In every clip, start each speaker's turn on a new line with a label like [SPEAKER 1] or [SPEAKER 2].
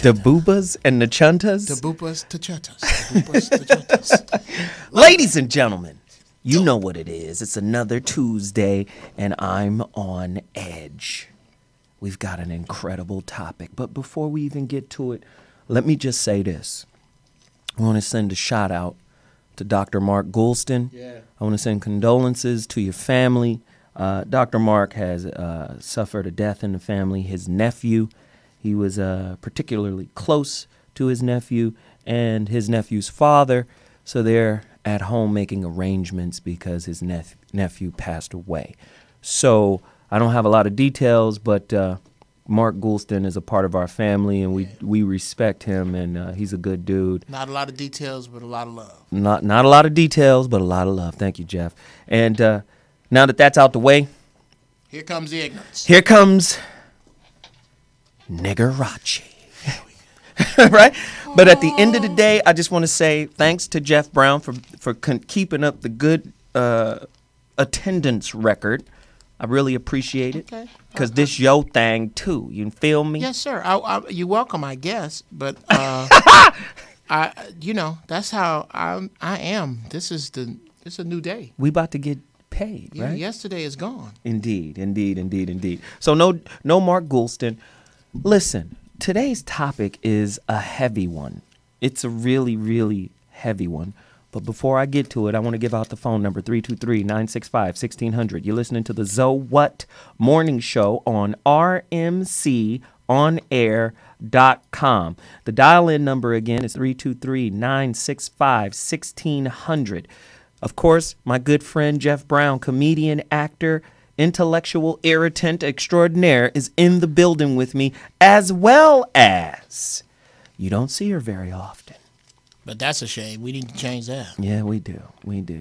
[SPEAKER 1] The boobas and the chuntas.
[SPEAKER 2] The boobas to chuntas. The boobas to chuntas.
[SPEAKER 1] Ladies and gentlemen, you know what it is. It's another Tuesday, and I'm on edge. We've got an incredible topic. But before we even get to it, let me just say this. I want to send a shout out to Dr. Mark Goulston.
[SPEAKER 2] Yeah.
[SPEAKER 1] I want to send condolences to your family. Dr. Mark has suffered a death in the family. His nephew, he was particularly close to his nephew and his nephew's father. So they're at home making arrangements because his nephew passed away. So I don't have a lot of details, but Mark Goulston is a part of our family, and we respect him, and he's a good dude.
[SPEAKER 2] Not a lot of details, but a lot of love.
[SPEAKER 1] Not a lot of details, but a lot of love. Thank you, Jeff. And now that that's out the way,
[SPEAKER 2] here comes the ignorance.
[SPEAKER 1] Here comes Niggerachi. Right? But at the end of the day, I just want to say thanks to Jeff Brown for keeping up the good attendance record. I really appreciate it.
[SPEAKER 2] Okay.
[SPEAKER 1] Because this your thing, too. You feel me?
[SPEAKER 2] Yes, sir. You're welcome, I guess. But, that's how I am. It's a new day.
[SPEAKER 1] We about to get paid,
[SPEAKER 2] Yeah,
[SPEAKER 1] right?
[SPEAKER 2] yesterday is gone.
[SPEAKER 1] Indeed. So no Mark Goulston. Listen, today's topic is a heavy one. It's a really, really heavy one. But before I get to it, I want to give out the phone number, 323-965-1600. You're listening to the Zo What Morning Show on rmconair.com. The dial-in number again is 323-965-1600. Of course, my good friend Jeff Brown, comedian, actor, intellectual irritant extraordinaire, is in the building with me, as well as you don't see her very often.
[SPEAKER 2] But that's a shame. We need to change that.
[SPEAKER 1] Yeah, we do.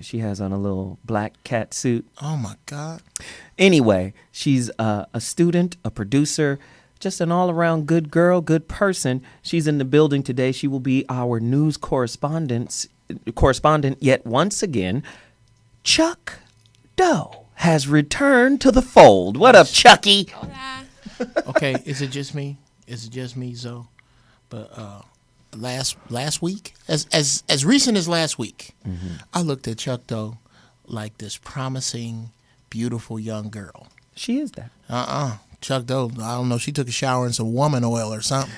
[SPEAKER 1] She has on a little black cat suit.
[SPEAKER 2] Oh, my God.
[SPEAKER 1] Anyway, she's a student, a producer, just an all-around good girl, good person. She's in the building today. She will be our news correspondent yet once again. Chuck Doe has returned to the fold. What up, Chucky?
[SPEAKER 3] Hola.
[SPEAKER 2] Okay, is it just me? Zoe? But last week, as recent as last week, I looked at Chuck Doe like this promising, beautiful young girl.
[SPEAKER 1] She is that.
[SPEAKER 2] Chuck Doe, I don't know, she took a shower in some woman oil or something.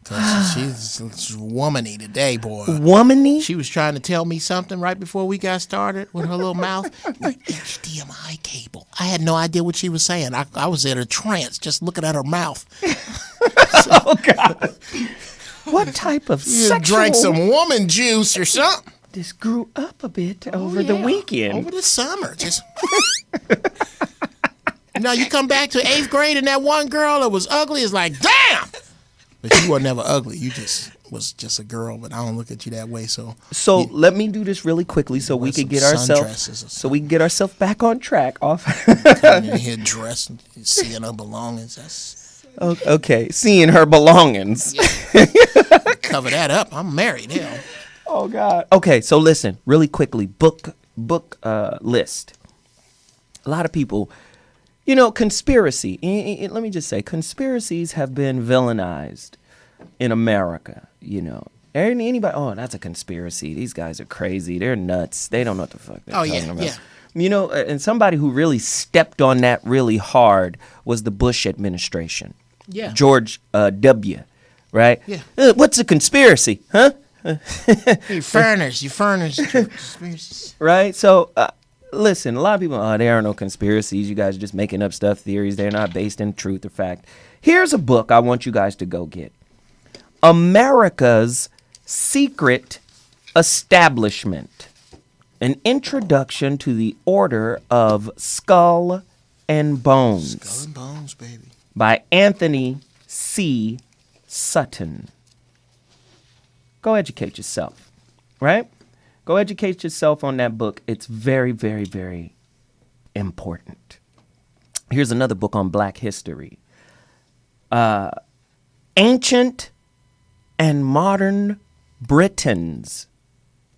[SPEAKER 2] Cause she's womany today, boy.
[SPEAKER 1] Womany?
[SPEAKER 2] She was trying to tell me something right before we got started with her little mouth. HDMI cable. I had no idea what she was saying. I was in a trance just looking at her mouth.
[SPEAKER 1] Oh, God. What type of sexual...
[SPEAKER 2] drank some woman juice or something.
[SPEAKER 1] This grew up a bit over the weekend.
[SPEAKER 2] Over the summer. Just... Now you come back to 8th grade and that one girl that was ugly is like, damn! But you were never ugly. You just was just a girl, but I don't look at you that way. So
[SPEAKER 1] let me do this really quickly so we can get ourselves back on track.
[SPEAKER 2] Coming in here dressed and seeing her belongings. That's
[SPEAKER 1] okay. Seeing her belongings.
[SPEAKER 2] Yeah. Cover that up. I'm married. Hell.
[SPEAKER 1] Oh God. Okay, so listen really quickly. Book list. A lot of people. Conspiracy. Let me just say, conspiracies have been villainized in America. Anybody, oh, that's a conspiracy. These guys are crazy. They're nuts. They don't know what the fuck they're talking about. Yeah. And somebody who really stepped on that really hard was the Bush administration.
[SPEAKER 2] Yeah.
[SPEAKER 1] George W. Right?
[SPEAKER 2] Yeah.
[SPEAKER 1] What's a conspiracy? Huh?
[SPEAKER 2] You furnish conspiracies.
[SPEAKER 1] Right? So... listen, a lot of people, there are no conspiracies. You guys are just making up stuff, theories. They're not based in truth or fact. Here's a book I want you guys to go get. America's Secret Establishment. An Introduction to the Order of Skull and Bones.
[SPEAKER 2] Skull and Bones, baby.
[SPEAKER 1] By Anthony C. Sutton. Go educate yourself, right? Go educate yourself on that book. It's very, very, very important. Here's another book on Black history. Ancient and Modern Britons.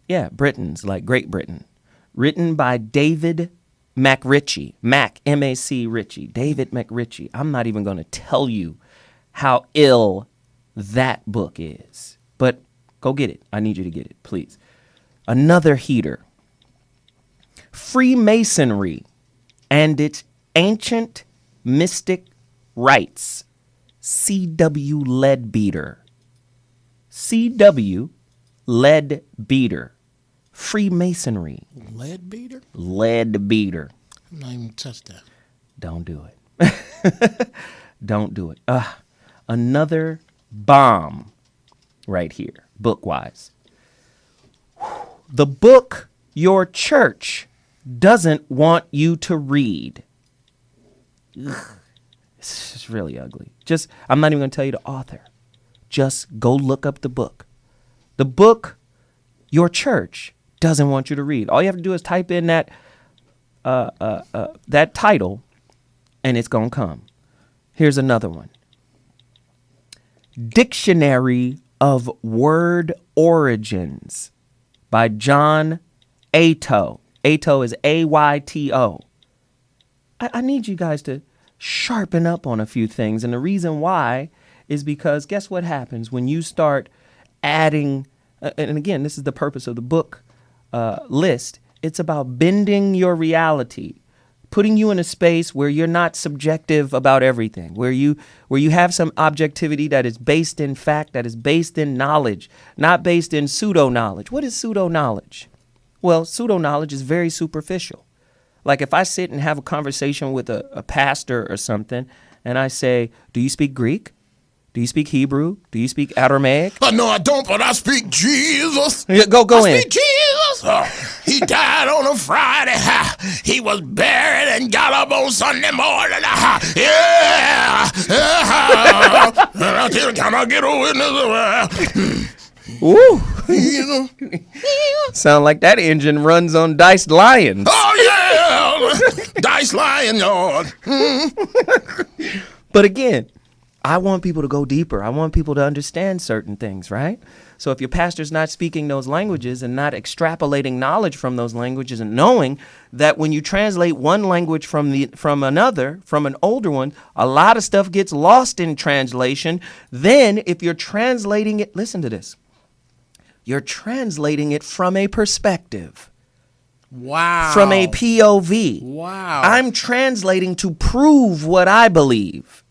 [SPEAKER 1] Yeah, Britons, like Great Britain. Written by David McRitchie. M-A-C Ritchie. David McRitchie. I'm not even going to tell you how ill that book is. But go get it. I need you to get it, please. Another heater. Freemasonry and its ancient mystic rites. C.W. Leadbeater. C.W. Leadbeater. Freemasonry.
[SPEAKER 2] Leadbeater?
[SPEAKER 1] Leadbeater.
[SPEAKER 2] I'm not even touched that.
[SPEAKER 1] Don't do it. Don't do it. Another bomb right here, book-wise. The book your church doesn't want you to read. Ugh. It's really ugly. I'm not even going to tell you the author. Just go look up the book. The book your church doesn't want you to read. All you have to do is type in that title, and it's going to come. Here's another one. Dictionary of Word Origins by John Ayto. Ayto is Ayto. I need you guys to sharpen up on a few things. And the reason why is because guess what happens when you start adding, and again, this is the purpose of the book list. It's about bending your reality, putting you in a space where you're not subjective about everything, where you have some objectivity that is based in fact, that is based in knowledge, not based in pseudo-knowledge. What is pseudo-knowledge? Well, pseudo-knowledge is very superficial. Like if I sit and have a conversation with a pastor or something, and I say, do you speak Greek? Do you speak Hebrew? Do you speak Aramaic?
[SPEAKER 2] No, I don't, but I speak Jesus.
[SPEAKER 1] Yeah, go
[SPEAKER 2] I
[SPEAKER 1] in.
[SPEAKER 2] speak Jesus. He died on a Friday. He was buried and got up on Sunday morning. Yeah. Can I get a witness?
[SPEAKER 1] Ooh. Sound like that engine runs on diced lions.
[SPEAKER 2] Oh, yeah. Dice lion, Lord.
[SPEAKER 1] But again, I want people to go deeper. I want people to understand certain things, right? So if your pastor's not speaking those languages and not extrapolating knowledge from those languages and knowing that when you translate one language from another, from an older one, a lot of stuff gets lost in translation. Then if you're translating it, listen to this. You're translating it from a perspective.
[SPEAKER 2] Wow.
[SPEAKER 1] From a POV.
[SPEAKER 2] Wow.
[SPEAKER 1] I'm translating to prove what I believe.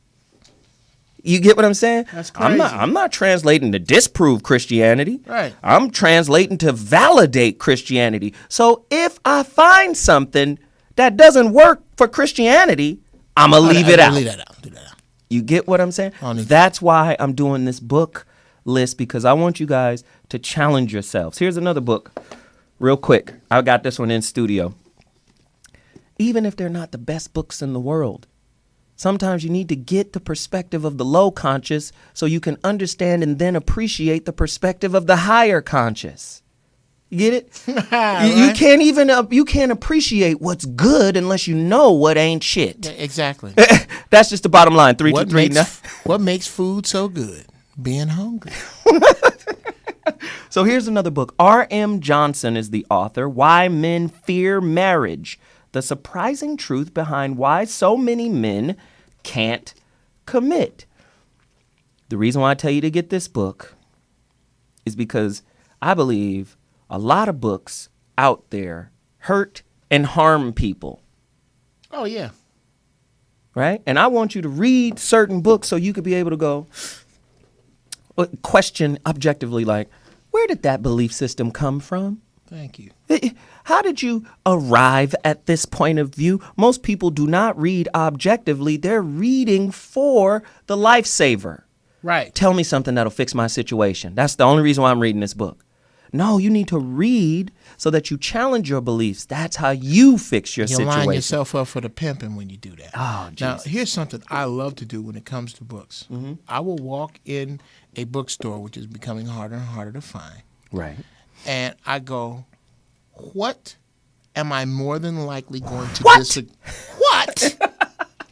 [SPEAKER 1] You get what I'm saying?
[SPEAKER 2] That's crazy.
[SPEAKER 1] I'm not translating to disprove Christianity.
[SPEAKER 2] Right.
[SPEAKER 1] I'm translating to validate Christianity. So if I find something that doesn't work for Christianity, I'm going to leave it out.
[SPEAKER 2] Leave that out.
[SPEAKER 1] You get what I'm saying? That's why I'm doing this book list, because I want you guys to challenge yourselves. Here's another book, real quick. I got this one in studio. Even if they're not the best books in the world, sometimes you need to get the perspective of the low conscious so you can understand and then appreciate the perspective of the higher conscious. You get it? Right. You can't appreciate what's good unless you know what ain't shit.
[SPEAKER 2] Yeah, exactly.
[SPEAKER 1] That's just the bottom line. 323.
[SPEAKER 2] What makes food so good? Being hungry.
[SPEAKER 1] So here's another book. R.M. Johnson is the author. Why Men Fear Marriage. The surprising truth behind why so many men can't commit. The reason why I tell you to get this book is because I believe a lot of books out there hurt and harm people.
[SPEAKER 2] Oh, yeah.
[SPEAKER 1] Right? And I want you to read certain books so you could be able to go question objectively, like, where did that belief system come from?
[SPEAKER 2] Thank you.
[SPEAKER 1] How did you arrive at this point of view? Most people do not read objectively. They're reading for the lifesaver.
[SPEAKER 2] Right.
[SPEAKER 1] Tell me something that'll fix my situation. That's the only reason why I'm reading this book. No, you need to read so that you challenge your beliefs. That's how you fix your situation.
[SPEAKER 2] You line yourself up for the pimping when you do that.
[SPEAKER 1] Oh, Jesus.
[SPEAKER 2] Now, here's something I love to do when it comes to books. Mm-hmm. I will walk in a bookstore, which is becoming harder and harder to find.
[SPEAKER 1] Right.
[SPEAKER 2] And I go, what am I more than likely going to disagree? What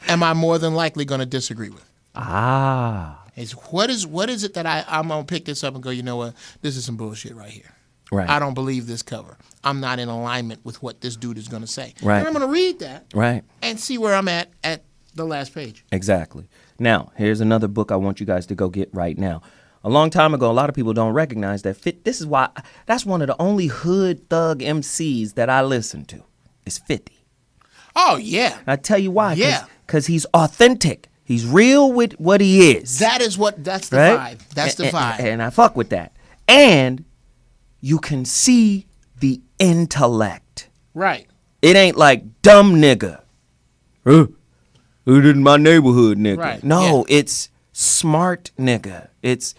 [SPEAKER 2] am I more than likely going to disagree with? What is it that I'm going to pick this up and go, you know what? This is some bullshit right here.
[SPEAKER 1] Right.
[SPEAKER 2] I don't believe this cover. I'm not in alignment with what this dude is going to say.
[SPEAKER 1] Right.
[SPEAKER 2] And I'm going to read that.
[SPEAKER 1] Right.
[SPEAKER 2] And see where I'm at the last page.
[SPEAKER 1] Exactly. Now, here's another book I want you guys to go get right now. A long time ago, a lot of people don't recognize that. This is why that's one of the only hood thug MCs that I listen to is 50.
[SPEAKER 2] Oh, yeah.
[SPEAKER 1] I tell you why.
[SPEAKER 2] Yeah.
[SPEAKER 1] Because he's authentic. He's real with what he is.
[SPEAKER 2] That's the
[SPEAKER 1] right?
[SPEAKER 2] vibe. That's the vibe.
[SPEAKER 1] And I fuck with that. And you can see the intellect.
[SPEAKER 2] Right.
[SPEAKER 1] It ain't like dumb nigga. Who did my neighborhood nigga?
[SPEAKER 2] Right.
[SPEAKER 1] No, it's smart nigga. It's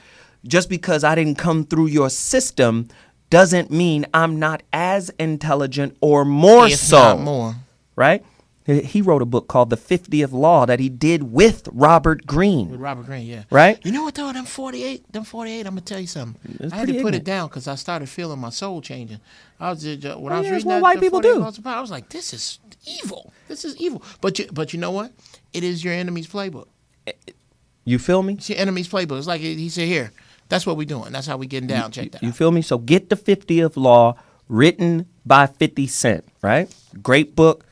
[SPEAKER 1] just because I didn't come through your system doesn't mean I'm not as intelligent or more
[SPEAKER 2] If
[SPEAKER 1] so.
[SPEAKER 2] not more.
[SPEAKER 1] Right? He wrote a book called The 50th Law that he did with Robert Greene.
[SPEAKER 2] With Robert Greene, yeah.
[SPEAKER 1] Right?
[SPEAKER 2] You know what, though? Them 48, I'm going to tell you something.
[SPEAKER 1] It's
[SPEAKER 2] I had to
[SPEAKER 1] pretty
[SPEAKER 2] put it
[SPEAKER 1] ignorant.
[SPEAKER 2] down because I started feeling my soul changing. I was when I was
[SPEAKER 1] yeah, that's
[SPEAKER 2] reading
[SPEAKER 1] what
[SPEAKER 2] that,
[SPEAKER 1] white
[SPEAKER 2] the
[SPEAKER 1] people
[SPEAKER 2] 48
[SPEAKER 1] do.
[SPEAKER 2] Laws of Power, I was like, this is evil. This is evil. But you know what? It is your enemy's playbook.
[SPEAKER 1] You feel me?
[SPEAKER 2] It's your enemy's playbook. It's like he said, here, that's what we're doing. That's how we getting down. Check that
[SPEAKER 1] You
[SPEAKER 2] out.
[SPEAKER 1] feel me? So get the 50th Law, written by 50 Cent, right? Great book.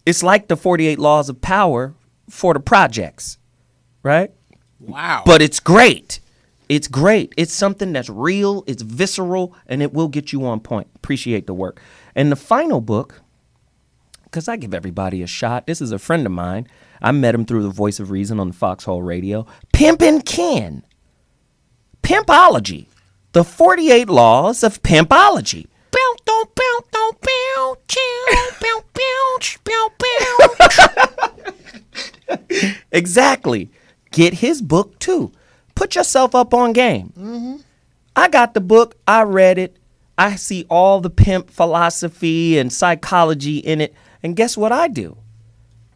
[SPEAKER 1] It's like the 48 Laws of Power for the projects, right?
[SPEAKER 2] Wow.
[SPEAKER 1] But it's great. It's great. It's something that's real, it's visceral, and it will get you on point. Appreciate the work. And the final book, because I give everybody a shot. This is a friend of mine. I met him through the Voice of Reason on the Foxhole Radio. Pimpin' Ken. Pimpology. The 48 Laws of Pimpology. Exactly. Get his book too. Put yourself up on game. Mm-hmm. I got the book. I read it. I see all the pimp philosophy and psychology in it. And guess what I do?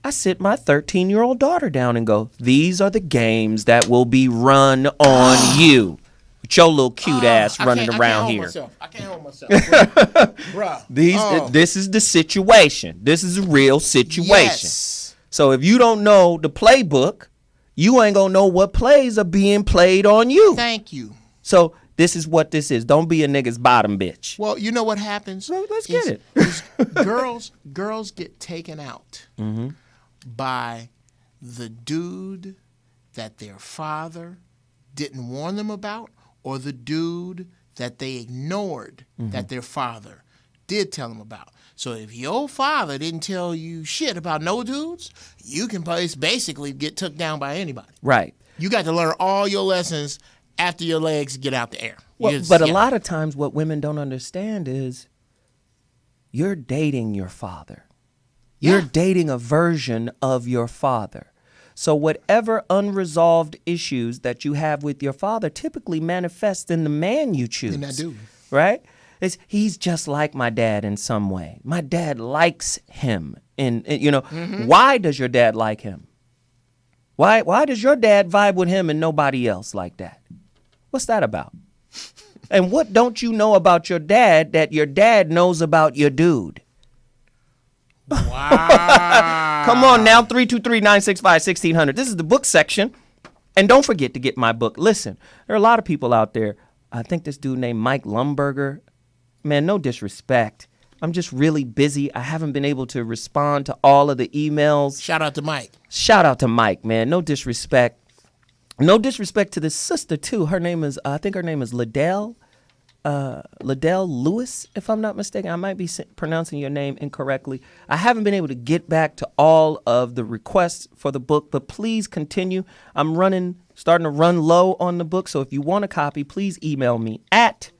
[SPEAKER 1] I sit my 13-year-old daughter down and go, these are the games that will be run on you. With your little cute ass running around here.
[SPEAKER 2] I can't hold myself. Bruh.
[SPEAKER 1] This is the situation. This is a real situation.
[SPEAKER 2] Yes.
[SPEAKER 1] So if you don't know the playbook, you ain't gonna know what plays are being played on you.
[SPEAKER 2] Thank you.
[SPEAKER 1] So this is what this is. Don't be a nigga's bottom bitch.
[SPEAKER 2] Well, you know what happens?
[SPEAKER 1] Well, let's get it.
[SPEAKER 2] is girls get taken out by the dude that their father didn't warn them about, or the dude that they ignored that their father did tell them about. So if your father didn't tell you shit about no dudes, you can basically get took down by anybody.
[SPEAKER 1] Right.
[SPEAKER 2] You got to learn all your lessons after your legs get out the air.
[SPEAKER 1] Well, but a lot of times what women don't understand is you're dating your father. You're dating a version of your father. So whatever unresolved issues that you have with your father typically manifest in the man you choose.
[SPEAKER 2] And I do.
[SPEAKER 1] Right? He's just like my dad in some way. My dad likes him. Why does your dad like him? Why does your dad vibe with him and nobody else like that? What's that about? And what don't you know about your dad that your dad knows about your dude?
[SPEAKER 2] Wow.
[SPEAKER 1] Come on now, 323-965-1600. This is the book section. And don't forget to get my book. Listen, there are a lot of people out there. I think this dude named Mike Lumberger. Man, no disrespect. I'm just really busy. I haven't been able to respond to all of the emails.
[SPEAKER 2] Shout out to Mike.
[SPEAKER 1] Shout out to Mike, man. No disrespect. No disrespect to this sister, too. Her name is, I think her name is Liddell Lewis, if I'm not mistaken. I might be pronouncing your name incorrectly. I haven't been able to get back to all of the requests for the book, but please continue. I'm starting to run low on the book, so if you want a copy, please email me at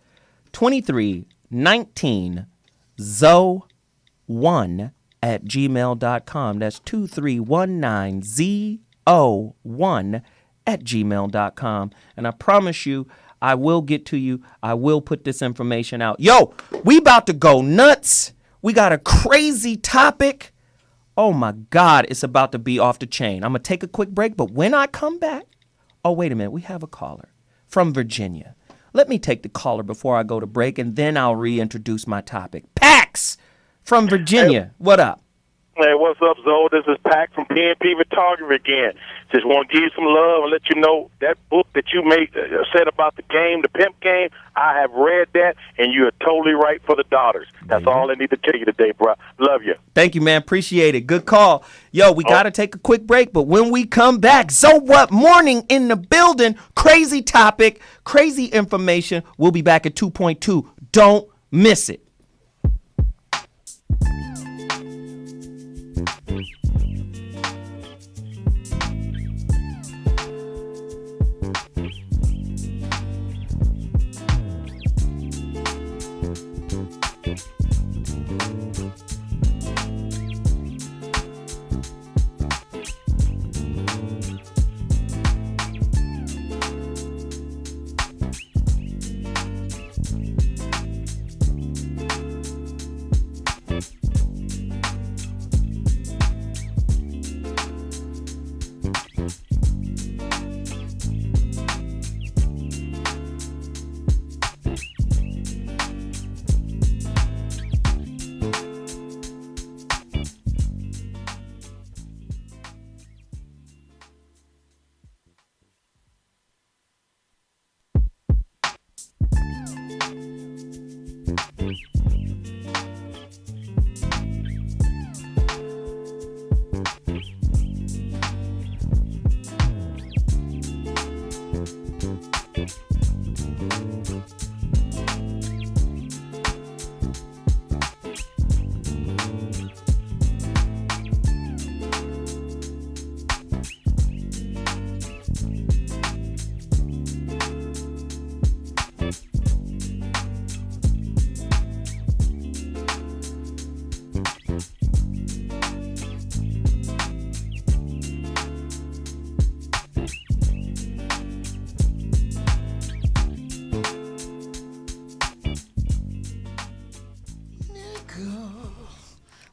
[SPEAKER 1] 2319zo1@gmail.com. That's 2319zo1@gmail.com. And I promise you, I will get to you. I will put this information out. Yo, we about to go nuts. We got a crazy topic. Oh my God, it's about to be off the chain. I'm going to take a quick break, but when I come back, oh, wait a minute. We have a caller from Virginia. Let me take the caller before I go to break, and then I'll reintroduce my topic. Pax from Virginia. What up?
[SPEAKER 3] Hey, what's up, Zoe? This is Pac from PNP Photography again. Just want to give you some love and let you know that book that you said about the game, the pimp game, I have read that, and you are totally right for the daughters. That's all I need to tell you today, bro. Love you.
[SPEAKER 1] Thank you, man. Appreciate it. Good call. Yo, we got to take a quick break, but when we come back, so what? Morning in the building. Crazy topic, crazy information. We'll be back at 2.2. Don't miss it.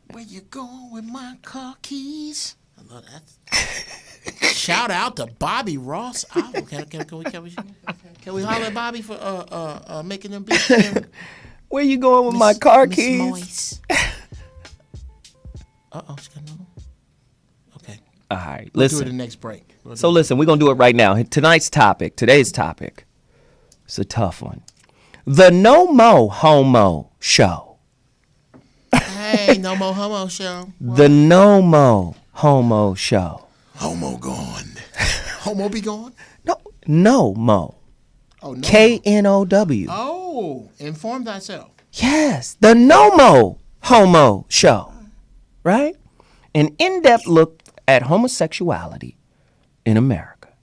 [SPEAKER 2] Where you going with my car keys? I love that. Shout out to Bobby Ross. Oh, can we holler at Bobby for making them beats?
[SPEAKER 1] Where you going with my car keys?
[SPEAKER 2] Moise. She's got another one? Okay.
[SPEAKER 1] All right,
[SPEAKER 2] We'll
[SPEAKER 1] listen.
[SPEAKER 2] do it the next break.
[SPEAKER 1] So listen, we're going to do it right now. Today's topic, it's a tough one. The Know Mo Homo Show.
[SPEAKER 2] Hey, Know Mo Homo Show.
[SPEAKER 1] The Know Mo Homo Show.
[SPEAKER 2] Homo gone. Homo be gone?
[SPEAKER 1] No, Know Mo.
[SPEAKER 2] Oh, no.
[SPEAKER 1] K-N-O-W.
[SPEAKER 2] Oh, inform thyself.
[SPEAKER 1] Yes, the Know Mo Homo Show. Right? An in-depth look at homosexuality in America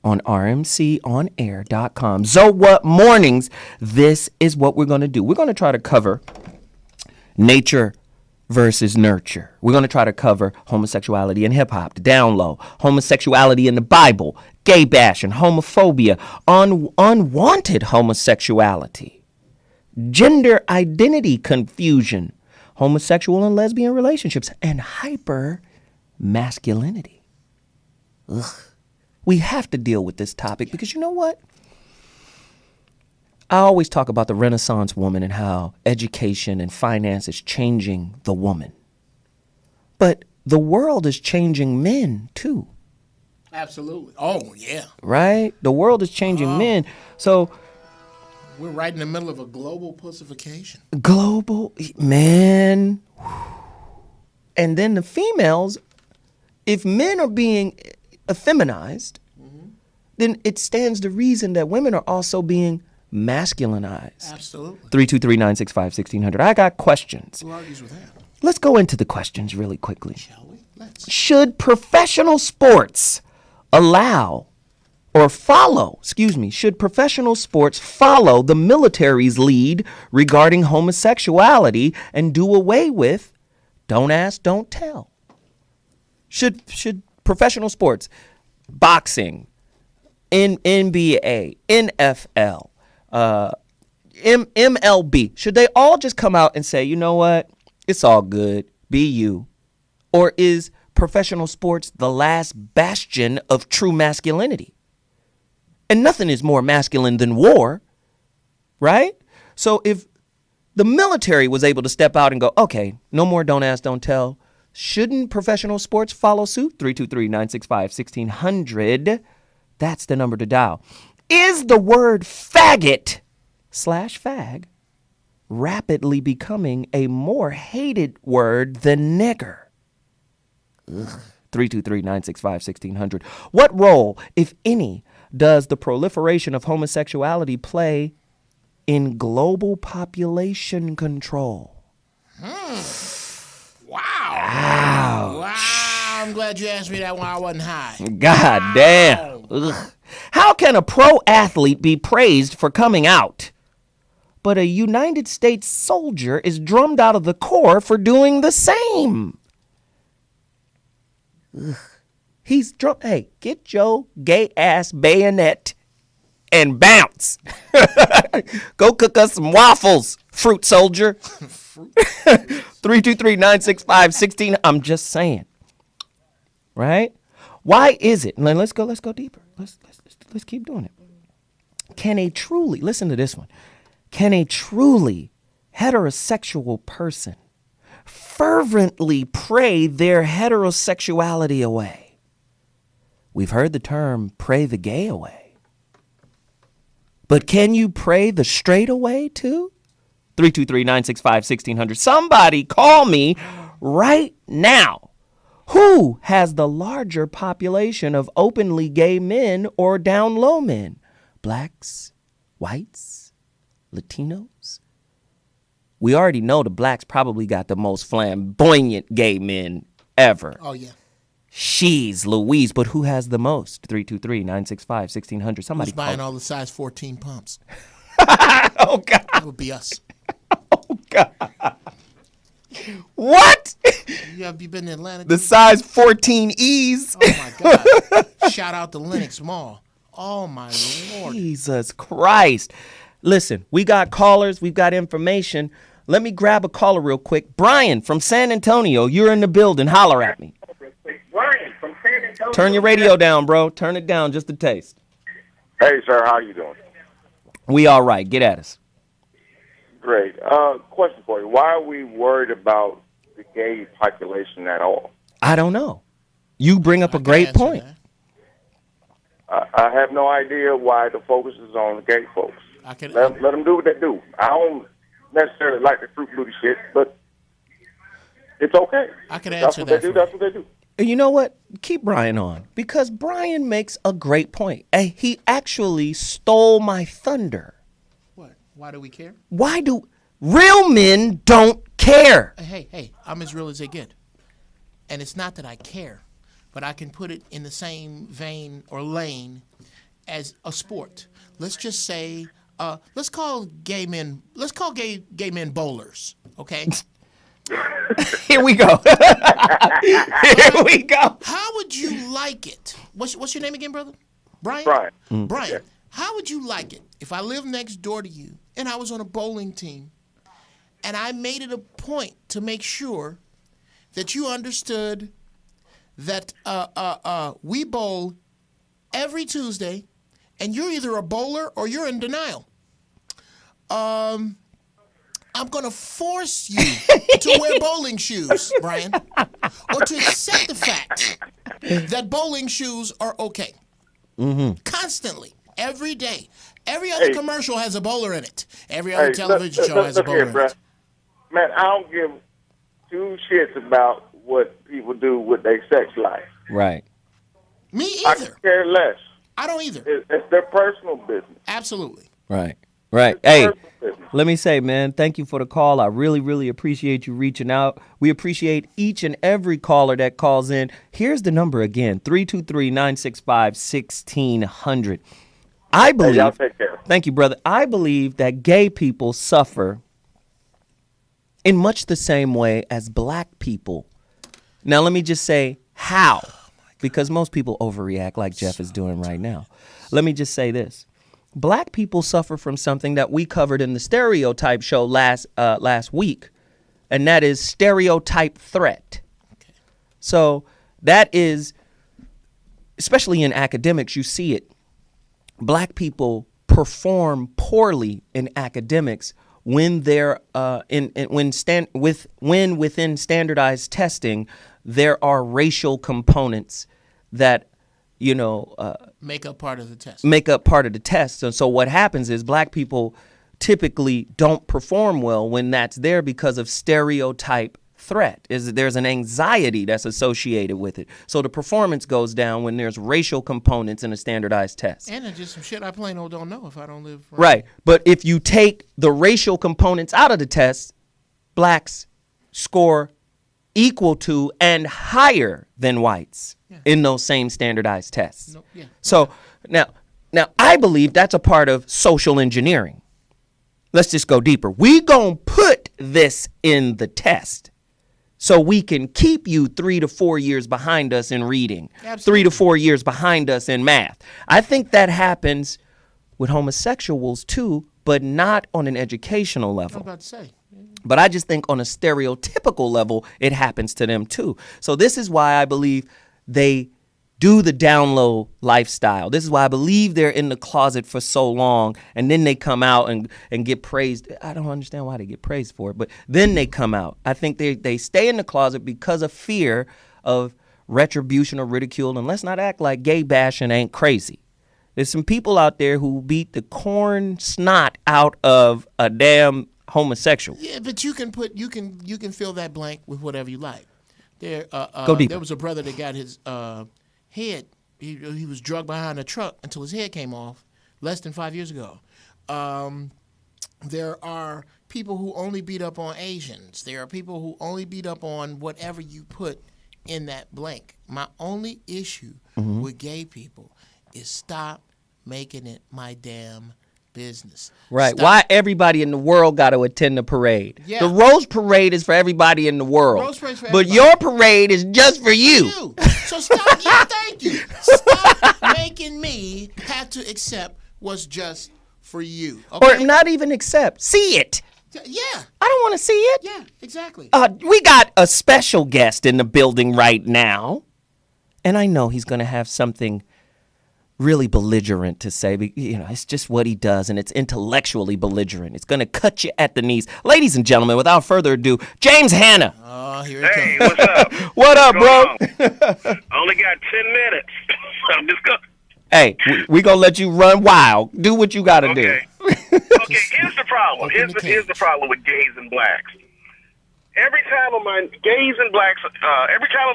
[SPEAKER 1] on rmconair.com. So what mornings, this is what we're going to do. We're going to try to cover nature versus nurture. We're going to try to cover homosexuality in hip-hop, the down low, homosexuality in the Bible, gay bashing, homophobia, unwanted homosexuality, gender identity confusion, homosexual and lesbian relationships, and hyper masculinity. Ugh. We have to deal with this topic because you know what? I always talk about the Renaissance woman and how education and finance is changing the woman. But the world is changing men too.
[SPEAKER 2] Absolutely. Oh, yeah.
[SPEAKER 1] Right? The world is changing men. So
[SPEAKER 2] we're right in the middle of a global pussification.
[SPEAKER 1] Global, man. And then the females, if men are being effeminized, then it stands to reason that women are also being masculinized.
[SPEAKER 2] Absolutely.
[SPEAKER 1] 323-965-1600. I got questions.
[SPEAKER 2] Who argues with that?
[SPEAKER 1] Let's go into the questions really quickly.
[SPEAKER 2] Shall we? Let's.
[SPEAKER 1] Should professional sports follow the military's lead regarding homosexuality and do away with don't ask, don't tell? Should professional sports, boxing, NBA, NFL, MLB, should they all just come out and say, you know what, it's all good, be you? Or is professional sports the last bastion of true masculinity? And nothing is more masculine than war, right? So if the military was able to step out and go, okay, no more don't ask, don't tell, Shouldn't professional sports follow suit? 323-965-1600. That's the number to dial. Is the word faggot /fag rapidly becoming a more hated word than nigger? 323-965-1600. What role, if any, does the proliferation of homosexuality play in global population control?
[SPEAKER 2] Wow.
[SPEAKER 1] Ouch.
[SPEAKER 2] Wow. I'm glad you asked me that when I wasn't high.
[SPEAKER 1] God damn. Ugh. How can a pro athlete be praised for coming out, but a United States soldier is drummed out of the Corps for doing the same? Ugh. He's drunk. Hey, get your gay ass bayonet and bounce. Go cook us some waffles, fruit soldier. 323-965-16. I'm just saying. Right? Why is it? Let's go deeper. Let's keep doing it. Can a truly, listen to this one. Can a truly heterosexual person fervently pray their heterosexuality away? We've heard the term pray the gay away. But can you pray the straight away too? 323-965-1600. Somebody call me right now. Who has the larger population of openly gay men or down low men? Blacks, whites, Latinos? We already know the blacks probably got the most flamboyant gay men ever.
[SPEAKER 2] Oh, yeah.
[SPEAKER 1] She's Louise, but who has the most? 323-965-1600. Somebody
[SPEAKER 2] Who's buying
[SPEAKER 1] call.
[SPEAKER 2] all the size 14 pumps?
[SPEAKER 1] Oh, God.
[SPEAKER 2] That would be us.
[SPEAKER 1] Oh, God. What?
[SPEAKER 2] Have you been to Atlanta?
[SPEAKER 1] The size 14Es.
[SPEAKER 2] Oh, my God. Shout out to Lenox Mall. Oh, my Lord.
[SPEAKER 1] Jesus Christ. Listen, we got callers. We've got information. Let me grab a caller real quick. Brian from San Antonio, you're in the building. Holler at me.
[SPEAKER 3] Brian from San Antonio.
[SPEAKER 1] Turn your radio down, bro. Turn it down just a taste.
[SPEAKER 3] Hey, sir, how you doing?
[SPEAKER 1] We all right. Get at us.
[SPEAKER 3] Great. Question for you. Why are we worried about the gay population at all?
[SPEAKER 1] I don't know. You bring up a great point.
[SPEAKER 3] I have no idea why the focus is on the gay folks. Let them do what they do. I don't necessarily like the fruit booty shit, but it's okay.
[SPEAKER 2] I can answer that.
[SPEAKER 3] That's what they do.
[SPEAKER 1] You know what? Keep Brian on, because Brian makes a great point. He actually stole my thunder.
[SPEAKER 2] What? Why do we care?
[SPEAKER 1] Why do real men don't care?
[SPEAKER 2] Hey, I'm as real as they get. And it's not that I care, but I can put it in the same vein or lane as a sport. Let's just say, let's call gay men bowlers, okay?
[SPEAKER 1] Here we go. Here we go.
[SPEAKER 2] How would you like it? What's your name again, brother? Brian? Brian,
[SPEAKER 3] Yeah.
[SPEAKER 2] how would you like it if I lived next door to you and I was on a bowling team and I made it a point to make sure that you understood that we bowl every Tuesday and you're either a bowler or you're in denial? I'm going to force you to wear bowling shoes, Brian, or to accept the fact that bowling shoes are okay. Mm-hmm. Constantly, every day. Every other commercial has a bowler in it. Every other television show has a bowler in it.
[SPEAKER 3] Man, I don't give two shits about what people do with their sex life.
[SPEAKER 1] Right.
[SPEAKER 2] Me
[SPEAKER 3] I
[SPEAKER 2] either.
[SPEAKER 3] care less.
[SPEAKER 2] I don't either.
[SPEAKER 3] It's their personal business.
[SPEAKER 2] Absolutely.
[SPEAKER 1] Right. Hey, let me say, man, thank you for the call. I really, really appreciate you reaching out. We appreciate each and every caller that calls in. Here's the number again, 323-965-1600. I believe,
[SPEAKER 3] hey, y'all take care.
[SPEAKER 1] Thank you, brother. I believe that gay people suffer in much the same way as black people. Now, let me just say how, because most people overreact like Jeff is doing right now. Let me just say this. Black people suffer from something that we covered in the Stereotype show last week, and that is stereotype threat. Okay. So that is, especially in academics, you see it. Black people perform poorly in academics when they're within standardized testing, there are racial components that
[SPEAKER 2] make up part of the test.
[SPEAKER 1] And so what happens is black people typically don't perform well when that's there because of stereotype threat. There's an anxiety that's associated with it. So the performance goes down when there's racial components in a standardized test.
[SPEAKER 2] And there's just some shit I plain old don't know if I don't live.
[SPEAKER 1] Right. But if you take the racial components out of the test, blacks score equal to and higher than whites in those same standardized tests. So now I believe that's a part of social engineering. Let's just go deeper. We gonna put this in the test so we can keep you 3 to 4 years behind us in reading,
[SPEAKER 2] Absolutely.
[SPEAKER 1] 3 to 4 years behind us in math. I think that happens with homosexuals too, but not on an educational level.
[SPEAKER 2] I was about to say.
[SPEAKER 1] But I just think on a stereotypical level, it happens to them too. So this is why I believe they do the down low lifestyle. This is why I believe they're in the closet for so long, and then they come out and get praised. I don't understand why they get praised for it, but then they come out. I think they stay in the closet because of fear of retribution or ridicule, and let's not act like gay bashing ain't crazy. There's some people out there who beat the corn snot out of a damn homosexual.
[SPEAKER 2] Yeah, but you can fill that blank with whatever you like.
[SPEAKER 1] Go deeper.
[SPEAKER 2] There was a brother that got his head. He was drugged behind a truck until his head came off less than 5 years ago. There are people who only beat up on Asians. There are people who only beat up on whatever you put in that blank. My only issue with gay people is stop making it my damn business.
[SPEAKER 1] Right.
[SPEAKER 2] Stop.
[SPEAKER 1] Why everybody in the world got to attend the parade?
[SPEAKER 2] Yeah.
[SPEAKER 1] The Rose Parade is for everybody in the world.
[SPEAKER 2] Rose Parade's for
[SPEAKER 1] but
[SPEAKER 2] everybody.
[SPEAKER 1] your parade is just for you.
[SPEAKER 2] So stop. Yeah, thank you. Stop making me have to accept what's just for you. Okay?
[SPEAKER 1] Or not even accept. See it.
[SPEAKER 2] Yeah.
[SPEAKER 1] I don't want to see it.
[SPEAKER 2] Yeah. Exactly.
[SPEAKER 1] We got a special guest in the building right now. And I know he's going to have something really belligerent to say. It's just what he does, and it's intellectually belligerent. It's going to cut you at the knees. Ladies and gentlemen, without further ado, James Hanna.
[SPEAKER 2] Oh, here it
[SPEAKER 4] Hey,
[SPEAKER 2] comes.
[SPEAKER 4] what's up?
[SPEAKER 1] What up, bro?
[SPEAKER 4] I only got 10 minutes. I'm just going.
[SPEAKER 1] Hey, we going to let you run wild. Do what you got to do.
[SPEAKER 4] Okay. Okay, here's the problem.
[SPEAKER 2] Open the
[SPEAKER 4] Here's the problem with gays and blacks. Every time a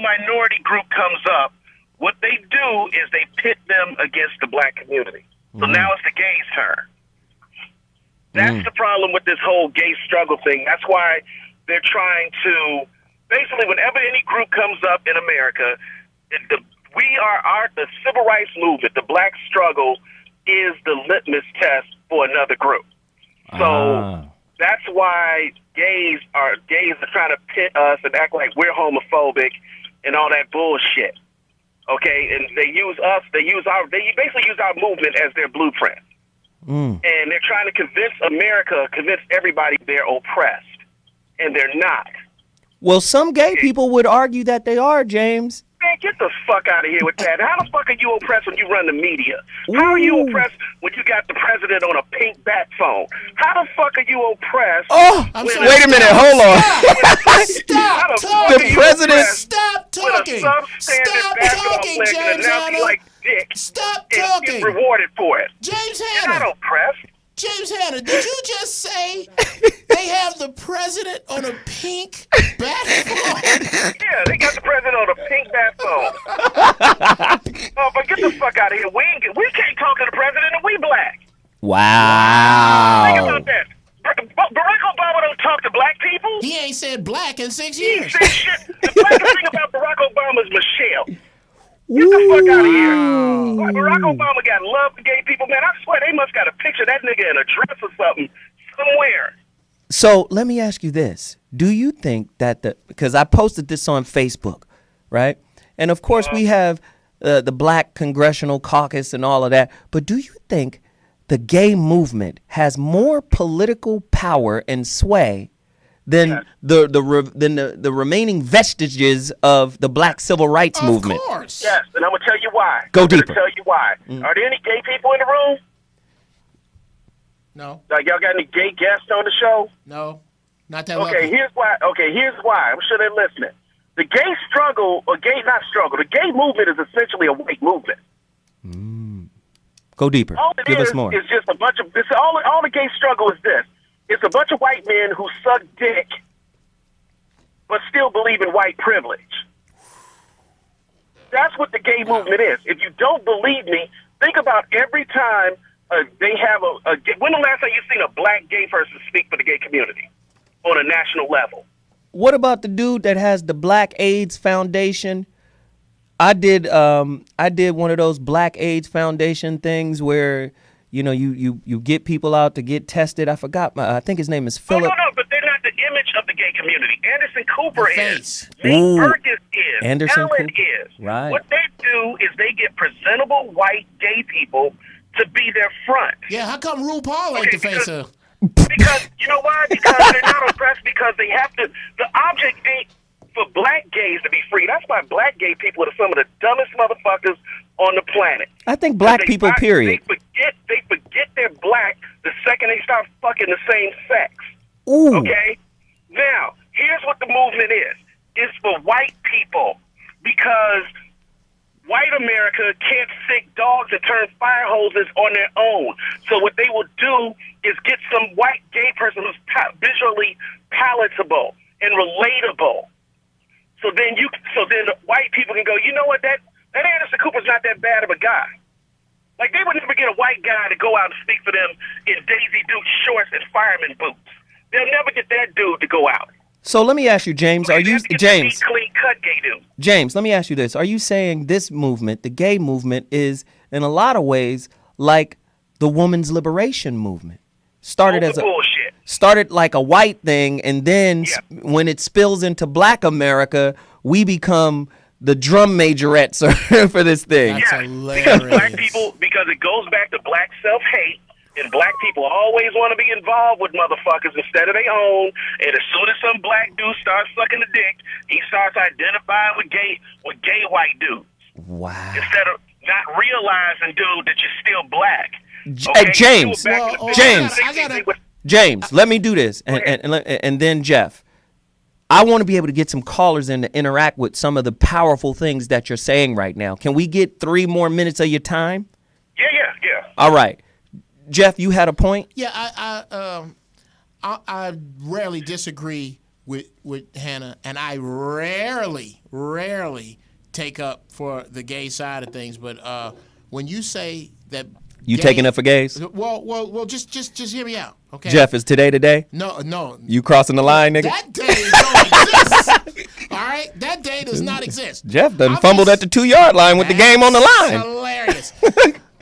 [SPEAKER 4] minority group comes up, what they do is they pit them against the black community. So now it's the gays' turn. That's the problem with this whole gay struggle thing. That's why they're trying to, basically, whenever any group comes up in America, the civil rights movement, the black struggle, is the litmus test for another group. So that's why gays are trying to pit us and act like we're homophobic and all that bullshit. Okay, and they basically use our movement as their blueprint. And they're trying to convince everybody they're oppressed, and they're not.
[SPEAKER 1] Well, some gay people would argue that they are, James.
[SPEAKER 4] Man, get the fuck out of here with that. How the fuck are you oppressed when you run the media? How are you oppressed when you got the president on a pink bat phone? How the fuck are you oppressed?
[SPEAKER 1] Oh, wait a minute, hold on.
[SPEAKER 2] Stop
[SPEAKER 4] talking.
[SPEAKER 1] The president.
[SPEAKER 2] Stop talking. Stop talking, James Hanna.
[SPEAKER 4] Like dick
[SPEAKER 2] Stop
[SPEAKER 4] and
[SPEAKER 2] talking.
[SPEAKER 4] get rewarded for it.
[SPEAKER 2] James
[SPEAKER 4] You're not
[SPEAKER 2] Hanna.
[SPEAKER 4] oppressed.
[SPEAKER 2] James Hanna, did you just say they have the president on a pink bat phone?
[SPEAKER 4] Yeah, they got the president on a pink bat phone. Oh, but get the fuck out of here. We can't talk to the president and we black.
[SPEAKER 1] Wow.
[SPEAKER 4] Think about that. Barack Obama don't talk to black people.
[SPEAKER 2] He ain't said black in 6
[SPEAKER 4] He ain't
[SPEAKER 2] years.
[SPEAKER 4] said shit. The blackest thing about Barack Obama is Michelle. Get the fuck out of here. Boy, Barack Obama got love for gay people, man. I swear they must got a picture of that nigga in a dress or something somewhere.
[SPEAKER 1] So let me ask you this. Do you think that because I posted this on Facebook, right? And of course we have the Black Congressional Caucus and all of that. But do you think the gay movement has more political power and sway than the remaining vestiges of the Black Civil Rights Movement?
[SPEAKER 2] Of course.
[SPEAKER 4] Yes, and I'm gonna tell you why.
[SPEAKER 1] Go
[SPEAKER 4] I'm gonna
[SPEAKER 1] deeper.
[SPEAKER 4] tell you why. Are there any gay people in the room?
[SPEAKER 2] No.
[SPEAKER 3] Like, y'all got any gay guests on the show?
[SPEAKER 2] No. Not that
[SPEAKER 3] Okay,
[SPEAKER 2] lucky.
[SPEAKER 3] here's why. I'm sure they're listening. The gay struggle, or gay not struggle, the gay movement is essentially a white movement.
[SPEAKER 1] Go deeper.
[SPEAKER 3] All it
[SPEAKER 1] Give
[SPEAKER 3] is
[SPEAKER 1] us more.
[SPEAKER 3] is just a bunch of this. All the gay struggle is this. It's a bunch of white men who suck dick, but still believe in white privilege. That's what the gay movement is. If you don't believe me, think about every time they have a. When the last time you seen a black gay person speak for the gay community on a national level?
[SPEAKER 1] What about the dude that has the Black AIDS Foundation? I did one of those Black AIDS Foundation things where, you know, you get people out to get tested. I forgot. I think his name is Philip.
[SPEAKER 3] No, but they're not the image of the gay community. Anderson Cooper is.
[SPEAKER 1] Ooh,
[SPEAKER 3] Nate Burgess is.
[SPEAKER 1] Anderson
[SPEAKER 3] Ellen
[SPEAKER 1] Cooper.
[SPEAKER 3] is.
[SPEAKER 1] Right.
[SPEAKER 3] What they do is they get presentable white gay people to be their front.
[SPEAKER 2] Yeah, how come RuPaul ain't the face of?
[SPEAKER 3] Because, you know why? Because they're not oppressed, because they have to. The object ain't for black gays to be free. That's why black gay people are some of the dumbest motherfuckers on the planet.
[SPEAKER 1] I think black people, period.
[SPEAKER 3] They forget they're black the second they start fucking the same sex.
[SPEAKER 1] Ooh.
[SPEAKER 3] Okay? Now, here's what the movement is. It's for white people, because white America can't sick dogs and turn fire hoses on their own. So what they will do is get some white gay person who's visually palatable and relatable. So then the white people can go, you know what, that Anderson Cooper's not that bad of a guy. Like, they would never get a white guy to go out and speak for them in Daisy Duke shorts and fireman boots. They'll never get that dude to go out.
[SPEAKER 1] So let me ask you, James, are you James?
[SPEAKER 3] Clean cut gay dude.
[SPEAKER 1] James, let me ask you this. Are you saying this movement, the gay movement, is in a lot of ways like the women's liberation movement? Started like a white thing, and then when it spills into black America, we become the drum majorettes for this thing.
[SPEAKER 2] That's
[SPEAKER 3] Because
[SPEAKER 2] hilarious.
[SPEAKER 3] black people, because it goes back to black self-hate, and black people always want to be involved with motherfuckers instead of their own. And as soon as some black dude starts sucking the dick, he starts identifying with gay white dudes.
[SPEAKER 1] Wow.
[SPEAKER 3] Instead of not realizing, dude, that you're still black.
[SPEAKER 1] Hey, James.
[SPEAKER 2] Well,
[SPEAKER 1] James, let me do this, and then Jeff. I want to be able to get some callers in to interact with some of the powerful things that you're saying right now. Can we get 3 more minutes of your time?
[SPEAKER 3] Yeah.
[SPEAKER 1] All right. Jeff, you had a point?
[SPEAKER 2] Yeah, I rarely disagree with Hannah, and I rarely take up for the gay side of things. But when you say that,
[SPEAKER 1] You taking up for gays?
[SPEAKER 2] Well, just hear me out, okay?
[SPEAKER 1] Jeff, is today?
[SPEAKER 2] No.
[SPEAKER 1] You crossing the line, nigga?
[SPEAKER 2] That day don't exist. All right, that day does not exist.
[SPEAKER 1] Jeff done fumbled at the 2-yard line with the game on the line.
[SPEAKER 2] Hilarious.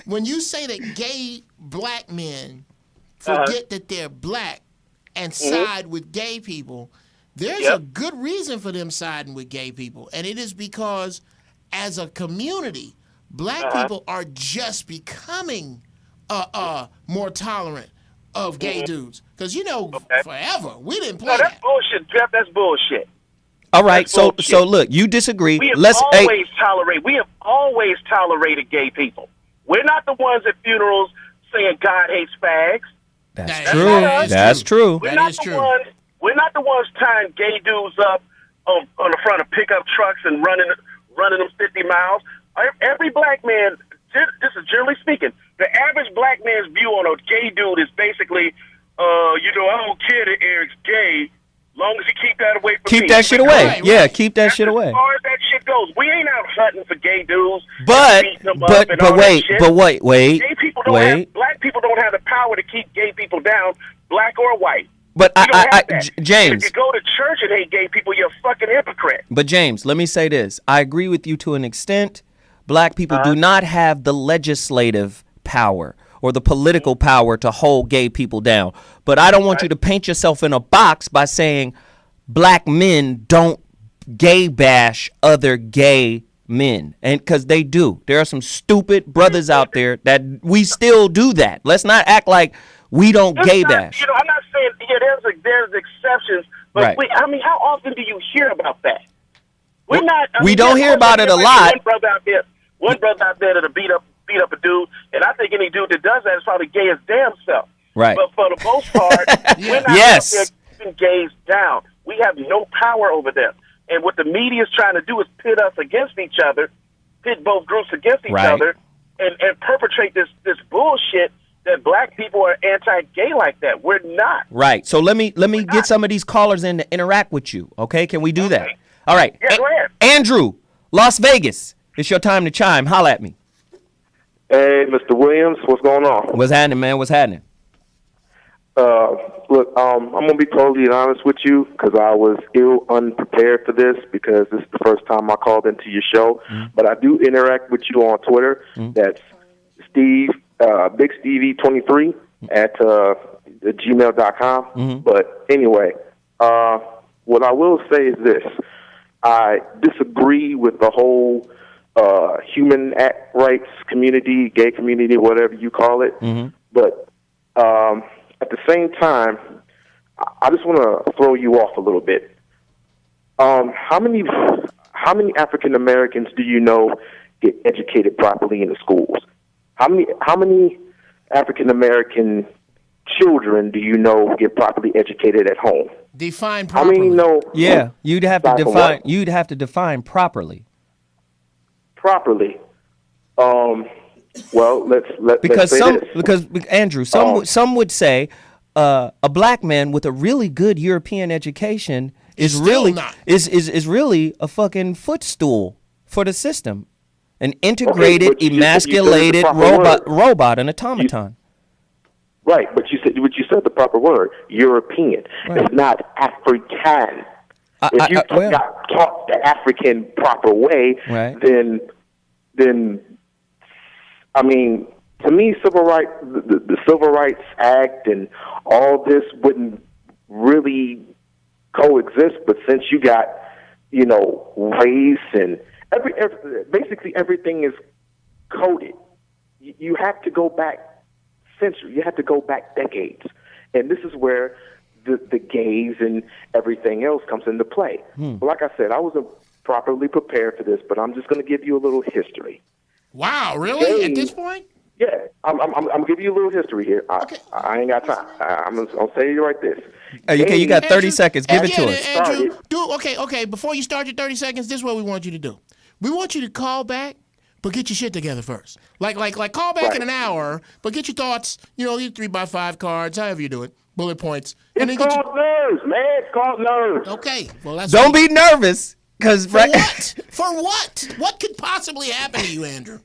[SPEAKER 2] When you say that gay black men forget that they're black and side with gay people, there's a good reason for them siding with gay people, and it is because as a community, black people are just becoming more tolerant of gay dudes. Because, forever, we didn't play
[SPEAKER 3] that's bullshit, Jeff. That's bullshit.
[SPEAKER 1] All right, so look, you disagree.
[SPEAKER 3] We have always tolerated gay people. We're not the ones at funerals saying God hates fags.
[SPEAKER 1] That's true. That's true.
[SPEAKER 3] We're not the ones tying gay dudes up on the front of pickup trucks and running them 50 miles. Every black man, this is generally speaking, the average black man's view on a gay dude is basically, I don't care that Eric's gay, long as you keep that away from me.
[SPEAKER 1] Keep that shit away. Right. Yeah, keep that shit away.
[SPEAKER 3] As far as that shit goes, we ain't out hunting for gay dudes.
[SPEAKER 1] But wait.
[SPEAKER 3] Gay people black people don't have the power to keep gay people down, black or white.
[SPEAKER 1] But James,
[SPEAKER 3] if you go to church and hate gay people, you're a fucking hypocrite.
[SPEAKER 1] But James, let me say this. I agree with you to an extent. Black people do not have the legislative power or the political power to hold gay people down. But I don't want you to paint yourself in a box by saying black men don't gay bash other gay men. And because they do. There are some stupid brothers out there that we still do that. Let's not act like we don't gay bash.
[SPEAKER 3] I'm not saying, there's exceptions, but how often do you hear about that?
[SPEAKER 1] We don't hear about it a lot.
[SPEAKER 3] One brother out there that'll beat up a dude, and I think any dude that does that is probably gay as damn self.
[SPEAKER 1] Right.
[SPEAKER 4] But for the most part, we're not
[SPEAKER 1] Yes.
[SPEAKER 4] out there keeping gays down. We have no power over them. And what the media is trying to do is pit us against each other, pit both groups against each
[SPEAKER 1] Right.
[SPEAKER 4] other, and perpetrate this bullshit that black people are anti-gay like that. We're not.
[SPEAKER 1] Right. So let me get some of these callers in to interact with you. Okay? Can we do that? All right.
[SPEAKER 4] Yeah, go ahead.
[SPEAKER 1] Andrew, Las Vegas. It's your time to chime. Holla at me.
[SPEAKER 3] Hey, Mr. Williams, what's going on?
[SPEAKER 1] What's happening, man? What's happening?
[SPEAKER 3] Look, I'm going to be totally honest with you because I was unprepared for this because this is the first time I called into your show. But I do interact with you on Twitter. That's Steve, Big Stevie 23 at gmail.com. But anyway, what I will say is this. I disagree with the whole human rights community, gay community, whatever you call it. But at the same time, I just want to throw you off a little bit. How many African Americans do you know get educated properly in the schools? How many African American children do you know get properly educated at home?
[SPEAKER 2] Define properly.
[SPEAKER 3] How many know?
[SPEAKER 1] Yeah, you'd have to
[SPEAKER 3] Aside from
[SPEAKER 1] define.
[SPEAKER 3] what?
[SPEAKER 1] You'd have to define properly.
[SPEAKER 3] Properly. Well, let's
[SPEAKER 1] Because
[SPEAKER 3] say
[SPEAKER 1] some,
[SPEAKER 3] this.
[SPEAKER 1] because Andrew, some would say a black man with a really good European education is
[SPEAKER 2] Still
[SPEAKER 1] really
[SPEAKER 2] not.
[SPEAKER 1] is really a fucking footstool for the system, an integrated,
[SPEAKER 3] but you said the
[SPEAKER 1] emasculated
[SPEAKER 3] proper
[SPEAKER 1] robot, an automaton.
[SPEAKER 3] Right, but you said the proper word, European.
[SPEAKER 1] Right.
[SPEAKER 3] It's not African. If you
[SPEAKER 1] well-
[SPEAKER 3] got taught the African proper way,
[SPEAKER 1] Right.
[SPEAKER 3] then I mean, to me, the Civil Rights Act and all this wouldn't really coexist. But since you got, race and basically everything is coded, you have to go back centuries. You have to go back decades, and this is where the gays and everything else comes into play. Like I said, I wasn't properly prepared for this, but I'm just going to give you a little history.
[SPEAKER 2] Wow, really? At this point?
[SPEAKER 3] Yeah, I'm giving you a little history here. I ain't got time. I'm gonna say you right this.
[SPEAKER 1] Okay, you got 30
[SPEAKER 2] Andrew,
[SPEAKER 1] seconds. Give it to us.
[SPEAKER 2] Andrew, okay. Before you start your 30 seconds, this is what we want you to do. We want you to call back, but get your shit together first. Like call back in an hour, but get your thoughts. These 3x5 cards, however you do it, bullet points, and
[SPEAKER 3] It's
[SPEAKER 2] then get
[SPEAKER 3] called nerves, man. It's called nerves.
[SPEAKER 2] Okay, well that's
[SPEAKER 1] Don't be nervous, because
[SPEAKER 2] for what? For what? What could possibly happen to you, Andrew?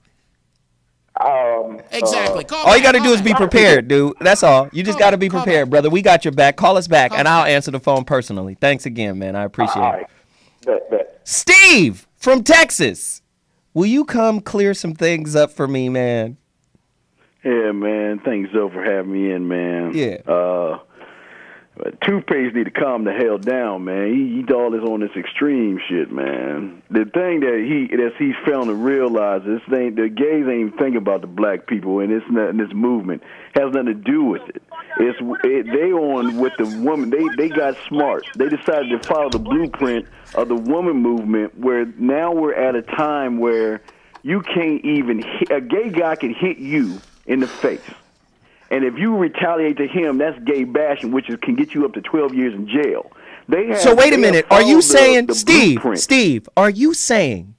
[SPEAKER 2] Exactly.
[SPEAKER 1] all you got to do is be prepared, dude. That's all. You just got to be prepared, brother. We got your back. Call us back, and I'll answer the phone personally. Thanks again, man. I appreciate it.
[SPEAKER 3] Bet.
[SPEAKER 1] Steve from Texas, will you come clear some things up for me, man?
[SPEAKER 5] Yeah, man. Thanks, Zoe, for having me in, man.
[SPEAKER 1] Yeah.
[SPEAKER 5] Toothpaste need to calm the hell down, man. He all this on this extreme shit, man. The thing that he's failing to realize, the gays ain't thinking about the black people, and this movement has nothing to do with it. They on with the woman. They got smart. They decided to follow the blueprint of the woman movement, where now we're at a time where you can't even a gay guy can hit you in the face. And if you retaliate to him, that's gay bashing, which can get you up to 12 years in jail.
[SPEAKER 1] So wait a minute. Are you saying, Steve, are you saying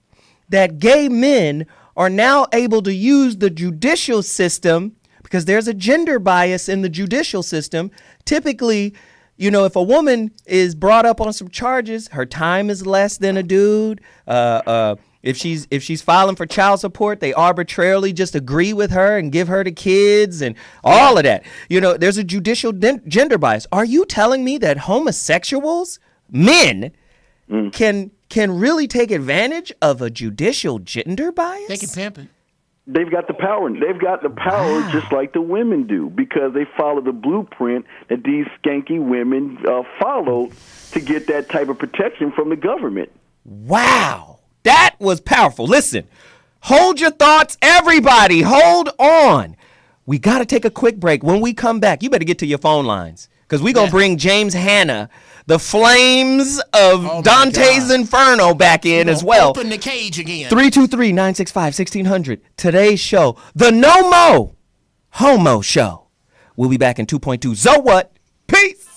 [SPEAKER 1] that gay men are now able to use the judicial system, because there's a gender bias in the judicial system? Typically, if a woman is brought up on some charges, her time is less than a dude. If she's filing for child support, they arbitrarily just agree with her and give her the kids and all of that. There's a judicial gender bias. Are you telling me that homosexuals, men, can really take advantage of a judicial gender bias?
[SPEAKER 2] They can pimp it.
[SPEAKER 5] They've got the power. They've got the power just like the women do, because they follow the blueprint that these skanky women followed to get that type of protection from the government.
[SPEAKER 1] Wow. That was powerful. Listen, hold your thoughts, everybody. Hold on. We got to take a quick break. When we come back, you better get to your phone lines, because we're going to bring James Hanna, the flames of Dante's Inferno, back in as well.
[SPEAKER 2] Open the cage again.
[SPEAKER 1] 323-965-1600. Today's show, the Know Mo Homo Show. We'll be back in 2.2. So what? Peace.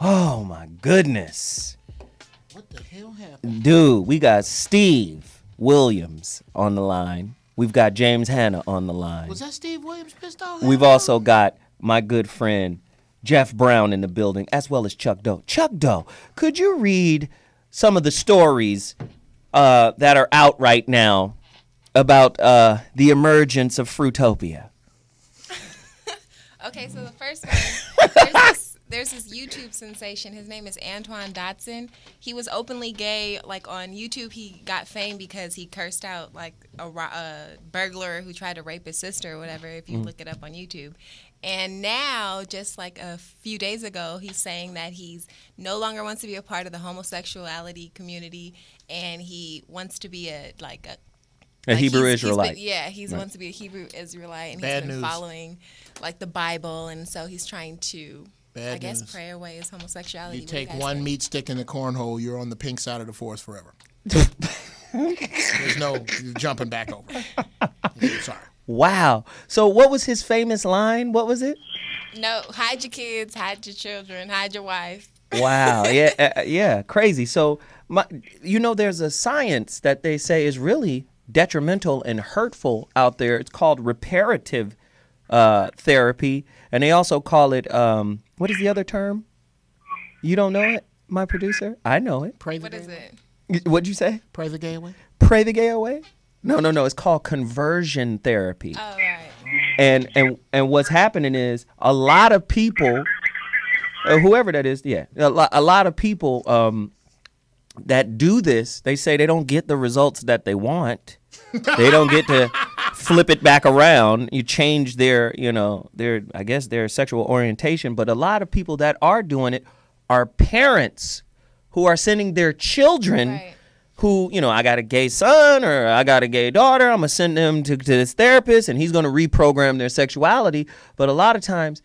[SPEAKER 1] Oh my goodness.
[SPEAKER 2] What the hell happened?
[SPEAKER 1] Dude, we got Steve Williams on the line. We've got James Hanna on the line.
[SPEAKER 2] Was that Steve Williams pissed off?
[SPEAKER 1] We've also got my good friend Jeff Brown in the building, as well as Chuck Doe. Chuck Doe, could you read some of the stories that are out right now about the emergence of Fruitopia?
[SPEAKER 6] Okay, so the first one, there's this YouTube sensation. His name is Antoine Dodson. He was openly gay. Like on YouTube, he got fame because he cursed out like a burglar who tried to rape his sister or whatever, if you look it up on YouTube. And now, just like a few days ago, he's saying that he's no longer wants to be a part of the homosexuality community, and he wants to be a
[SPEAKER 1] Hebrew Israelite.
[SPEAKER 6] He wants to be a Hebrew Israelite, and he's been following like the Bible, and so he's trying to, I guess, pray away his homosexuality.
[SPEAKER 2] You take one meat stick in the cornhole, you're on the pink side of the force forever. There's no jumping back over. Sorry.
[SPEAKER 1] Wow. So what was his famous line? What was it?
[SPEAKER 6] No, hide your kids, hide your children, hide your wife.
[SPEAKER 1] Wow. Yeah, crazy. So, there's a science that they say is really detrimental and hurtful out there. It's called reparative therapy, and they also call it, what is the other term? You don't know it, my producer? I know it.
[SPEAKER 6] What is it?
[SPEAKER 1] What'd you say?
[SPEAKER 2] Pray the gay away?
[SPEAKER 1] Pray the gay away? No. It's called conversion therapy.
[SPEAKER 6] Oh, right.
[SPEAKER 1] And what's happening is a lot of people, whoever that is, a lot of people that do this, they say they don't get the results that they want. They don't get to flip it back around. You change their sexual orientation. But a lot of people that are doing it are parents who are sending their children.
[SPEAKER 6] Right.
[SPEAKER 1] Who, I got a gay son or I got a gay daughter, I'm going to send them to this therapist and he's going to reprogram their sexuality. But a lot of times,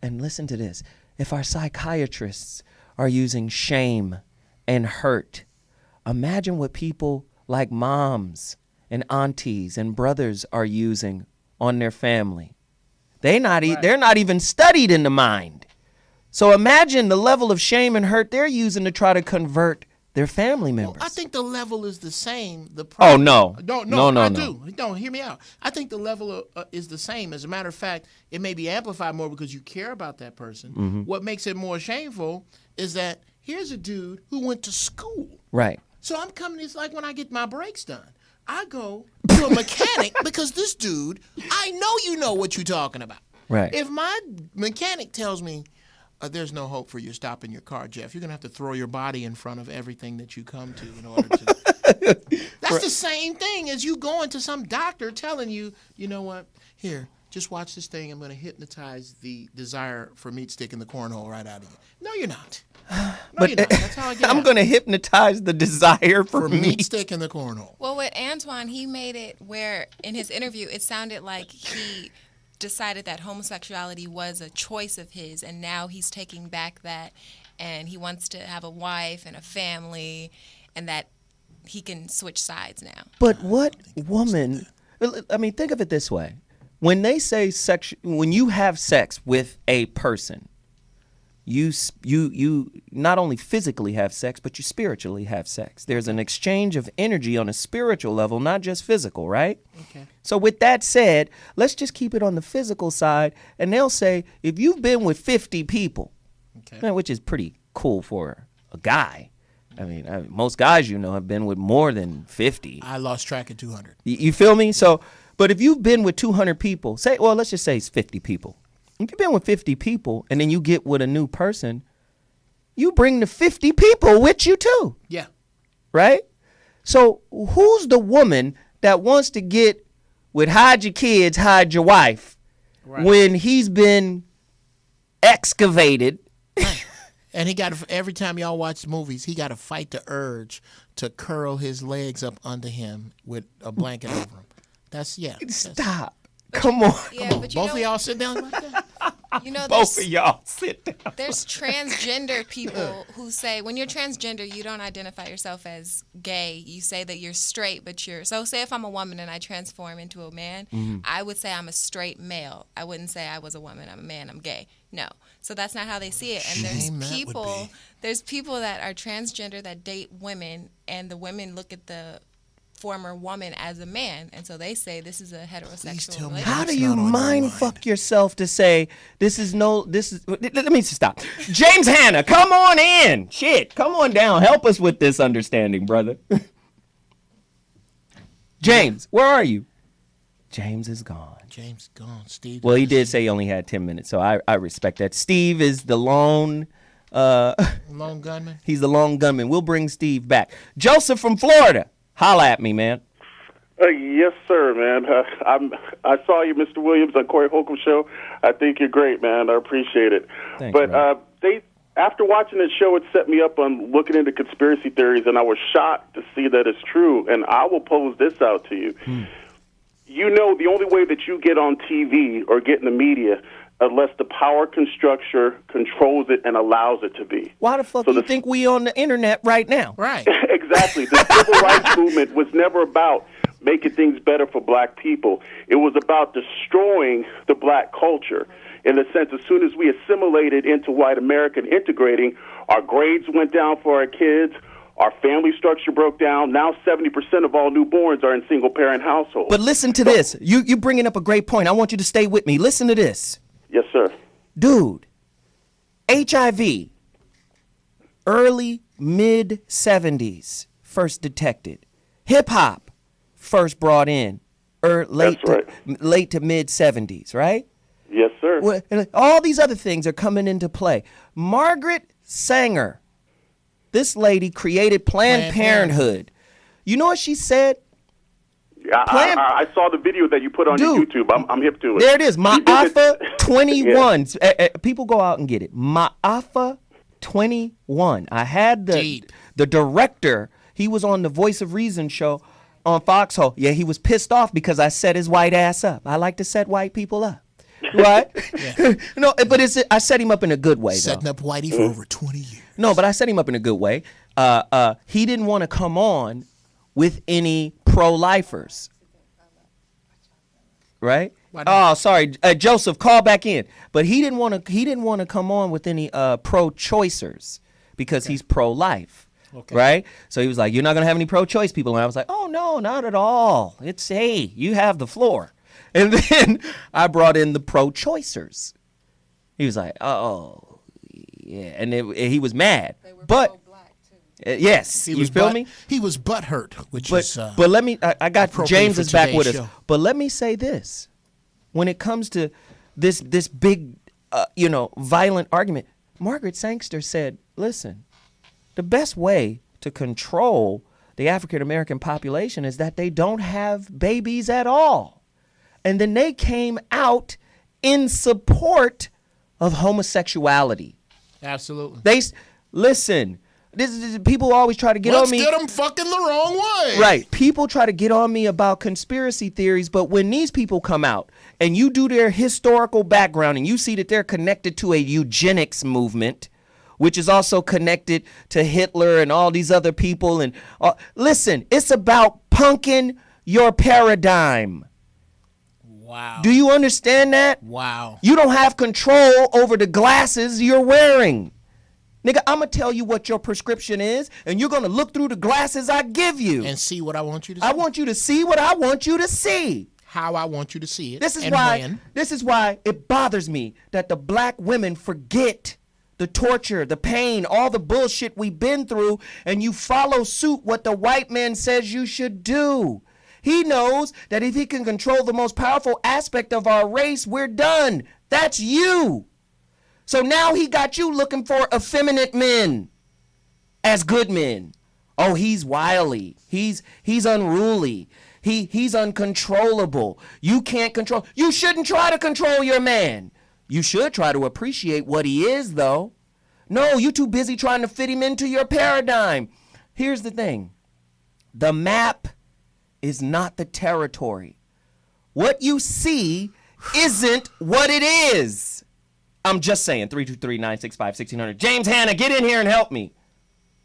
[SPEAKER 1] and listen to this, if our psychiatrists are using shame and hurt, imagine what people like moms and aunties and brothers are using on their family. They're not even studied in the mind. So imagine the level of shame and hurt they're using to try to convert their family members.
[SPEAKER 2] Well, I think the level is the same.
[SPEAKER 1] No,
[SPEAKER 2] I do. No, hear me out. I think the level is the same. As a matter of fact, it may be amplified more because you care about that person. Mm-hmm. What makes it more shameful is that here's a dude who went to school.
[SPEAKER 1] Right.
[SPEAKER 2] So I'm coming, it's like when I get my brakes done. I go to a mechanic because this dude, I know you know what you're talking about.
[SPEAKER 1] Right.
[SPEAKER 2] If my mechanic tells me, there's no hope for you stopping your car, Jeff. You're going to have to throw your body in front of everything that you come to in order to. That's the same thing as you going to some doctor telling you, you know what, here, just watch this thing. I'm going to hypnotize the desire for meat stick in the cornhole right out of you. No, you're not. No,
[SPEAKER 1] But
[SPEAKER 2] you're not. That's how I get
[SPEAKER 1] I'm
[SPEAKER 2] out.
[SPEAKER 1] going to hypnotize the desire for
[SPEAKER 2] For
[SPEAKER 1] me.
[SPEAKER 2] meat stick in the cornhole.
[SPEAKER 6] Well, with Antoine, he made it where in his interview it sounded like he decided that homosexuality was a choice of his, and now he's taking back that, and he wants to have a wife and a family, and that he can switch sides now.
[SPEAKER 1] But what woman? I mean, think of it this way: when they say when you have sex with a person, you not only physically have sex, but you spiritually have sex. There's an exchange of energy on a spiritual level, not just physical, right?
[SPEAKER 2] Okay.
[SPEAKER 1] So with that said, let's just keep it on the physical side, and they'll say if you've been with 50 people,
[SPEAKER 2] Okay.
[SPEAKER 1] which is pretty cool for a guy. I mean, most guys have been with more than 50.
[SPEAKER 2] I lost track of 200.
[SPEAKER 1] You feel me? So, but if you've been with 200 people, let's just say it's 50 people. If you've been with 50 people and then you get with a new person, you bring the 50 people with you too,
[SPEAKER 2] Yeah.
[SPEAKER 1] right? So who's the woman that wants to get with hide your kids, hide your wife,
[SPEAKER 2] Right.
[SPEAKER 1] when he's been excavated?
[SPEAKER 2] And he got every time y'all watch movies, he got to fight the urge to curl his legs up under him with a blanket over him. That's
[SPEAKER 1] Stop. Come on.
[SPEAKER 6] Yeah, but
[SPEAKER 2] Both of y'all sit down like that.
[SPEAKER 1] Both of y'all sit down.
[SPEAKER 6] There's transgender people who say when you're transgender, you don't identify yourself as gay. You say that you're straight, but so say if I'm a woman and I transform into a man, I would say I'm a straight male. I wouldn't say I was a woman, I'm a man, I'm gay. No. So that's not how they see it. And
[SPEAKER 2] Shame that would be.
[SPEAKER 6] there's people that are transgender that date women, and the women look at the former woman as a man, and so they say this is a heterosexual
[SPEAKER 2] tell me
[SPEAKER 6] relationship.
[SPEAKER 1] How do
[SPEAKER 2] That's
[SPEAKER 1] you
[SPEAKER 2] not on your
[SPEAKER 1] mind
[SPEAKER 2] mind.
[SPEAKER 1] fuck yourself to say this is? Let me stop. James Hanna, come on in. Shit, come on down. Help us with this understanding, brother. James, where are you? James is gone.
[SPEAKER 2] James gone. Steve.
[SPEAKER 1] Well, he did say he only had 10 minutes, so I respect that. Steve is the lone.
[SPEAKER 2] Lone gunman.
[SPEAKER 1] He's the lone gunman. We'll bring Steve back. Joseph from Florida, holla at me, man.
[SPEAKER 7] Yes, sir, man. I saw you, Mr. Williams, on Corey Holcomb show. I think you're great, man. I appreciate it.
[SPEAKER 1] Thanks,
[SPEAKER 7] but after watching the show, it set me up on looking into conspiracy theories, and I was shocked to see that it's true. And I will pose this out to you. You know, the only way that you get on TV or get in the media, unless the power structure controls it and allows it to be.
[SPEAKER 1] Why the fuck do you think we on the internet right now?
[SPEAKER 2] Right.
[SPEAKER 7] Exactly. The civil rights movement was never about making things better for black people. It was about destroying the black culture. In the sense, as soon as we assimilated into white America and integrating, our grades went down for our kids, our family structure broke down. Now 70% of all newborns are in single-parent households.
[SPEAKER 1] But listen to this. You bringing up a great point. I want you to stay with me. Listen to this.
[SPEAKER 7] Yes, sir.
[SPEAKER 1] Dude, HIV, early, mid-70s, first detected. Hip-hop, first brought in, late to mid-70s, right?
[SPEAKER 7] Yes, sir.
[SPEAKER 1] Well, and all these other things are coming into play. Margaret Sanger, this lady created Planned Parenthood. You know what she said?
[SPEAKER 7] I saw the video that you put on your YouTube. I'm hip to it.
[SPEAKER 1] There it is. Ma'afa 21. People go out and get it. Ma'afa 21. I had the director. He was on the Voice of Reason show on Foxhole. Yeah, he was pissed off because I set his white ass up. I like to set white people up. Right? No, but I set him up in a good way,
[SPEAKER 2] Setting up Whitey for over 20 years.
[SPEAKER 1] No, but I set him up in a good way. He didn't want to come on with any pro-lifers. Right? Oh, sorry, Joseph, call back in. But he didn't want to come on with any pro-choicers because he's pro-life. Okay. Right? So he was like, "You're not going to have any pro-choice people." And I was like, "Oh no, not at all. It's you have the floor." And then I brought in the pro-choicers. He was like, "Oh, yeah," and he was mad.
[SPEAKER 6] They were
[SPEAKER 1] but
[SPEAKER 6] pro-black too.
[SPEAKER 1] yes, you feel me?
[SPEAKER 2] He was butthurt,
[SPEAKER 1] But let me. I got James is back with us.
[SPEAKER 2] show.
[SPEAKER 1] But let me say this: when it comes to this big, violent argument, Margaret Sangster said, "Listen, the best way to control the African American population is that they don't have babies at all." and then they came out in support of homosexuality.
[SPEAKER 2] Absolutely.
[SPEAKER 1] Listen. People always try to get on me.
[SPEAKER 2] Let's get them fucking the wrong way.
[SPEAKER 1] Right. People try to get on me about conspiracy theories, but when these people come out and you do their historical background and you see that they're connected to a eugenics movement, which is also connected to Hitler and all these other people, and listen, it's about punking your paradigm.
[SPEAKER 2] Wow.
[SPEAKER 1] Do you understand that?
[SPEAKER 2] Wow.
[SPEAKER 1] You don't have control over the glasses you're wearing. Nigga, I'm going to tell you what your prescription is, and you're going to look through the glasses I give you.
[SPEAKER 2] And see what I want you to see.
[SPEAKER 1] I want you to see what I want you to see.
[SPEAKER 2] How I want you to see it.
[SPEAKER 1] This is why it bothers me that the black women forget the torture, the pain, all the bullshit we've been through, and you follow suit what the white man says you should do. He knows that if he can control the most powerful aspect of our race, we're done. That's you. So now he got you looking for effeminate men as good men. Oh, he's wily. He's unruly. He's uncontrollable. You can't control. You shouldn't try to control your man. You should try to appreciate what he is, though. No, you're too busy trying to fit him into your paradigm. Here's the thing. The map is not the territory. What you see isn't what it is. I'm just saying, 323-965-1600. James Hanna, get in here and help me.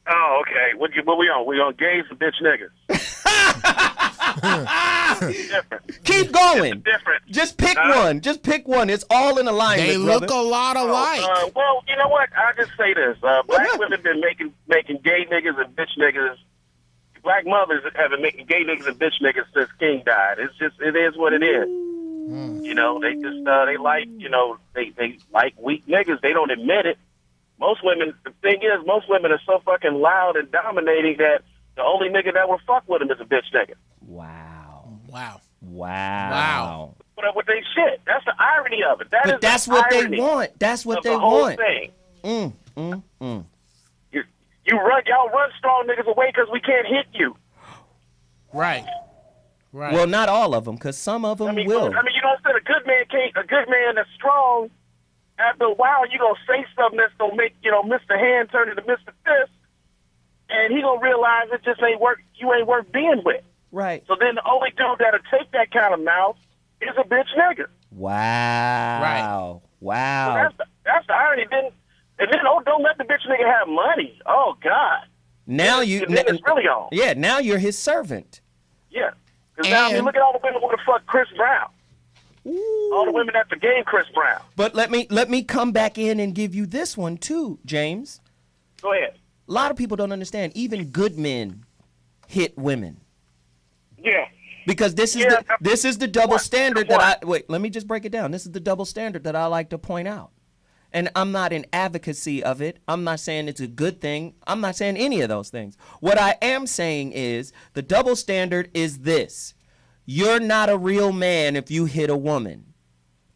[SPEAKER 3] Oh, okay. What we on? We on gays and bitch niggas. Different.
[SPEAKER 1] Keep going.
[SPEAKER 3] Different.
[SPEAKER 1] Just pick one. Just pick one. It's all in alignment,
[SPEAKER 2] They
[SPEAKER 1] brother.
[SPEAKER 2] look a lot alike.
[SPEAKER 3] Well, you know what? I'll just say this. Black women been making gay niggas and bitch niggas. Black mothers have been making gay niggas and bitch niggas since King died. It is what it is. You know, they just they like, you know, they like weak niggas. They don't admit it. Most women, the thing is, most women are so fucking loud and dominating that the only nigga that will fuck with them is a bitch nigga.
[SPEAKER 1] Wow.
[SPEAKER 3] Put up with they shit. That's the irony of it.
[SPEAKER 1] That's what they want. That's what they want.
[SPEAKER 3] Thing. Y'all run strong niggas away because we can't hit you.
[SPEAKER 2] Right.
[SPEAKER 1] Well, not all of them, because some of them will.
[SPEAKER 3] You know, instead a good man that's strong, after a while, you gonna say something that's gonna make, you know, Mr. Hand turn into Mr. Fist, and he gonna realize it just ain't worth. You ain't worth being with.
[SPEAKER 1] Right.
[SPEAKER 3] So then the only dude that'll take that kind of mouth is a bitch nigga.
[SPEAKER 1] Wow. Wow.
[SPEAKER 3] So that's the irony. Then don't let the bitch nigga have money. Oh God.
[SPEAKER 1] Now
[SPEAKER 3] it's really on.
[SPEAKER 1] Yeah. Now you're his servant.
[SPEAKER 3] Yeah. Because now look at all the women who want to fuck Chris Brown.
[SPEAKER 1] Ooh.
[SPEAKER 3] All the women at the game, Chris Brown.
[SPEAKER 1] But let me come back in and give you this one too, James.
[SPEAKER 3] Go ahead.
[SPEAKER 1] A lot of people don't understand. Even good men hit women.
[SPEAKER 3] Yeah.
[SPEAKER 1] Because this is the double standard let me just break it down. This is the double standard that I like to point out. And I'm not in advocacy of it. I'm not saying it's a good thing. I'm not saying any of those things. What I am saying is the double standard is this. You're not a real man if you hit a woman.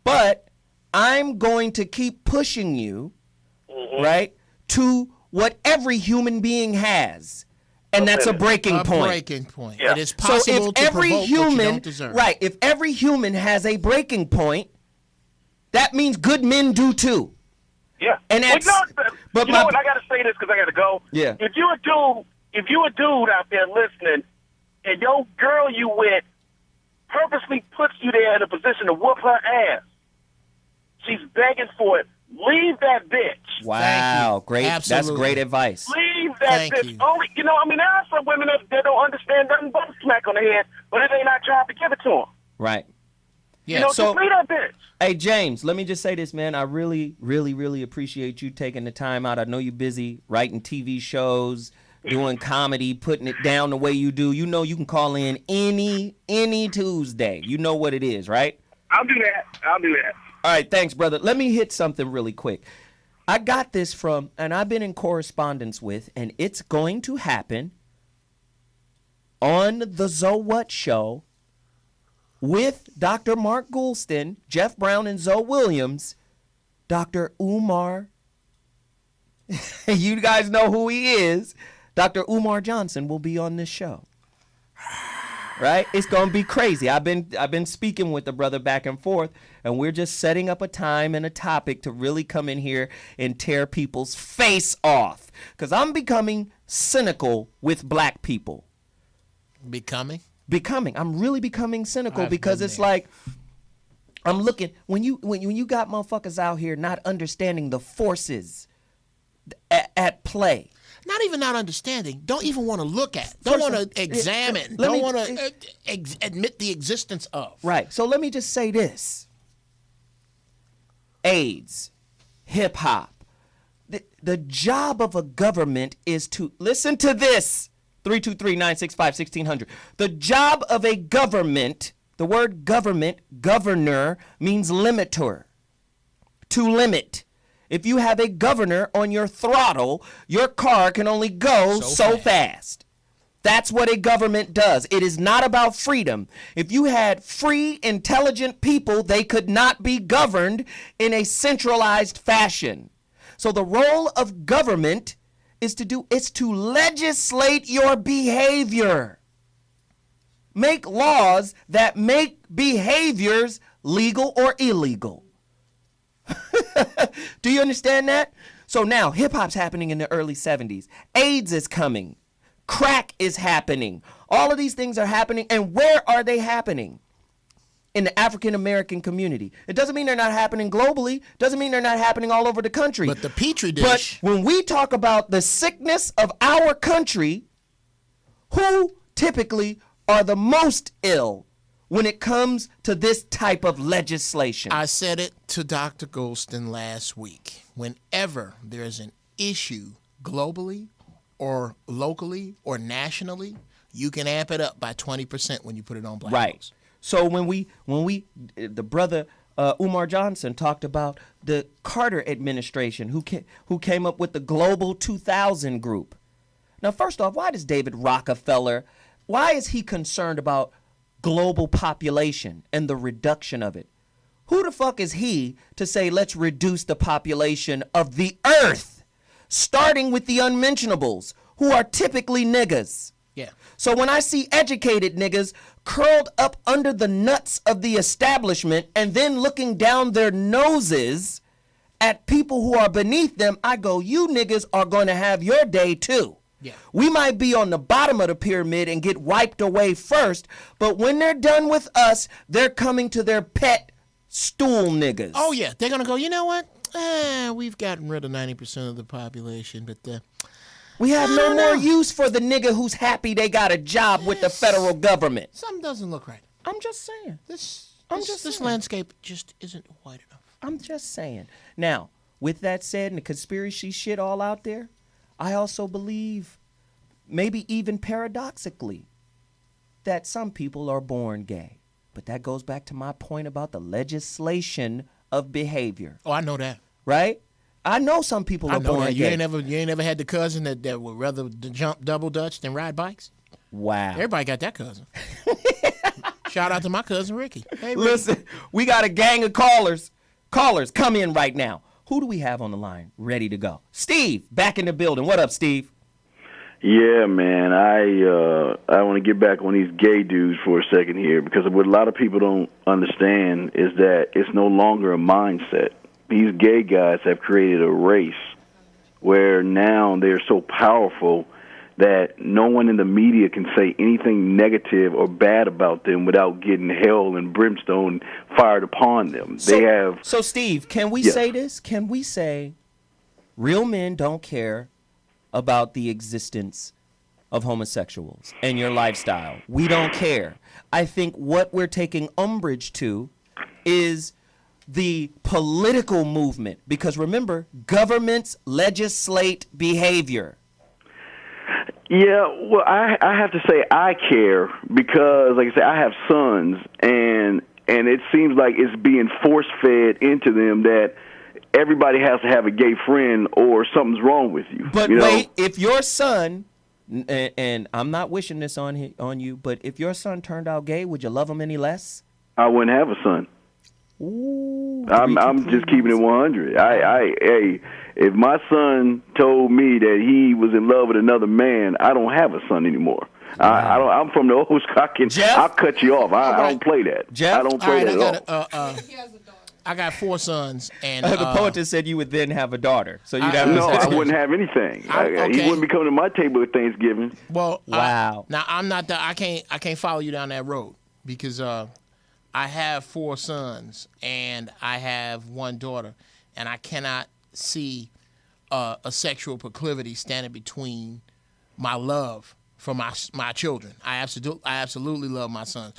[SPEAKER 1] But I'm going to keep pushing you, right, to what every human being has. And that's a breaking point.
[SPEAKER 2] A breaking point.
[SPEAKER 3] Yeah.
[SPEAKER 2] It is possible to provoke what you don't deserve.
[SPEAKER 1] Right, if every human has a breaking point, that means good men do too.
[SPEAKER 3] Yeah.
[SPEAKER 1] And that's,
[SPEAKER 3] but you know what? I got to say this because I got to go.
[SPEAKER 1] Yeah.
[SPEAKER 3] If you a dude out there listening, and your girl you with purposely puts you there in a position to whoop her ass, she's begging for it. Leave that bitch.
[SPEAKER 1] Wow, great.
[SPEAKER 2] Absolutely.
[SPEAKER 1] That's great advice.
[SPEAKER 3] Leave that bitch. Only, you know, I mean, there are some women that don't understand nothing but a smack on the head, but it ain't our job to give it to them.
[SPEAKER 1] Right.
[SPEAKER 2] Yeah.
[SPEAKER 3] You know,
[SPEAKER 1] So-
[SPEAKER 3] just leave that bitch.
[SPEAKER 1] Hey, James, let me just say this, man. I really, really, really appreciate you taking the time out. I know you're busy writing TV shows, doing comedy, putting it down the way you do. You know you can call in any Tuesday. You know what it is, right?
[SPEAKER 3] I'll do that.
[SPEAKER 1] All right, thanks, brother. Let me hit something really quick. I got this from, and I've been in correspondence with, and it's going to happen on the So What Show with Dr. Mark Goulston, Jeff Brown, and Zoe Williams. Dr. Umar, you guys know who he is. Dr. Umar Johnson will be on this show. Right? It's gonna be crazy. I've been speaking with the brother back and forth, and we're just setting up a time and a topic to really come in here and tear people's face off. Because I'm becoming cynical with black people.
[SPEAKER 2] Becoming.
[SPEAKER 1] I'm really becoming cynical
[SPEAKER 2] I've
[SPEAKER 1] because
[SPEAKER 2] been
[SPEAKER 1] it's
[SPEAKER 2] there.
[SPEAKER 1] like I'm looking when you got motherfuckers out here not understanding the forces at play.
[SPEAKER 2] Not even not understanding. Don't even want to look at. Don't want to examine. Don't want to admit the existence of.
[SPEAKER 1] Right. So let me just say this. AIDS, hip hop. The job of a government is to listen to this. 323-965-1600. The job of a government, the word government, governor, means limiter. To limit. If you have a governor on your throttle, your car can only go so fast. That's what a government does. It is not about freedom. If you had free, intelligent people, they could not be governed in a centralized fashion. So the role of government is to legislate your behavior. Make laws that make behaviors legal or illegal. Do you understand that? So now hip hop's happening in the early 70s. AIDS is coming. Crack is happening. All of these things are happening. And where are they happening? In the African American community. It doesn't mean they're not happening globally. Doesn't mean they're not happening all over the country.
[SPEAKER 2] But the petri dish.
[SPEAKER 1] But when we talk about the sickness of our country, who typically are the most ill when it comes to this type of legislation?
[SPEAKER 2] I said it to Dr. Golston last week. Whenever there's an issue globally or locally or nationally, you can amp it up by 20% when you put it on black
[SPEAKER 1] Right.
[SPEAKER 2] folks.
[SPEAKER 1] So when the brother Umar Johnson talked about the Carter administration who came up with the Global 2000 group. Now, first off, why is he concerned about global population and the reduction of it? Who the fuck is he to say let's reduce the population of the earth, starting with the unmentionables, who are typically niggas?
[SPEAKER 2] Yeah.
[SPEAKER 1] So when I see educated niggas curled up under the nuts of the establishment and then looking down their noses at people who are beneath them, I go, you niggas are going to have your day too.
[SPEAKER 2] Yeah.
[SPEAKER 1] We might be on the bottom of the pyramid and get wiped away first, but when they're done with us, they're coming to their pet stool niggas.
[SPEAKER 2] Oh, yeah. They're going to go, you know what? We've gotten rid of 90% of the population, but
[SPEAKER 1] we have no more use for the nigga who's happy they got a job with the federal government.
[SPEAKER 2] something doesn't look right.
[SPEAKER 1] I'm just saying.
[SPEAKER 2] This
[SPEAKER 1] saying.
[SPEAKER 2] landscape just isn't white enough.
[SPEAKER 1] I'm just saying. Now, with that said and the conspiracy shit all out there, I also believe, maybe even paradoxically, that some people are born gay. But that goes back to my point about the legislation of behavior.
[SPEAKER 2] Oh, I know that.
[SPEAKER 1] Right? I know some people are born
[SPEAKER 2] that.
[SPEAKER 1] gay.
[SPEAKER 2] You ain't never had the cousin that would rather jump double dutch than ride bikes?
[SPEAKER 1] Wow.
[SPEAKER 2] Everybody got that cousin. Shout out to my cousin Ricky. Hey, Ricky.
[SPEAKER 1] Listen, we got a gang of callers. Callers, come in right now. Who do we have on the line ready to go? Steve, back in the building. What up, Steve?
[SPEAKER 5] Yeah, man. I want to get back on these gay dudes for a second here, because what a lot of people don't understand is that it's no longer a mindset. These gay guys have created a race where now they're so powerful that no one in the media can say anything negative or bad about them without getting hell and brimstone fired upon them.
[SPEAKER 1] So, Steve, can we
[SPEAKER 5] Yes.
[SPEAKER 1] say this? Can we say real men don't care about the existence of homosexuals and your lifestyle? We don't care. I think what we're taking umbrage to is the political movement, because remember, governments legislate behavior.
[SPEAKER 5] Yeah, well, I have to say I care because, like I said, I have sons, and it seems like it's being force-fed into them that everybody has to have a gay friend or something's wrong with you.
[SPEAKER 1] But
[SPEAKER 5] you know?
[SPEAKER 1] wait, if your son, and I'm not wishing this on you, but if your son turned out gay, would you love him any less?
[SPEAKER 5] I wouldn't have a son.
[SPEAKER 1] Ooh,
[SPEAKER 5] I'm just keeping it 100. Hey, if my son told me that he was in love with another man, I don't have a son anymore. I'm from the old school.
[SPEAKER 1] Jeff?
[SPEAKER 5] I'll cut you off. I don't play that.
[SPEAKER 1] Jeff?
[SPEAKER 5] I don't play that at all.
[SPEAKER 2] I got 4 sons, and
[SPEAKER 1] The poetess said you would then have a daughter, so you'd have.
[SPEAKER 5] No, I wouldn't have anything. He wouldn't be coming to my table at Thanksgiving.
[SPEAKER 2] Well,
[SPEAKER 1] wow.
[SPEAKER 2] Now I'm not. I can't follow you down that road because I have 4 sons and I have 1 daughter, and I cannot see a sexual proclivity standing between my love for my children. I absolutely love my sons.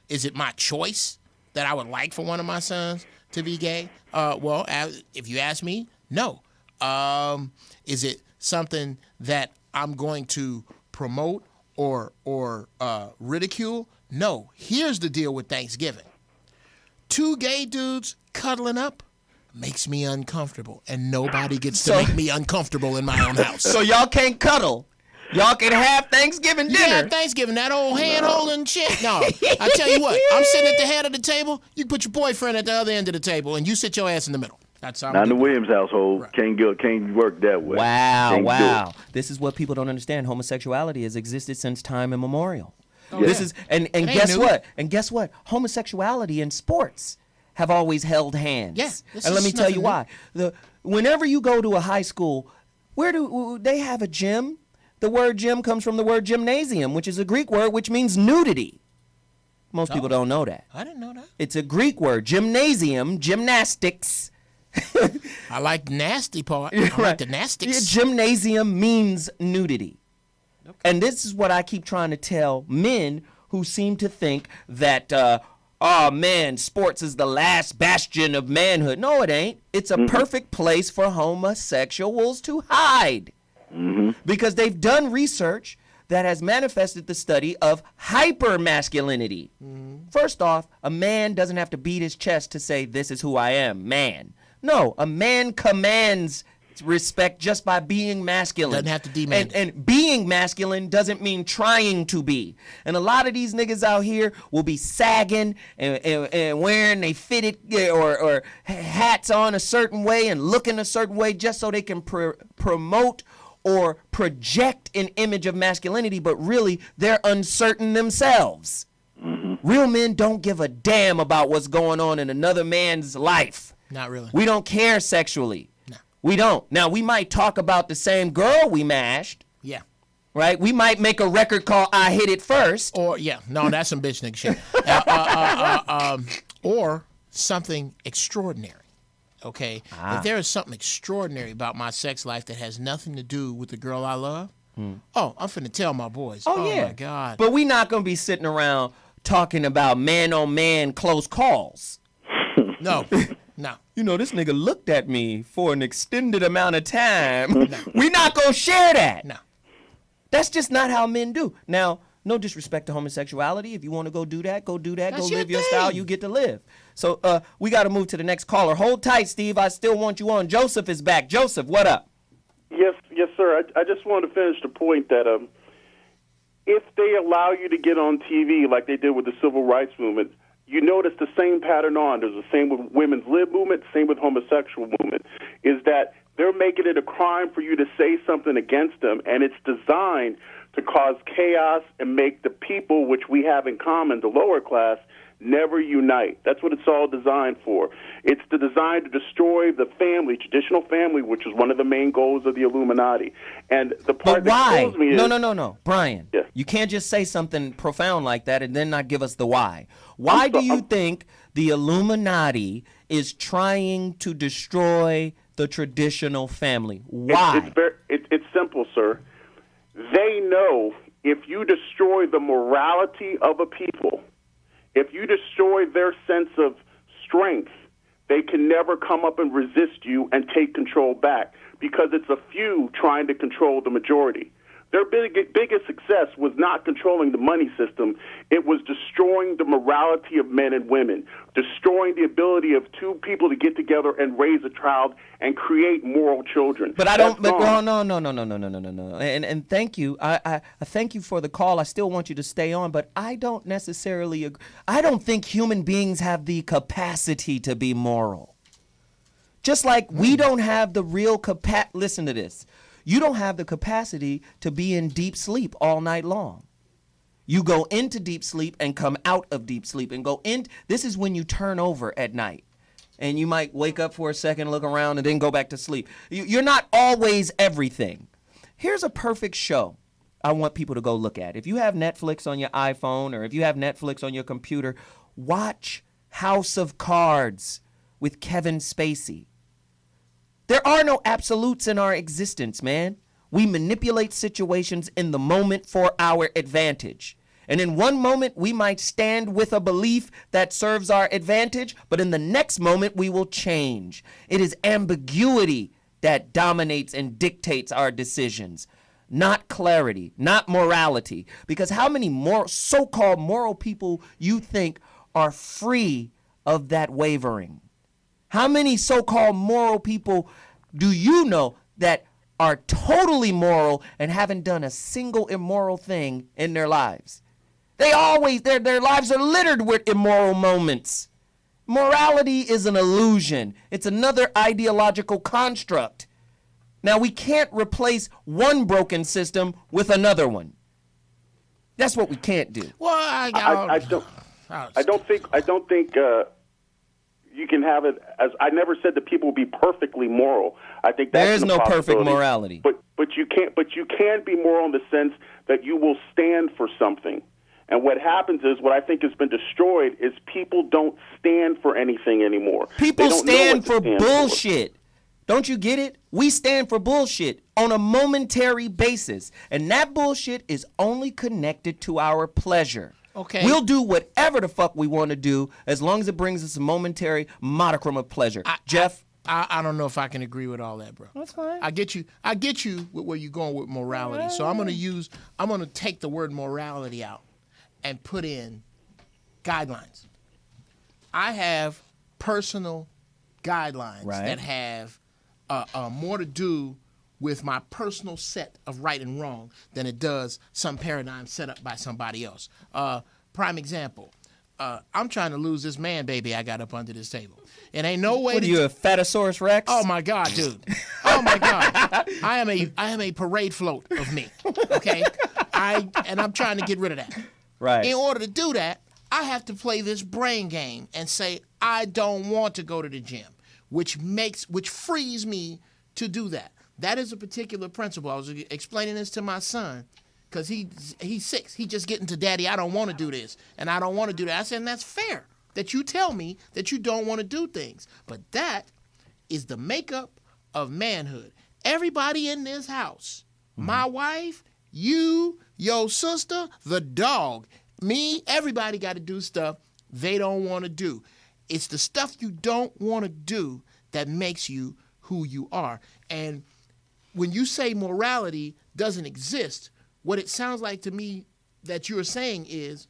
[SPEAKER 2] Is it my choice that I would like for one of my sons to be gay? Well, if you ask me, no. Is it something that I'm going to promote or ridicule? No. Here's the deal with Thanksgiving. 2 gay dudes cuddling up makes me uncomfortable, and nobody gets to make me uncomfortable in my own house.
[SPEAKER 1] So y'all can't cuddle. Y'all can have Thanksgiving dinner.
[SPEAKER 2] Yeah, Thanksgiving, that old hand-holding shit. No, I tell you what, I'm sitting at the head of the table, you put your boyfriend at the other end of the table, and you sit your ass in the middle. That's how
[SPEAKER 5] Not in the Williams household. Right. Can't work that way.
[SPEAKER 1] Wow. This is what people don't understand. Homosexuality has existed since time immemorial.
[SPEAKER 5] Yeah.
[SPEAKER 1] This is and guess what? And guess what? Homosexuality in sports have always held hands.
[SPEAKER 2] Yeah,
[SPEAKER 1] and let me tell you why. Whenever you go to a high school, where do they have a gym? The word gym comes from the word gymnasium, which is a Greek word which means nudity. Most people don't know that.
[SPEAKER 2] I didn't know that.
[SPEAKER 1] It's a Greek word, gymnasium, gymnastics.
[SPEAKER 2] I like the nasty part. I like the nastics.
[SPEAKER 1] Yeah, gymnasium means nudity. Okay. And this is what I keep trying to tell men who seem to think that, oh man, sports is the last bastion of manhood. No, it ain't. It's a perfect place for homosexuals to hide. Because they've done research that has manifested the study of hypermasculinity. First off, a man doesn't have to beat his chest to say, this is who I am, man. No, a man commands respect just by being masculine.
[SPEAKER 2] Doesn't have to demand
[SPEAKER 1] and being masculine doesn't mean trying to be. And a lot of these niggas out here will be sagging and wearing they fitted or hats on a certain way and looking a certain way just so they can promote or project an image of masculinity, but really they're uncertain themselves. Real men don't give a damn about what's going on in another man's life.
[SPEAKER 2] Not really.
[SPEAKER 1] We don't care sexually.
[SPEAKER 2] No.
[SPEAKER 1] We don't. Now, we might talk about the same girl we mashed.
[SPEAKER 2] Yeah.
[SPEAKER 1] Right? We might make a record called I Hit It First.
[SPEAKER 2] Or, yeah. No, that's some bitch nigga shit. Or something extraordinary. Okay? If there is something extraordinary about my sex life that has nothing to do with the girl I love, I'm finna tell my boys. Oh,
[SPEAKER 1] yeah.
[SPEAKER 2] My God.
[SPEAKER 1] But we not going to be sitting around talking about man-on-man close calls.
[SPEAKER 2] No. No.
[SPEAKER 1] You know, this nigga looked at me for an extended amount of time. No. We not going to share that.
[SPEAKER 2] No.
[SPEAKER 1] That's just not how men do. Now, no disrespect to homosexuality. If you want to go do that, go do that.
[SPEAKER 2] That's
[SPEAKER 1] go live your
[SPEAKER 2] thing.
[SPEAKER 1] style. You get to live. So we got to move to the next caller. Hold tight, Steve. I still want you on. Joseph is back. Joseph, what up?
[SPEAKER 7] Yes, sir. I just wanted to finish the point that if they allow you to get on TV like they did with the civil rights movement, you notice the same pattern on. There's the same with women's lib movement, same with homosexual movement, is that they're making it a crime for you to say something against them, and it's designed to cause chaos and make the people, which we have in common, the lower class, never unite. That's what it's all designed for. It's the design to destroy the family, traditional family, which is one of the main goals of the Illuminati. And the part that kills me is...
[SPEAKER 1] No. Brian,
[SPEAKER 7] yeah.
[SPEAKER 1] You can't just say something profound like that and then not give us the why. Why do you think the Illuminati is trying to destroy the traditional family? Why?
[SPEAKER 7] It's simple, sir. They know if you destroy the morality of a people, if you destroy their sense of strength, they can never come up and resist you and take control back because it's a few trying to control the majority. Their biggest success was not controlling the money system. It was destroying the morality of men and women, destroying the ability of two people to get together and raise a child and create moral children.
[SPEAKER 1] But I don't. But no. And thank you. I thank you for the call. I still want you to stay on, but I don't necessarily agree. I don't think human beings have the capacity to be moral. Just like we don't have the real capacity. Listen to this. you don't have the capacity to be in deep sleep all night long. You go into deep sleep and come out of deep sleep and go in. This is when you turn over at night. And you might wake up for a second, look around, and then go back to sleep. You're not always everything. Here's a perfect show I want people to go look at. If you have Netflix on your iPhone or if you have Netflix on your computer, watch House of Cards with Kevin Spacey. There are no absolutes in our existence, man. We manipulate situations in the moment for our advantage. And in one moment, we might stand with a belief that serves our advantage, but in the next moment, we will change. It is ambiguity that dominates and dictates our decisions, not clarity, not morality. Because how many so-called moral people you think are free of that wavering? How many so-called moral people do you know that are totally moral and haven't done a single immoral thing in their lives? They always, their lives are littered with immoral moments. Morality is an illusion. It's another ideological construct. Now, we can't replace one broken system with another one. That's what we can't do.
[SPEAKER 2] Well,
[SPEAKER 7] I don't think you can have it as I never said that people will be perfectly moral. I think that's
[SPEAKER 1] there is no perfect morality.
[SPEAKER 7] But you can be moral in the sense that you will stand for something. And what happens is, what I think has been destroyed is people don't stand for anything anymore.
[SPEAKER 1] People stand for bullshit. Don't you get it? We stand for bullshit on a momentary basis. And that bullshit is only connected to our pleasure.
[SPEAKER 2] Okay.
[SPEAKER 1] We'll do whatever the fuck we want to do as long as it brings us a momentary modicum of pleasure. Jeff?
[SPEAKER 2] I don't know if I can agree with all that, bro.
[SPEAKER 1] That's fine.
[SPEAKER 2] I get you with where you're going with morality. So I'm going to take the word morality out and put in guidelines. I have personal guidelines that have more to do with my personal set of right and wrong than it does some paradigm set up by somebody else. Prime example, I'm trying to lose this man baby I got up under this table. It ain't no way.
[SPEAKER 1] What are you, a Fetasaurus Rex?
[SPEAKER 2] Oh my God, dude! Oh my God! I am a parade float of me. Okay, I'm trying to get rid of that.
[SPEAKER 1] Right.
[SPEAKER 2] In order to do that, I have to play this brain game and say I don't want to go to the gym, which frees me to do that. That is a particular principle. I was explaining this to my son because he's 6. He just getting to daddy, I don't want to do this and I don't want to do that. I said, and that's fair that you tell me that you don't want to do things. But that is the makeup of manhood. Everybody in this house, my wife, you, your sister, the dog, me, everybody got to do stuff they don't want to do. It's the stuff you don't want to do that makes you who you are. And when you say morality doesn't exist, what it sounds like to me that you're saying is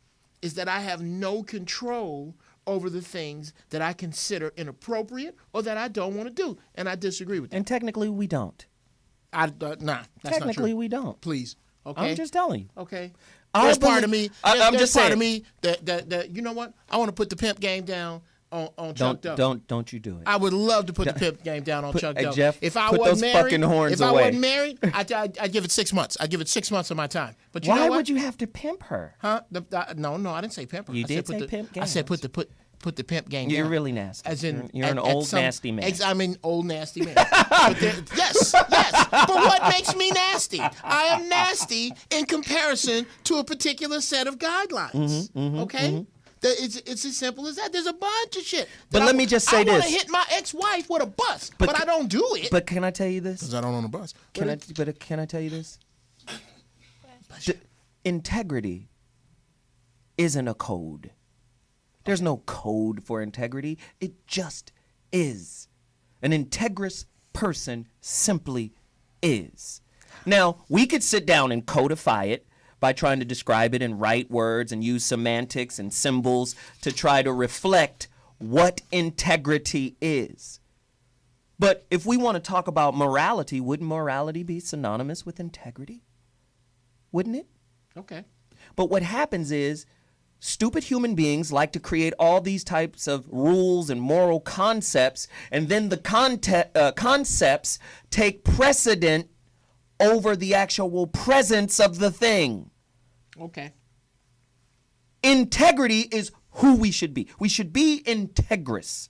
[SPEAKER 2] that I have no control over the things that I consider inappropriate or that I don't want to do. And I disagree with that.
[SPEAKER 1] And technically, we don't.
[SPEAKER 2] That's not
[SPEAKER 1] Technically,
[SPEAKER 2] true.
[SPEAKER 1] we don't.
[SPEAKER 2] Please. Okay.
[SPEAKER 1] I'm just telling you.
[SPEAKER 2] Okay.
[SPEAKER 1] I
[SPEAKER 2] There's
[SPEAKER 1] believe-
[SPEAKER 2] part of me.
[SPEAKER 1] I'm
[SPEAKER 2] There's
[SPEAKER 1] just
[SPEAKER 2] part
[SPEAKER 1] saying.
[SPEAKER 2] of me that you know what? I want to put the pimp game down on Chuck Doe.
[SPEAKER 1] Don't you do it.
[SPEAKER 2] I would love to put the pimp game down on Chuck Doe.
[SPEAKER 1] Jeff,
[SPEAKER 2] if I
[SPEAKER 1] put
[SPEAKER 2] wasn't
[SPEAKER 1] those
[SPEAKER 2] married,
[SPEAKER 1] fucking horns
[SPEAKER 2] if I
[SPEAKER 1] away.
[SPEAKER 2] wasn't married, I'd give it 6 months. I'd give it 6 months of my time. But you know
[SPEAKER 1] Why
[SPEAKER 2] what?
[SPEAKER 1] would you have to pimp her?
[SPEAKER 2] Huh? No, I didn't say pimp her.
[SPEAKER 1] You
[SPEAKER 2] I
[SPEAKER 1] did
[SPEAKER 2] said
[SPEAKER 1] say
[SPEAKER 2] put the,
[SPEAKER 1] pimp
[SPEAKER 2] I said
[SPEAKER 1] games.
[SPEAKER 2] put the pimp game
[SPEAKER 1] You're
[SPEAKER 2] down.
[SPEAKER 1] really nasty.
[SPEAKER 2] As in,
[SPEAKER 1] you're an
[SPEAKER 2] at
[SPEAKER 1] old
[SPEAKER 2] some-
[SPEAKER 1] nasty man.
[SPEAKER 2] I'm an old nasty man. Yes. But what makes me nasty? I am nasty in comparison to a particular set of guidelines. Okay? It's as simple as that. There's a bunch of shit.
[SPEAKER 1] But let me just say
[SPEAKER 2] I want to
[SPEAKER 1] this.
[SPEAKER 2] hit my ex-wife with a bus, but I don't do it.
[SPEAKER 1] But can I tell you this?
[SPEAKER 2] Because I don't own a bus.
[SPEAKER 1] Can I tell you this? Integrity isn't a code. There's no code for integrity. It just is. An integrous person simply is. Now, we could sit down and codify it by trying to describe it in right words and use semantics and symbols to try to reflect what integrity is. But if we want to talk about morality, wouldn't morality be synonymous with integrity? Wouldn't it?
[SPEAKER 2] Okay.
[SPEAKER 1] But what happens is stupid human beings like to create all these types of rules and moral concepts, and then the concepts take precedent over the actual presence of the thing.
[SPEAKER 2] Okay.
[SPEAKER 1] Integrity is who we should be. We should be integrous.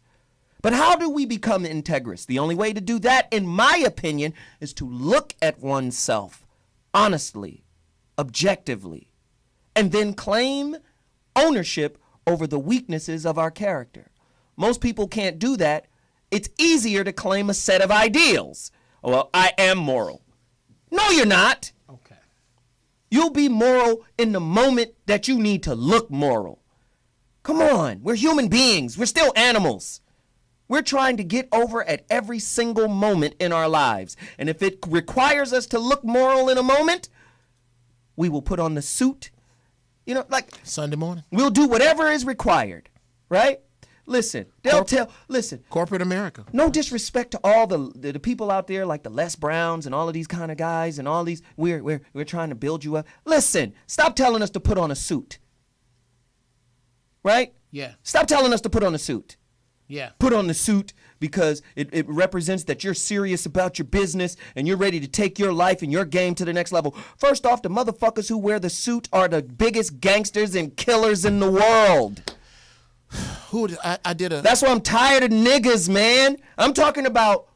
[SPEAKER 1] But how do we become integrous? The only way to do that, in my opinion, is to look at oneself honestly, objectively, and then claim ownership over the weaknesses of our character. Most people can't do that. It's easier to claim a set of ideals. Well, I am moral. No, you're not.
[SPEAKER 2] Okay.
[SPEAKER 1] You'll be moral in the moment that you need to look moral. Come on, we're human beings. We're still animals. We're trying to get over at every single moment in our lives. And if it requires us to look moral in a moment, we will put on the suit. You know, like
[SPEAKER 2] Sunday morning.
[SPEAKER 1] We'll do whatever is required, right? Listen, listen.
[SPEAKER 2] Corporate America.
[SPEAKER 1] No disrespect to all the people out there like the Les Browns and all of these kind of guys and all these. We're trying to build you up. Listen, stop telling us to put on a suit. Right?
[SPEAKER 2] Yeah.
[SPEAKER 1] Stop telling us to put on a suit.
[SPEAKER 2] Yeah.
[SPEAKER 1] Put on the suit because it represents that you're serious about your business and you're ready to take your life and your game to the next level. First off, the motherfuckers who wear the suit are the biggest gangsters and killers in the world. That's why I'm tired of niggas, man. I'm talking about,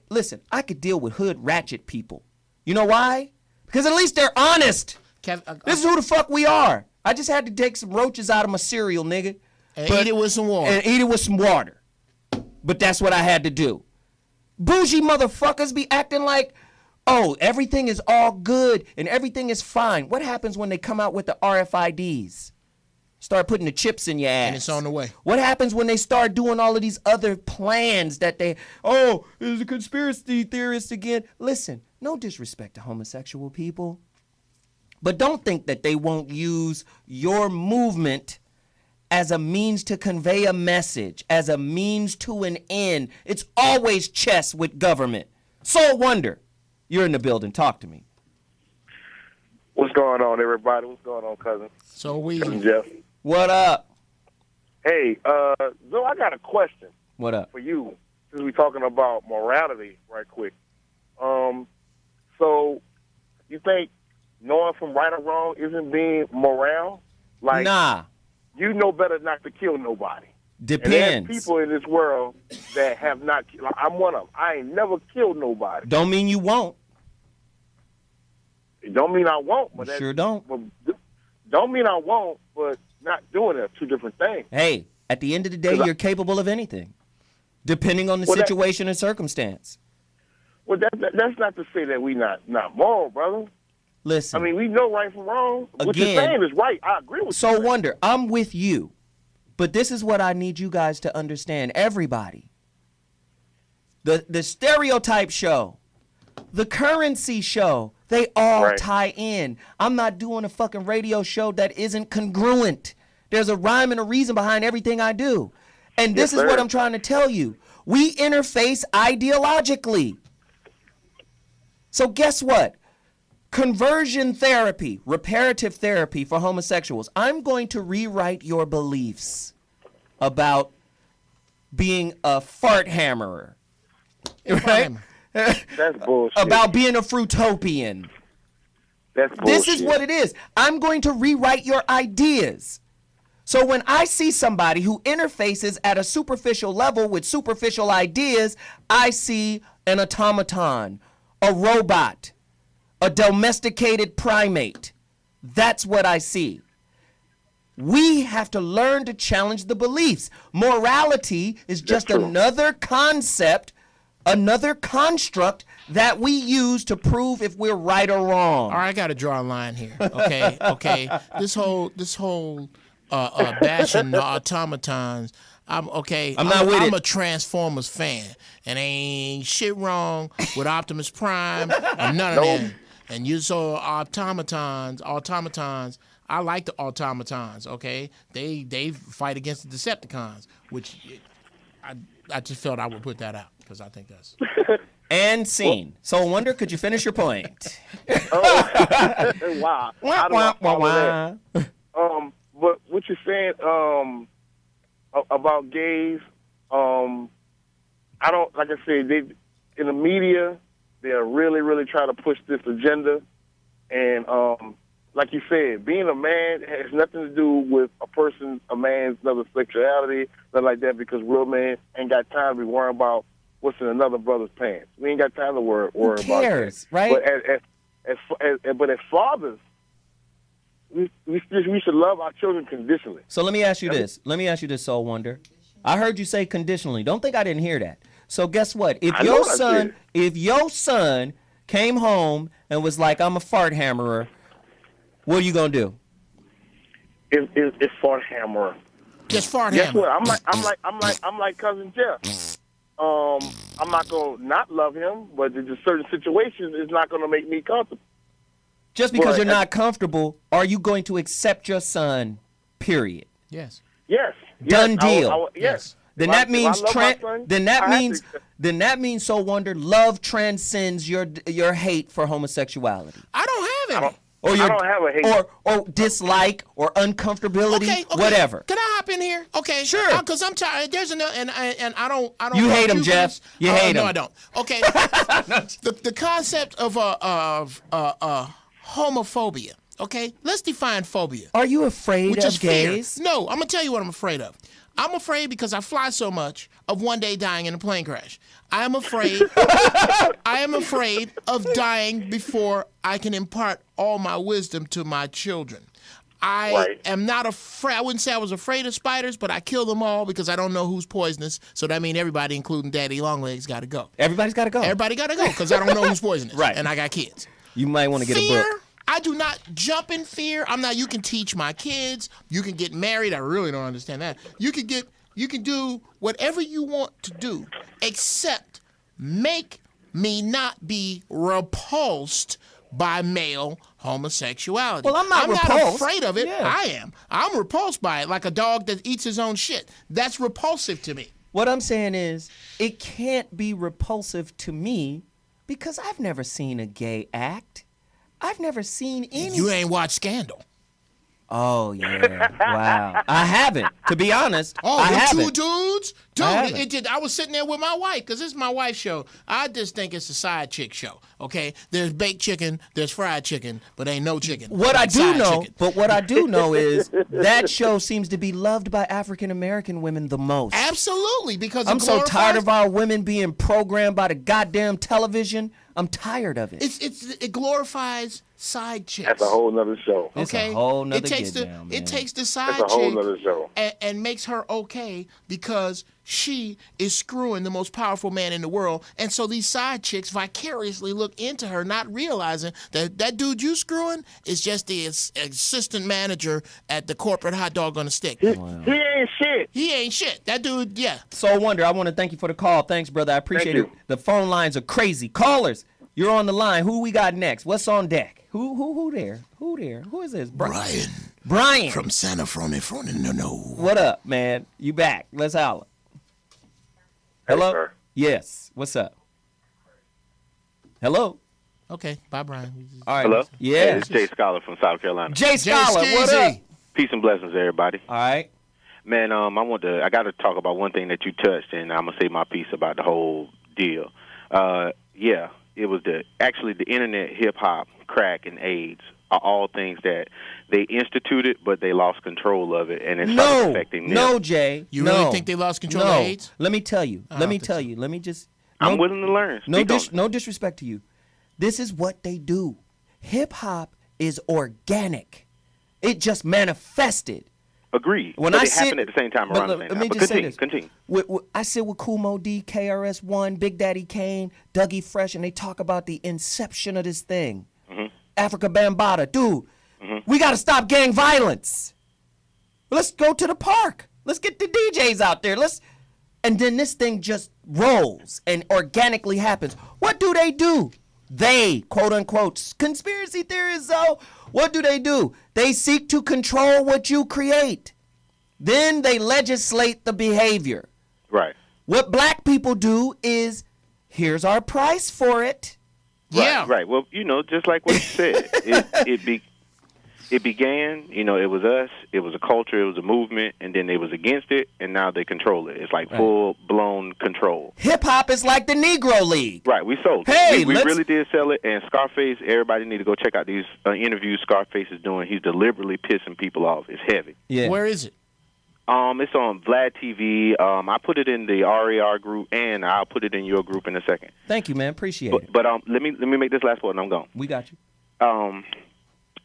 [SPEAKER 1] listen, I could deal with hood ratchet people. You know why? Because at least they're honest. This is who the fuck we are. I just had to take some roaches out of my cereal, nigga.
[SPEAKER 2] And eat it with some water.
[SPEAKER 1] And eat it with some water. But that's what I had to do. Bougie motherfuckers be acting like, oh, everything is all good and everything is fine. What happens when they come out with the RFIDs? Start putting the chips in your ass.
[SPEAKER 2] And it's on the way.
[SPEAKER 1] What happens when they start doing all of these other plans that there's a conspiracy theorist again. Listen, no disrespect to homosexual people. But don't think that they won't use your movement as a means to convey a message, as a means to an end. It's always chess with government. Soul Wonder, you're in the building. Talk to me.
[SPEAKER 3] What's going on, everybody? What's going on, cousin?
[SPEAKER 2] So we.
[SPEAKER 3] Cousin Jeff.
[SPEAKER 1] What up?
[SPEAKER 3] Hey, Zoe, I got a question.
[SPEAKER 1] What up?
[SPEAKER 3] For you, since we're talking about morality right quick. So you think knowing from right or wrong isn't being moral? Like,
[SPEAKER 1] nah.
[SPEAKER 3] You know better not to kill nobody.
[SPEAKER 1] Depends.
[SPEAKER 3] And there's people in this world that have not. Like, I'm one of them. I ain't never killed nobody.
[SPEAKER 1] Don't mean you won't.
[SPEAKER 3] It don't mean I won't. But
[SPEAKER 1] sure don't.
[SPEAKER 3] Don't mean I won't, but not doing it are two different things.
[SPEAKER 1] Hey, at the end of the day, you're capable of anything, depending on the situation and circumstance.
[SPEAKER 3] Well, that's not to say that we not moral, brother.
[SPEAKER 1] Listen.
[SPEAKER 3] I mean, we know right from wrong. What
[SPEAKER 1] Again,
[SPEAKER 3] you're saying is right. I agree with you.
[SPEAKER 1] So Wonder, I'm with you. But this is what I need you guys to understand. Everybody. The Stereotype show. The Currency show. They all tie in. I'm not doing a fucking radio show that isn't congruent. There's a rhyme and a reason behind everything I do. And this is what I'm trying to tell you. We interface ideologically. So guess what? Conversion therapy, reparative therapy for homosexuals. I'm going to rewrite your beliefs about being a fart hammerer. Right?
[SPEAKER 3] That's bullshit.
[SPEAKER 1] About being a fruitopian.
[SPEAKER 3] That's bullshit.
[SPEAKER 1] This is what it is. I'm going to rewrite your ideas. So when I see somebody who interfaces at a superficial level with superficial ideas, I see an automaton, a robot, a domesticated primate. That's what I see. We have to learn to challenge the beliefs. Morality is just another concept, another construct that we use to prove if we're right or wrong.
[SPEAKER 2] All right, I got to draw a line here. Okay. This whole bashing the automatons. I'm not with it. I'm a Transformers fan, and ain't shit wrong with Optimus Prime or none of that. And you saw automatons. I like the automatons. Okay, they fight against the Decepticons, which I just felt I would put that out because I think that's.
[SPEAKER 1] And scene. So I wonder, could you finish your point?
[SPEAKER 3] Wow. But what you're saying about gays, I don't, like I said, they in the media, they're really, really trying to push this agenda. And like you said, being a man has nothing to do with a man's other sexuality, nothing like that, because real men ain't got time to be worrying about what's in another brother's pants. We ain't got time to worry
[SPEAKER 1] Who
[SPEAKER 3] about
[SPEAKER 1] cares,
[SPEAKER 3] that.
[SPEAKER 1] right?
[SPEAKER 3] But as fathers, we should love our children conditionally.
[SPEAKER 1] So let me ask you this. Soul Wonder. I heard you say conditionally. Don't think I didn't hear that. So guess what? If your son came home and was like, "I'm a fart hammerer," what are you gonna do?
[SPEAKER 3] It's fart hammerer.
[SPEAKER 2] Just fart
[SPEAKER 3] Guess
[SPEAKER 2] hammer.
[SPEAKER 3] what? I'm like cousin Jeff. I'm not gonna not love him, but there's just certain situations it's not gonna make me comfortable.
[SPEAKER 1] Just because you're not comfortable, are you going to accept your son? Period.
[SPEAKER 2] Yes.
[SPEAKER 3] Yes.
[SPEAKER 1] Done deal.
[SPEAKER 3] Yes.
[SPEAKER 1] Then that means so Wonder, love transcends your hate for homosexuality.
[SPEAKER 2] I don't have any.
[SPEAKER 1] Or
[SPEAKER 3] I don't have a hate.
[SPEAKER 1] Or dislike or uncomfortability,
[SPEAKER 2] Okay.
[SPEAKER 1] whatever.
[SPEAKER 2] Can I hop in here? Okay.
[SPEAKER 1] Sure.
[SPEAKER 2] Because I'm tired. There's another, and I don't.
[SPEAKER 1] You hate him, Jeff. You hate him.
[SPEAKER 2] No, I don't. Okay. the concept of homophobia. Okay. Let's define phobia.
[SPEAKER 1] Are you afraid
[SPEAKER 2] Which
[SPEAKER 1] of
[SPEAKER 2] is fear.
[SPEAKER 1] gays?
[SPEAKER 2] No, I'm gonna tell you what I'm afraid of. I'm afraid because I fly so much of one day dying in a plane crash. I am afraid. I am afraid of dying before I can impart all my wisdom to my children. I am not afraid. I wouldn't say I was afraid of spiders, but I kill them all because I don't know who's poisonous. So that means everybody, including Daddy Longlegs, got to go.
[SPEAKER 1] Everybody's got to go.
[SPEAKER 2] Everybody got to go because I don't know who's poisonous.
[SPEAKER 1] Right.
[SPEAKER 2] And I got kids.
[SPEAKER 1] You might want to get
[SPEAKER 2] Fear,
[SPEAKER 1] a book.
[SPEAKER 2] I do not jump in fear. You can teach my kids. You can get married. I really don't understand that. You can do whatever you want to do, except make me not be repulsed by male homosexuality.
[SPEAKER 1] Well, I'm not repulsed.
[SPEAKER 2] Not afraid of it.
[SPEAKER 1] Yeah.
[SPEAKER 2] I am. I'm repulsed by it, like a dog that eats his own shit. That's repulsive to me.
[SPEAKER 1] What I'm saying is, it can't be repulsive to me because I've never seen a gay act. I've never seen any.
[SPEAKER 2] You ain't watched Scandal.
[SPEAKER 1] Oh, yeah. Wow. I haven't, to be honest.
[SPEAKER 2] Oh,
[SPEAKER 1] I
[SPEAKER 2] them
[SPEAKER 1] haven't.
[SPEAKER 2] two dudes? Dude,
[SPEAKER 1] I haven't.
[SPEAKER 2] it did. I was sitting there with my wife because this is my wife's show. I just think it's a side chick show, okay? There's baked chicken, there's fried chicken, but ain't no chicken.
[SPEAKER 1] What I do
[SPEAKER 2] Side
[SPEAKER 1] know,
[SPEAKER 2] chicken.
[SPEAKER 1] but what I do know is that show seems to be loved by African American women the most.
[SPEAKER 2] Absolutely, because
[SPEAKER 1] I'm
[SPEAKER 2] it
[SPEAKER 1] so tired
[SPEAKER 2] glorifies-
[SPEAKER 1] of our women being programmed by the goddamn television. I'm tired of it.
[SPEAKER 2] It glorifies side chicks.
[SPEAKER 3] That's a whole nother show.
[SPEAKER 1] It's
[SPEAKER 2] Okay,
[SPEAKER 1] a whole nother
[SPEAKER 2] it takes
[SPEAKER 1] get down, man.
[SPEAKER 2] It takes the side
[SPEAKER 3] That's a whole
[SPEAKER 2] chick
[SPEAKER 3] nother show.
[SPEAKER 2] and makes her okay because she is screwing the most powerful man in the world, and so these side chicks vicariously look into her, not realizing that dude you screwing is just the assistant manager at the corporate hot dog on a stick.
[SPEAKER 3] He ain't shit.
[SPEAKER 2] He ain't shit. That dude, yeah.
[SPEAKER 1] So Wonder, I want to thank you for the call. Thanks, brother. I appreciate
[SPEAKER 3] Thank
[SPEAKER 1] it.
[SPEAKER 3] you.
[SPEAKER 1] The phone lines are crazy. Callers, you're on the line. Who we got next? What's on deck? Who there? Who there? Who is this? Brian.
[SPEAKER 2] From Santa Fronia. No.
[SPEAKER 1] What up, man? You back. Let's holler. Hello?
[SPEAKER 3] sir.
[SPEAKER 1] Yes. What's up? Hello?
[SPEAKER 2] Okay, bye, Brian.
[SPEAKER 1] All right.
[SPEAKER 8] Hello?
[SPEAKER 1] Yeah.
[SPEAKER 8] It's Jay Scholar from South Carolina.
[SPEAKER 1] Jay Scholar, what
[SPEAKER 2] Skeezy.
[SPEAKER 1] up?
[SPEAKER 8] Peace and blessings, everybody.
[SPEAKER 1] All right.
[SPEAKER 8] Man, I got to talk about one thing that you touched, and I'm gonna say my piece about the whole deal. Yeah, it was the internet, hip hop, crack, and AIDS are all things that they instituted, but they lost control of it, and it started affecting them.
[SPEAKER 1] No, Jay.
[SPEAKER 2] You
[SPEAKER 1] no.
[SPEAKER 2] really think they lost control of AIDS?
[SPEAKER 1] Let me tell you.
[SPEAKER 2] don't think so.
[SPEAKER 1] Let me just.
[SPEAKER 8] I'm willing to learn.
[SPEAKER 1] No disrespect to you. This is what they do. Hip hop is organic. It just manifested.
[SPEAKER 8] Agreed.
[SPEAKER 1] When
[SPEAKER 8] but
[SPEAKER 1] I
[SPEAKER 8] it happened at the same time around the same time. But continue.
[SPEAKER 1] I sit with Kool Moe D, KRS-One, Big Daddy Kane, Dougie Fresh, and they talk about the inception of this thing.
[SPEAKER 8] Mm-hmm.
[SPEAKER 1] Africa Bambaataa. Dude, we got to stop gang violence. Let's go to the park. Let's get the DJs out there. And then this thing just rolls and organically happens. What do? They, quote unquote, conspiracy theorists, though, what do? They seek to control what you create. Then they legislate the behavior.
[SPEAKER 8] Right.
[SPEAKER 1] What black people do is, here's our price for it.
[SPEAKER 2] Yeah.
[SPEAKER 8] Right. Well, just like what you said, it began, it was us, it was a culture, it was a movement, and then they was against it, and now they control it. It's like full-blown control.
[SPEAKER 1] Hip-hop is like the Negro League.
[SPEAKER 8] Right, we sold it.
[SPEAKER 1] Hey,
[SPEAKER 8] we really did sell it, and Scarface, everybody need to go check out these interviews Scarface is doing. He's deliberately pissing people off. It's heavy.
[SPEAKER 1] Yeah.
[SPEAKER 2] Where is it?
[SPEAKER 8] It's on Vlad TV. I put it in the RAR group, and I'll put it in your group in a second.
[SPEAKER 1] Thank you, man. Appreciate it.
[SPEAKER 8] But let me make this last point, and I'm gone.
[SPEAKER 1] We got you.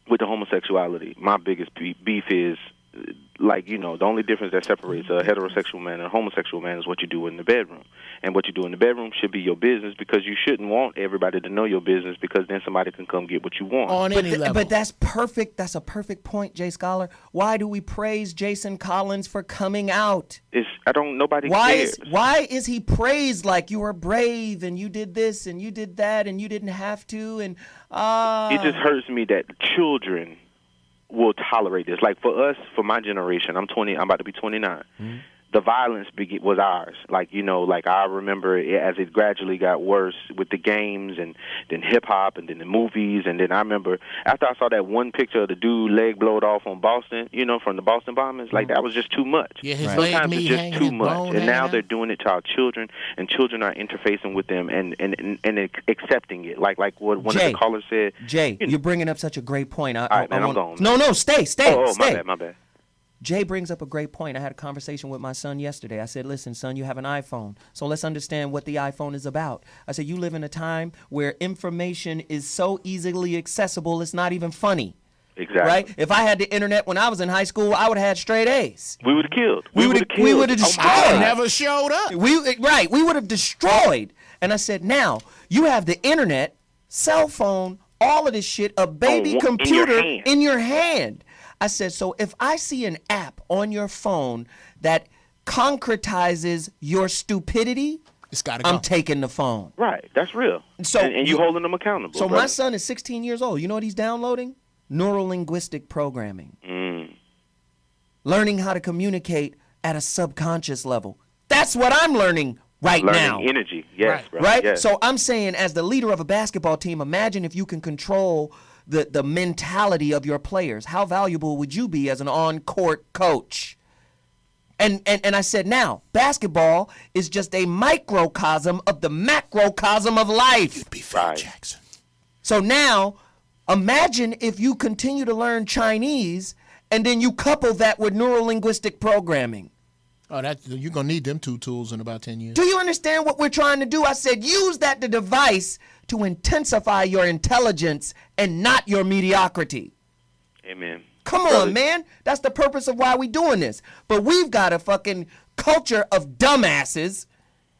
[SPEAKER 8] With the homosexuality, my biggest beef is, the only difference that separates a heterosexual man and a homosexual man is what you do in the bedroom. And what you do in the bedroom should be your business, because you shouldn't want everybody to know your business, because then somebody can come get what you want.
[SPEAKER 2] On any level.
[SPEAKER 1] But that's perfect. That's a perfect point, Jay Scholar. Why do we praise Jason Collins for coming out?
[SPEAKER 8] Nobody cares.
[SPEAKER 1] Why is he praised like you were brave and you did this and you did that and you didn't have to? And
[SPEAKER 8] it just hurts me that children will tolerate this. Like for us, for my generation, I'm about to be 29. Mm-hmm. The violence was ours. I remember it as it gradually got worse with the games and then hip-hop and then the movies. And then I remember after I saw that one picture of the dude leg blowed off on Boston, from the Boston bombings, that was just too much.
[SPEAKER 2] Yeah, his
[SPEAKER 8] Sometimes
[SPEAKER 2] leg,
[SPEAKER 8] it's just too much. And now they're doing it to our children, and children are interfacing with them and accepting it. Like what one of the callers said.
[SPEAKER 1] Jay, you're bringing up such a great point.
[SPEAKER 8] All right, man, I'm gone.
[SPEAKER 1] No, stay.
[SPEAKER 8] Oh,
[SPEAKER 1] stay.
[SPEAKER 8] My bad.
[SPEAKER 1] Jay brings up a great point. I had a conversation with my son yesterday. I said, listen, son, you have an iPhone, so let's understand what the iPhone is about. I said, you live in a time where information is so easily accessible, it's not even funny.
[SPEAKER 8] Exactly.
[SPEAKER 1] Right? If I had the internet when I was in high school, I would have had straight A's.
[SPEAKER 8] We would have killed.
[SPEAKER 1] We would have destroyed.
[SPEAKER 2] I never showed up.
[SPEAKER 1] We would have destroyed. And I said, now, you have the internet, cell phone, all of this shit, a baby computer in your hand. I said, so if I see an app on your phone that concretizes your stupidity,
[SPEAKER 2] it's gotta go.
[SPEAKER 1] I'm taking the phone.
[SPEAKER 8] Right, that's real.
[SPEAKER 1] So
[SPEAKER 8] and you holding them accountable.
[SPEAKER 1] So
[SPEAKER 8] brother.
[SPEAKER 1] my son is 16 years old. You know what he's downloading? Neuro-linguistic programming. Learning how to communicate at a subconscious level. That's what I'm learning now.
[SPEAKER 8] Learning energy, yes.
[SPEAKER 1] Right?
[SPEAKER 8] Yes.
[SPEAKER 1] So I'm saying, as the leader of a basketball team, imagine if you can control the mentality of your players. How valuable would you be as an on-court coach? And I said, now, basketball is just a microcosm of the macrocosm of life.
[SPEAKER 2] You'd be Phil Jackson.
[SPEAKER 1] So now, imagine if you continue to learn Chinese and then you couple that with neuro-linguistic programming.
[SPEAKER 2] Oh, you're going to need them two tools in about 10 years.
[SPEAKER 1] Do you understand what we're trying to do? I said, use that device to intensify your intelligence and not your mediocrity.
[SPEAKER 8] Amen.
[SPEAKER 1] Come on, man. That's the purpose of why we're doing this. But we've got a fucking culture of dumbasses,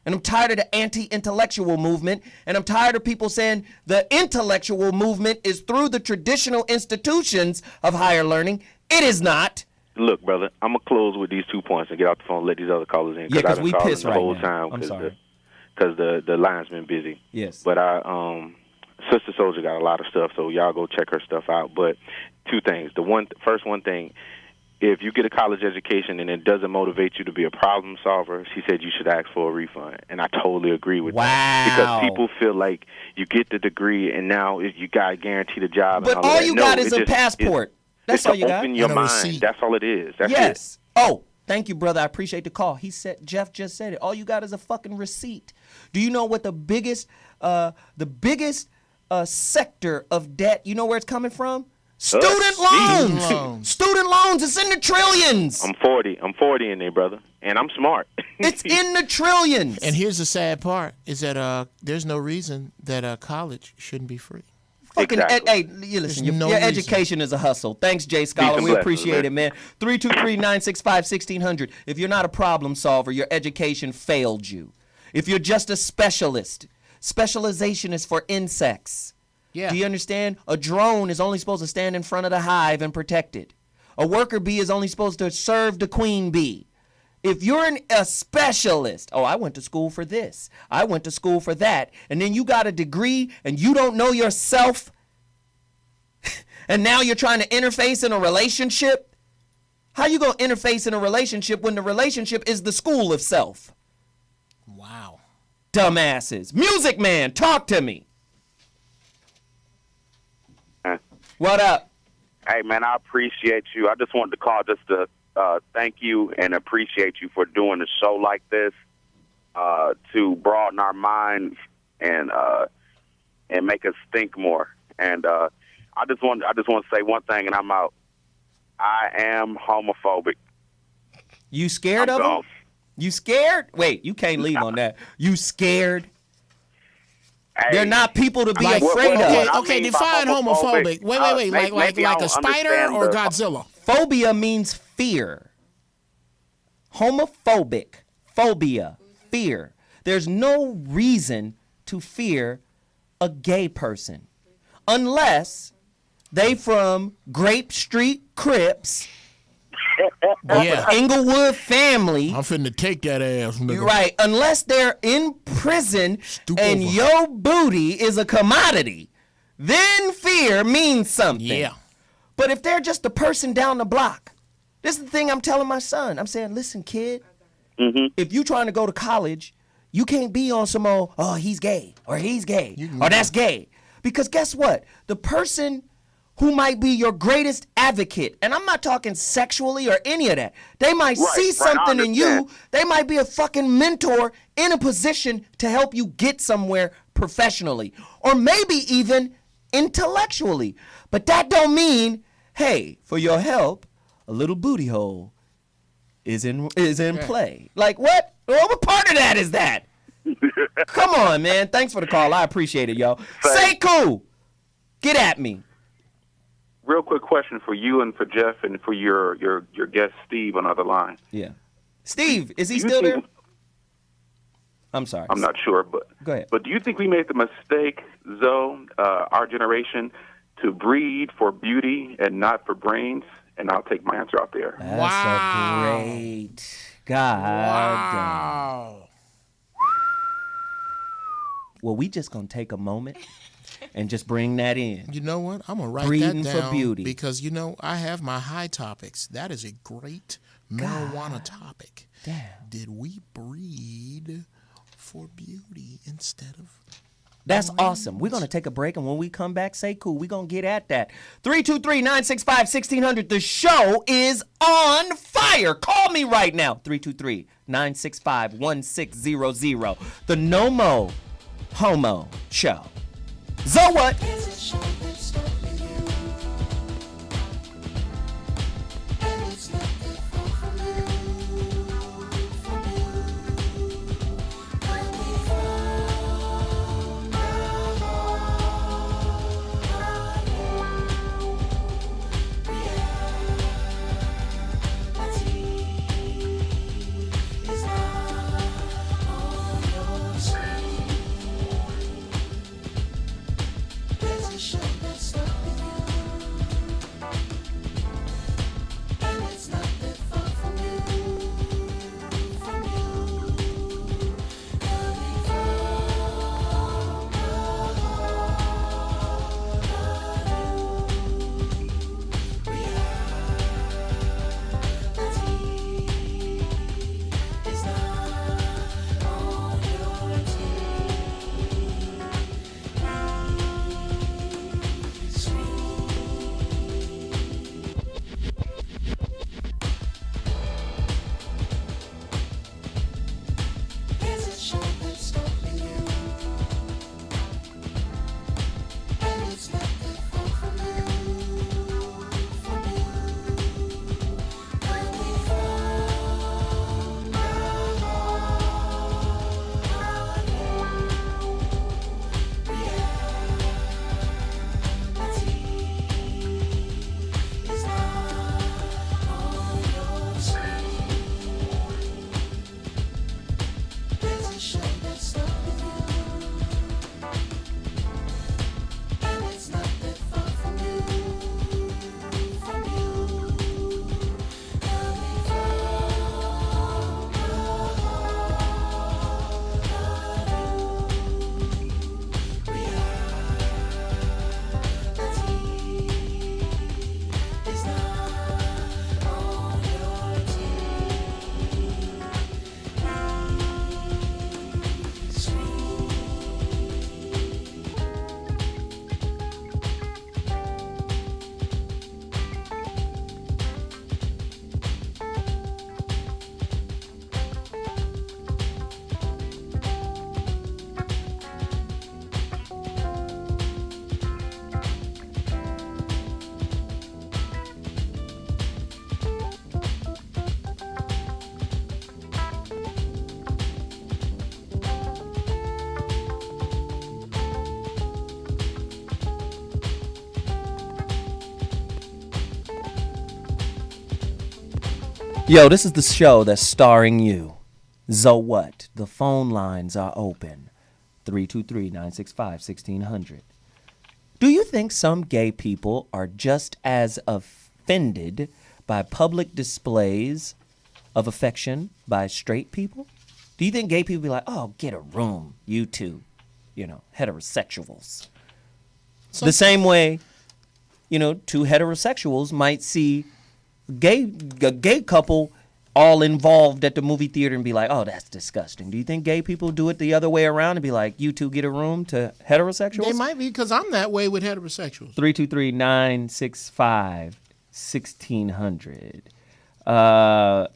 [SPEAKER 1] and I'm tired of the anti-intellectual movement, and I'm tired of people saying the intellectual movement is through the traditional institutions of higher learning. It is not.
[SPEAKER 8] Look, brother, I'm going to close with these 2 points and get off the phone and let these other callers in.
[SPEAKER 1] Yeah, because we
[SPEAKER 8] pissed
[SPEAKER 1] pissed right
[SPEAKER 8] whole
[SPEAKER 1] now.
[SPEAKER 8] time
[SPEAKER 1] I'm sorry.
[SPEAKER 8] Because the line's been busy.
[SPEAKER 1] Yes.
[SPEAKER 8] But Sister Soldier got a lot of stuff, so y'all go check her stuff out. But 2 things. First thing, if you get a college education and it doesn't motivate you to be a problem solver, she said you should ask for a refund. And I totally agree with that. Because people feel like you get the degree and now you got to guarantee the job.
[SPEAKER 1] But all you got is a passport. That's all you got.
[SPEAKER 8] Open your mind. That's all it is. That's
[SPEAKER 1] yes.
[SPEAKER 8] it.
[SPEAKER 1] Oh, thank you, brother. I appreciate the call. Jeff just said it. All you got is a fucking receipt. Do you know what the biggest sector of debt, you know where it's coming from? Student loans. Student loans. It's in the trillions.
[SPEAKER 8] I'm 40 in there, brother. And I'm smart.
[SPEAKER 1] It's in the trillions.
[SPEAKER 2] And here's the sad part, is that there's no reason that college shouldn't be free.
[SPEAKER 1] Hey, you listen, your education is a hustle. Thanks, Jay Scholar. We appreciate it, man. 323-965-1600. If you're not a problem solver, your education failed you. If you're just a specialist, specialization is for insects.
[SPEAKER 2] Yeah.
[SPEAKER 1] Do you understand? A drone is only supposed to stand in front of the hive and protect it. A worker bee is only supposed to serve the queen bee. If you're a specialist, I went to school for this, I went to school for that, and then you got a degree and you don't know yourself, and now you're trying to interface in a relationship, how you going to interface in a relationship when the relationship is the school of self?
[SPEAKER 2] Wow.
[SPEAKER 1] Dumbasses. Music Man, talk to me. What up?
[SPEAKER 9] Hey, man, I appreciate you. I just wanted to call just to thank you and appreciate you for doing a show like this to broaden our minds and make us think more. And I just want to say one thing, and I'm out. I am homophobic.
[SPEAKER 1] You scared of them? You scared? Wait, you can't leave on that. You scared?
[SPEAKER 9] Hey,
[SPEAKER 1] they're not people to be afraid of.
[SPEAKER 2] Okay, define homophobic. Wait. Like a spider or Godzilla?
[SPEAKER 1] Phobia means fear. Homophobic. Phobia. Fear. There's no reason to fear a gay person unless they from Grape Street Crips.
[SPEAKER 2] Yeah.
[SPEAKER 1] Inglewood family.
[SPEAKER 2] I'm finna take that ass, nigga.
[SPEAKER 1] Right. Unless they're in prison and your booty is a commodity, then fear means something.
[SPEAKER 2] Yeah.
[SPEAKER 1] But if they're just a person down the block, this is the thing I'm telling my son. I'm saying, listen, kid, if you trying to go to college, you can't be on some old, oh, he's gay, or he's gay, or that's gay. Because guess what? The person who might be your greatest advocate, and I'm not talking sexually or any of that. They might see something in you. They might be a fucking mentor in a position to help you get somewhere professionally, or maybe even intellectually. But that don't mean, hey, for your help, a little booty hole is in play. Like what? What part of that is that? Come on, man. Thanks for the call. I appreciate it, y'all. Say cool. Get at me.
[SPEAKER 10] Real quick question for you and for Jeff and for your guest Steve on the other line.
[SPEAKER 1] Yeah. Steve, is he still there? I'm sorry.
[SPEAKER 10] I'm not sure, but
[SPEAKER 1] go ahead.
[SPEAKER 10] But do you think we made the mistake, Zoe, our generation, to breed for beauty and not for brains? And I'll take my answer out there.
[SPEAKER 1] That's a great God. Wow. Well, we just gonna take a moment and just bring that in.
[SPEAKER 2] You know what? I'm going to write
[SPEAKER 1] Breeding
[SPEAKER 2] that down
[SPEAKER 1] for beauty.
[SPEAKER 2] because, I have my high topics. That is a great marijuana topic.
[SPEAKER 1] Damn.
[SPEAKER 2] Did we breed for beauty instead of...
[SPEAKER 1] That's awesome. We're going to take a break, and when we come back, say cool. We're going to get at that. 323-965-1600. The show is on fire. Call me right now. 323-965-1600. The Know Mo Homo Show. So what?
[SPEAKER 11] Show that's
[SPEAKER 1] Yo, this is the show that's starring you. So what? The phone lines are open. 323-965-1600. Do you think some gay people are just as offended by public displays of affection by straight people? Do you think gay people be like, oh, get a room, you two, heterosexuals? The same way, two heterosexuals might see a gay couple all involved at the movie theater and be like, oh, that's disgusting. Do you think gay people do it the other way around and be like, you two get a room to heterosexuals?
[SPEAKER 2] They might be, because I'm that way with heterosexuals.
[SPEAKER 1] 323-965-1600. Hey,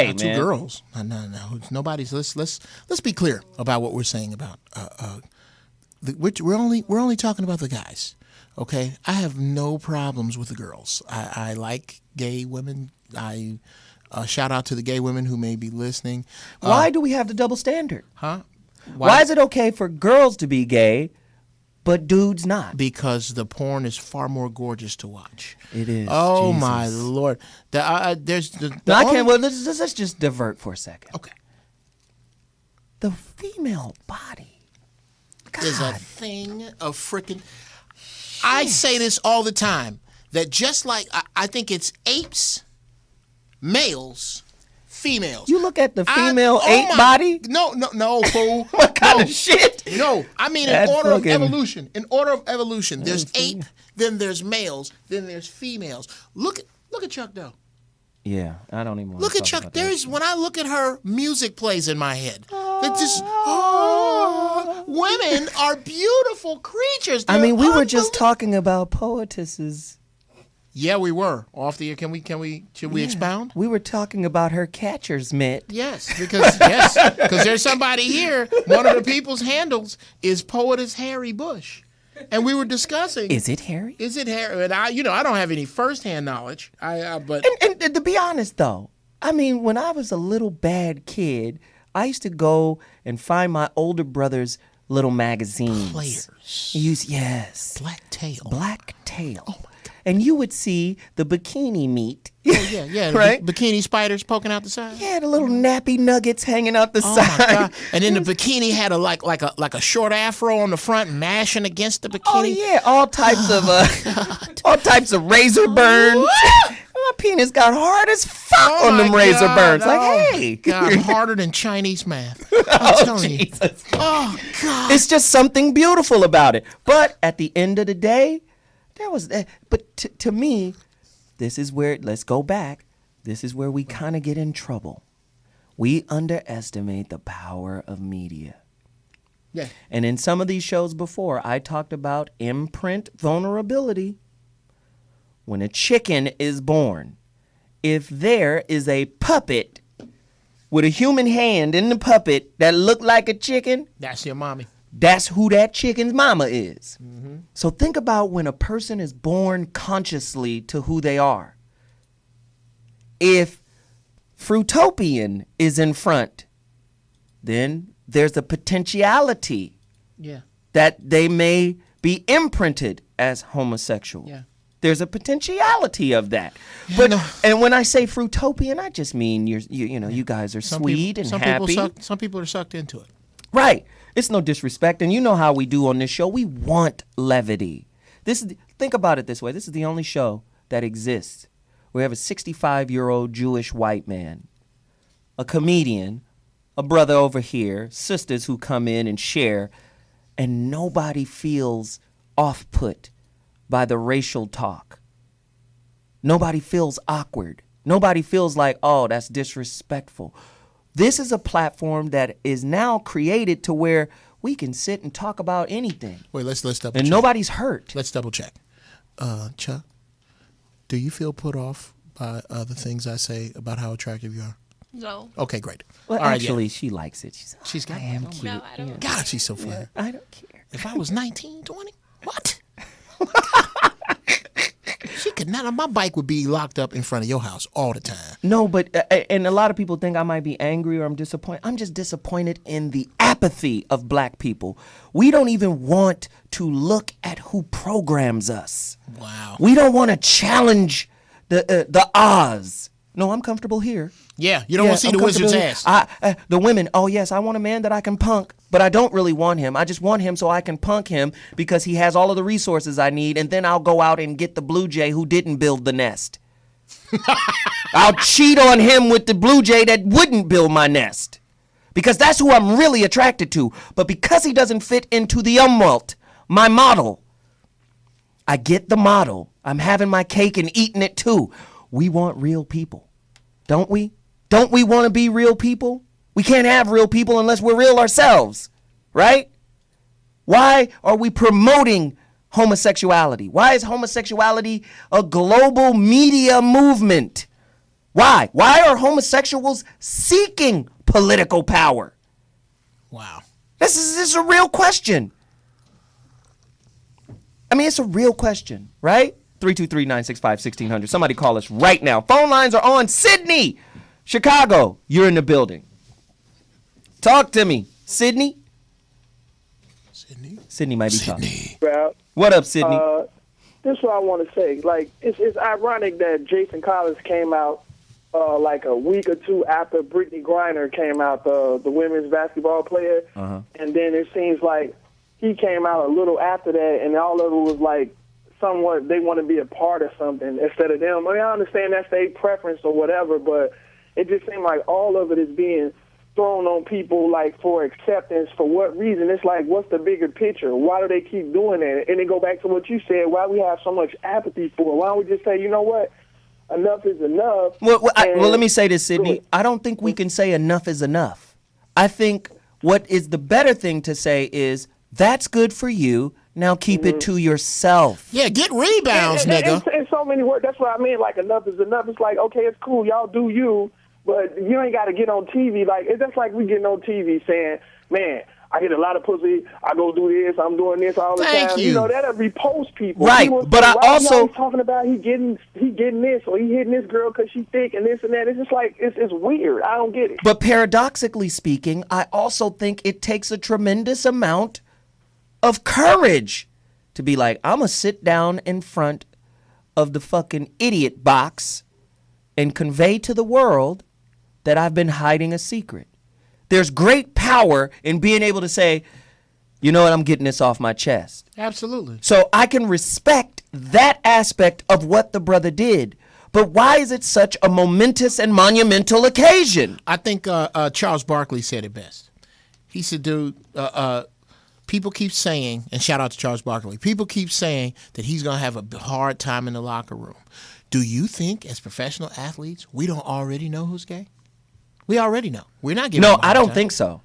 [SPEAKER 1] man.
[SPEAKER 2] Two girls. No. Nobody's. Let's be clear about what we're saying about. We're only talking about the guys. Okay, I have no problems with the girls. I like gay women. I shout out to the gay women who may be listening.
[SPEAKER 1] Why do we have the double standard?
[SPEAKER 2] Huh?
[SPEAKER 1] Why is it okay for girls to be gay, but dudes not?
[SPEAKER 2] Because the porn is far more gorgeous to watch.
[SPEAKER 1] It is.
[SPEAKER 2] Oh,
[SPEAKER 1] Jesus.
[SPEAKER 2] my Lord. Let's
[SPEAKER 1] just divert for a second.
[SPEAKER 2] Okay.
[SPEAKER 1] The female body. God.
[SPEAKER 2] Is a thing of freaking. I say this all the time, that just like I think it's apes, males, females.
[SPEAKER 1] You look at the female ape body?
[SPEAKER 2] No, fool.
[SPEAKER 1] What kind of shit?
[SPEAKER 2] No, I mean in order of evolution. In order of evolution, there's ape, then there's males, then there's females. Look at Chuck Doe.
[SPEAKER 1] Yeah, I don't even want
[SPEAKER 2] look
[SPEAKER 1] to
[SPEAKER 2] at
[SPEAKER 1] talk
[SPEAKER 2] Chuck.
[SPEAKER 1] about that.
[SPEAKER 2] When I look at her, music plays in my head. Women are beautiful creatures.
[SPEAKER 1] I mean, we were just talking about poetesses.
[SPEAKER 2] Yeah, we were off the air. Should we expound?
[SPEAKER 1] We were talking about her catcher's mitt.
[SPEAKER 2] Yes, because there's somebody here. One of the people's handles is Poetess Harry Bush, and we were discussing.
[SPEAKER 1] Is it Harry?
[SPEAKER 2] And I don't have any firsthand knowledge. But
[SPEAKER 1] and to be honest though, I mean, when I was a little bad kid, I used to go and find my older brother's little magazines.
[SPEAKER 2] Players.
[SPEAKER 1] Yes.
[SPEAKER 2] Black Tail.
[SPEAKER 1] Oh my God. And you would see the bikini meat.
[SPEAKER 2] Oh, yeah.
[SPEAKER 1] Right?
[SPEAKER 2] Bikini spiders poking out the side.
[SPEAKER 1] Yeah, the little nappy nuggets hanging out the side.
[SPEAKER 2] My God. And then the bikini had a short afro on the front, mashing against the bikini.
[SPEAKER 1] Oh yeah, all types of razor burns. My penis got hard as fuck on them razor burns. Like, hey,
[SPEAKER 2] God, harder than Chinese math. I'm telling you. Oh God,
[SPEAKER 1] it's just something beautiful about it. But at the end of the day, there was. But to me, this is where. Let's go back. This is where we kind of get in trouble. We underestimate the power of media.
[SPEAKER 2] Yeah.
[SPEAKER 1] And in some of these shows before, I talked about imprint vulnerability. When a chicken is born, if there is a puppet with a human hand in the puppet that look like a chicken,
[SPEAKER 2] that's your mommy.
[SPEAKER 1] That's who that chicken's mama is.
[SPEAKER 2] Mm-hmm.
[SPEAKER 1] So think about when a person is born consciously to who they are. If Fruitopian is in front, then there's a potentiality that they may be imprinted as homosexual.
[SPEAKER 2] Yeah.
[SPEAKER 1] There's a potentiality of that. But and when I say Fruitopian, I just mean you guys are sweet and happy.
[SPEAKER 2] Some people are sucked into it.
[SPEAKER 1] Right. It's no disrespect, and you know how we do on this show. We want levity. Think about it this way. This is the only show that exists where we have a 65-year-old Jewish white man, a comedian, a brother over here, sisters who come in and share, and nobody feels off-put by the racial talk. Nobody feels awkward. Nobody feels like, oh, that's disrespectful. This is a platform that is now created to where we can sit and talk about anything.
[SPEAKER 2] Wait, let's double check.
[SPEAKER 1] And nobody's hurt.
[SPEAKER 2] Let's double check. Chuck, do you feel put off by the things I say about how attractive you are?
[SPEAKER 6] No.
[SPEAKER 2] Okay, great.
[SPEAKER 1] Well, actually, she likes it.
[SPEAKER 2] She's got
[SPEAKER 1] I am cute.
[SPEAKER 6] No, I don't.
[SPEAKER 2] God, she's so funny.
[SPEAKER 1] Yeah, I don't care.
[SPEAKER 2] If I was 19, 20, what? She could not. My bike would be locked up in front of your house all the time.
[SPEAKER 1] No, but and a lot of people think I might be angry or I'm disappointed. I'm just disappointed in the apathy of black people. We don't even want to look at who programs us.
[SPEAKER 2] Wow.
[SPEAKER 1] We don't want to challenge the Oz. No, I'm comfortable here.
[SPEAKER 2] Yeah, you don't want to see the wizard's ass.
[SPEAKER 1] The women, oh yes, I want a man that I can punk, but I don't really want him. I just want him so I can punk him because he has all of the resources I need, and then I'll go out and get the blue jay who didn't build the nest. I'll cheat on him with the blue jay that wouldn't build my nest because that's who I'm really attracted to. But because he doesn't fit into the my model, I get the model. I'm having my cake and eating it too. We want real people, don't we? Don't we want to be real people? We can't have real people unless we're real ourselves, right? Why are we promoting homosexuality? Why is homosexuality a global media movement? Why? Why are homosexuals seeking political power?
[SPEAKER 2] Wow.
[SPEAKER 1] This is a real question. I mean, it's a real question, right? 323-965-1600. Somebody call us right now. Phone lines are on. Sydney, Chicago, you're in the building. Talk to me. Sydney? Sydney might be talking. What up, Sydney?
[SPEAKER 11] This is what I want to say. Like, it's ironic that Jason Collins came out like a week or two after Brittany Griner came out, the women's basketball player. And then it seems like he came out a little after that, and all of it was like somewhat they want to be a part of something instead of them. I mean, I understand that's their preference or whatever, but it just seemed like all of it is being thrown on people like for acceptance. For what reason? It's like, what's the bigger picture? Why do they keep doing that? And then go back to what you said, why we have so much apathy for it. Why don't we just say, you know what? Enough is enough.
[SPEAKER 1] Well, let me say this, Sydney. I don't think we can say enough is enough. I think what is the better thing to say is, that's good for you. Now keep it to yourself.
[SPEAKER 2] Yeah, get rebounds, nigga.
[SPEAKER 11] In so many words, that's what I mean. Like, enough is enough. It's like, okay, it's cool. Y'all do you, but you ain't got to get on TV. Like, it's just like we getting on TV saying, man, I get a lot of pussy. I go do this. I'm doing this all the time.
[SPEAKER 2] Thank you.
[SPEAKER 11] You know, that'll repost people.
[SPEAKER 1] Right,
[SPEAKER 11] People
[SPEAKER 1] but
[SPEAKER 11] say,
[SPEAKER 1] I also
[SPEAKER 11] talking about he getting this or he hitting this girl because she thick and this and that. It's just like it's weird. I don't get it.
[SPEAKER 1] But paradoxically speaking, I also think it takes a tremendous amount of courage to be like, I'm gonna sit down in front of the fucking idiot box and convey to the world that I've been hiding a secret. There's great power in being able to say, you know what, I'm getting this off my chest.
[SPEAKER 2] Absolutely.
[SPEAKER 1] So I can respect that aspect of what the brother did. But why is it such a momentous and monumental occasion?
[SPEAKER 2] I think Charles Barkley said it best. He said, dude, people keep saying, and shout out to Charles Barkley, people keep saying that he's going to have a hard time in the locker room. Do you think as professional athletes, we don't already know who's gay? We already know. We're not giving
[SPEAKER 1] No, I don't think so.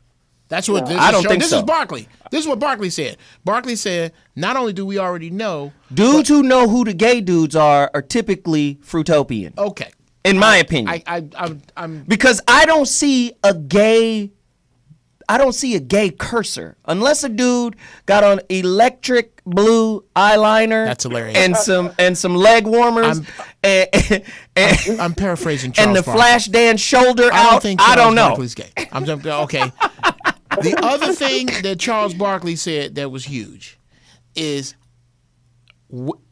[SPEAKER 2] That's what this
[SPEAKER 1] I don't think
[SPEAKER 2] this
[SPEAKER 1] so.
[SPEAKER 2] is Barkley. This is what Barkley said. Barkley said, not only do we already know,
[SPEAKER 1] Dudes who know who the gay dudes are typically fruitopian.
[SPEAKER 2] Okay.
[SPEAKER 1] In my opinion.
[SPEAKER 2] I'm
[SPEAKER 1] because I don't see a gay cursor unless a dude got on electric blue eyeliner.
[SPEAKER 2] That's hilarious.
[SPEAKER 1] And some leg warmers.
[SPEAKER 2] I'm paraphrasing Charles
[SPEAKER 1] and the
[SPEAKER 2] Barkley.
[SPEAKER 1] flash dance shoulder
[SPEAKER 2] I don't
[SPEAKER 1] out.
[SPEAKER 2] think
[SPEAKER 1] I don't
[SPEAKER 2] Charles
[SPEAKER 1] know.
[SPEAKER 2] Barkley's gay. Okay. The other thing that Charles Barkley said that was huge is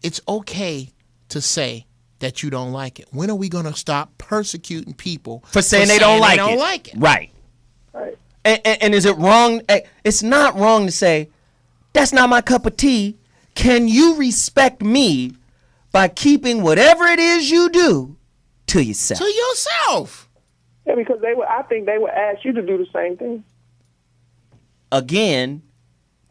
[SPEAKER 2] it's okay to say that you don't like it. When are we going to stop persecuting people
[SPEAKER 1] for saying they don't like it? Right.
[SPEAKER 11] Right.
[SPEAKER 1] And is it wrong? It's not wrong to say, that's not my cup of tea. Can you respect me by keeping whatever it is you do to yourself?
[SPEAKER 2] To yourself.
[SPEAKER 11] Yeah, because I think they would ask you to do the same thing.
[SPEAKER 1] Again,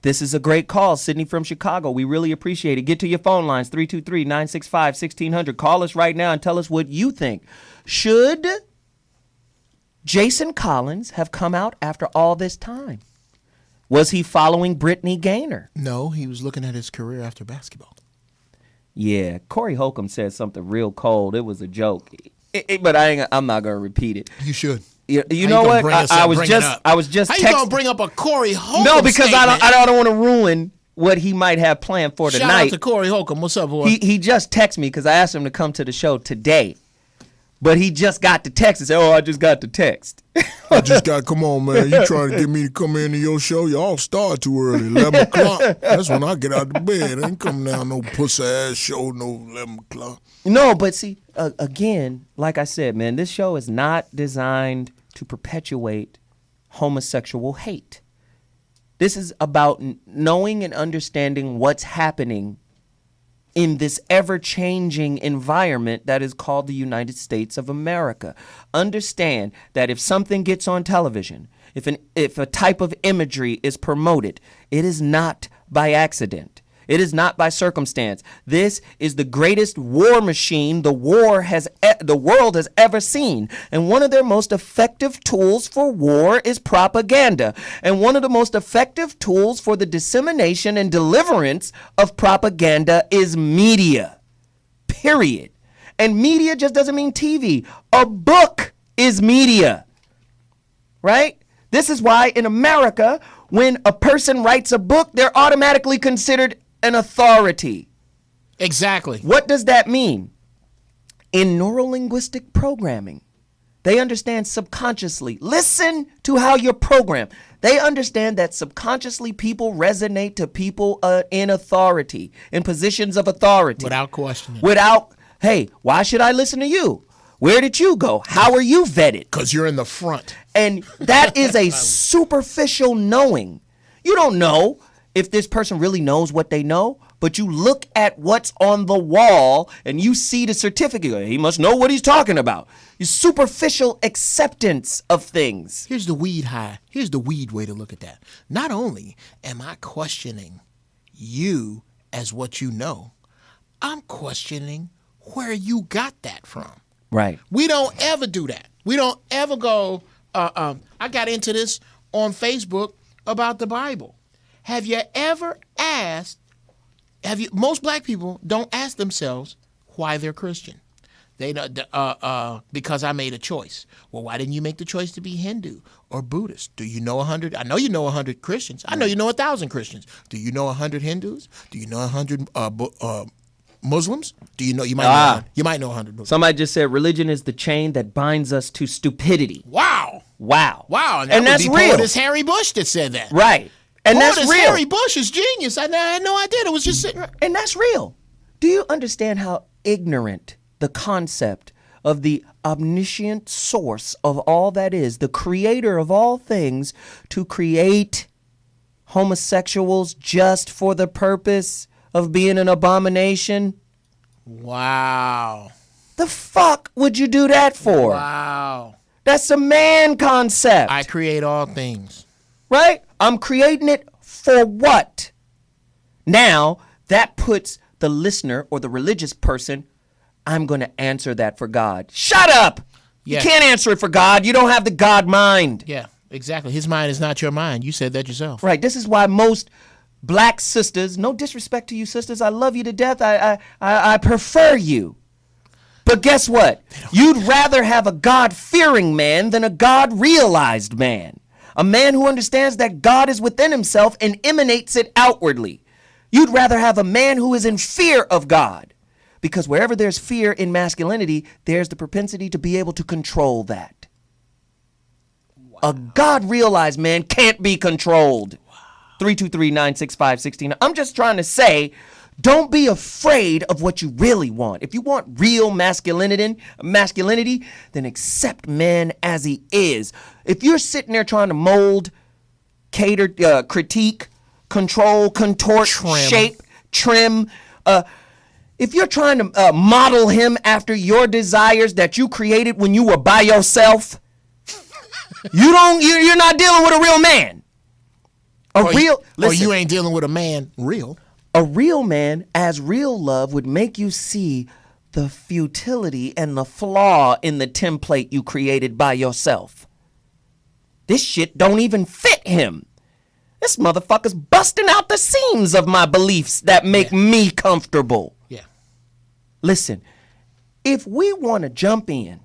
[SPEAKER 1] this is a great call. Sydney from Chicago. We really appreciate it. Get to your phone lines, 323-965-1600. Call us right now and tell us what you think. Should Jason Collins have come out after all this time? Was he following Brittany Gaynor?
[SPEAKER 2] No, he was looking at his career after basketball.
[SPEAKER 1] Yeah, Corey Holcomb said something real cold. It was a joke, but I'm not gonna repeat it.
[SPEAKER 2] You should.
[SPEAKER 1] You know what? I was just.
[SPEAKER 2] How you gonna bring up a Corey Holcomb?
[SPEAKER 1] No, because
[SPEAKER 2] statement?
[SPEAKER 1] I don't want to ruin what he might have planned for tonight.
[SPEAKER 2] Shout out to Corey Holcomb. What's up, boy?
[SPEAKER 1] He just texted me because I asked him to come to the show today. but he just got the text and said, "Oh, I just got the text."
[SPEAKER 12] I just got, come on, man. You trying to get me to come into your show? Y'all start too early, 11 o'clock. That's when I get out of bed. I ain't coming down no pussy-ass show, no 11 o'clock.
[SPEAKER 1] No, but see, again, like I said, man, this show is not designed to perpetuate homosexual hate. This is about knowing and understanding what's happening in this ever-changing environment that is called the United States of America. Understand that if something gets on television, if a type of imagery is promoted, it is not by accident. It is not by circumstance. This is the greatest war machine the world has ever seen. And one of their most effective tools for war is propaganda. And one of the most effective tools for the dissemination and deliverance of propaganda is media. Period. And media just doesn't mean TV. A book is media. Right? This is why in America, when a person writes a book, they're automatically considered an authority.
[SPEAKER 2] Exactly.
[SPEAKER 1] What does that mean? In neurolinguistic programming, they understand subconsciously. Listen to how you're programmed. They understand that subconsciously people resonate to people in authority, in positions of authority.
[SPEAKER 2] Without questioning.
[SPEAKER 1] Hey, why should I listen to you? Where did you go? How are you vetted?
[SPEAKER 2] Because you're in the front.
[SPEAKER 1] And that is a superficial knowing. You don't know if this person really knows what they know, but you look at what's on the wall and you see the certificate. He must know what he's talking about. Your superficial acceptance of things.
[SPEAKER 2] Here's the weed way to look at that. Not only am I questioning you as what you know, I'm questioning where you got that from.
[SPEAKER 1] Right.
[SPEAKER 2] We don't ever do that. We don't ever go, I got into this on Facebook about the Bible. Have you ever asked, most black people don't ask themselves why they're Christian. They because I made a choice. Well, why didn't you make the choice to be Hindu or Buddhist? Do you know 100? I know you know 100 Christians. I know you know 1,000 Christians. Do you know 100 Hindus? Do you know 100 Muslims? Do you know? You might know 100 Muslims.
[SPEAKER 1] Somebody just said religion is the chain that binds us to stupidity.
[SPEAKER 2] Wow.
[SPEAKER 1] And that's real.
[SPEAKER 2] It's Harry Bush that said that.
[SPEAKER 1] Right. And that's real.
[SPEAKER 2] Harry Bush is genius. I had no idea. It was just sitting right.
[SPEAKER 1] And that's real. Do you understand how ignorant the concept of the omniscient source of all that is, the creator of all things, to create homosexuals just for the purpose of being an abomination?
[SPEAKER 2] Wow.
[SPEAKER 1] The fuck would you do that for?
[SPEAKER 2] Wow.
[SPEAKER 1] That's a man concept.
[SPEAKER 2] I create all things.
[SPEAKER 1] Right? I'm creating it for what? Now, that puts the listener or the religious person, I'm going to answer that for God. Shut up! Yeah. You can't answer it for God. You don't have the God mind.
[SPEAKER 2] Yeah, exactly. His mind is not your mind. You said that yourself.
[SPEAKER 1] Right. This is why most black sisters, no disrespect to you sisters, I love you to death. I prefer you. But guess what? You'd rather have a God-fearing man than a God-realized man. A man who understands that God is within himself and emanates it outwardly. You'd rather have a man who is in fear of God. Because wherever there's fear in masculinity, there's the propensity to be able to control that. Wow. A God-realized man can't be controlled. Wow. 323-965-16. I'm just trying to say, don't be afraid of what you really want. If you want real masculinity, then accept man as he is. If you're sitting there trying to mold, cater, critique, control, contort, shape, trim, if you're trying to model him after your desires that you created when you were by yourself, you're not dealing with a real man.
[SPEAKER 2] Or you ain't dealing with a man real.
[SPEAKER 1] A real man, as real love, would make you see the futility and the flaw in the template you created by yourself. This shit don't even fit him. This motherfucker's busting out the seams of my beliefs that make me comfortable.
[SPEAKER 2] Yeah.
[SPEAKER 1] Listen, if we want to jump in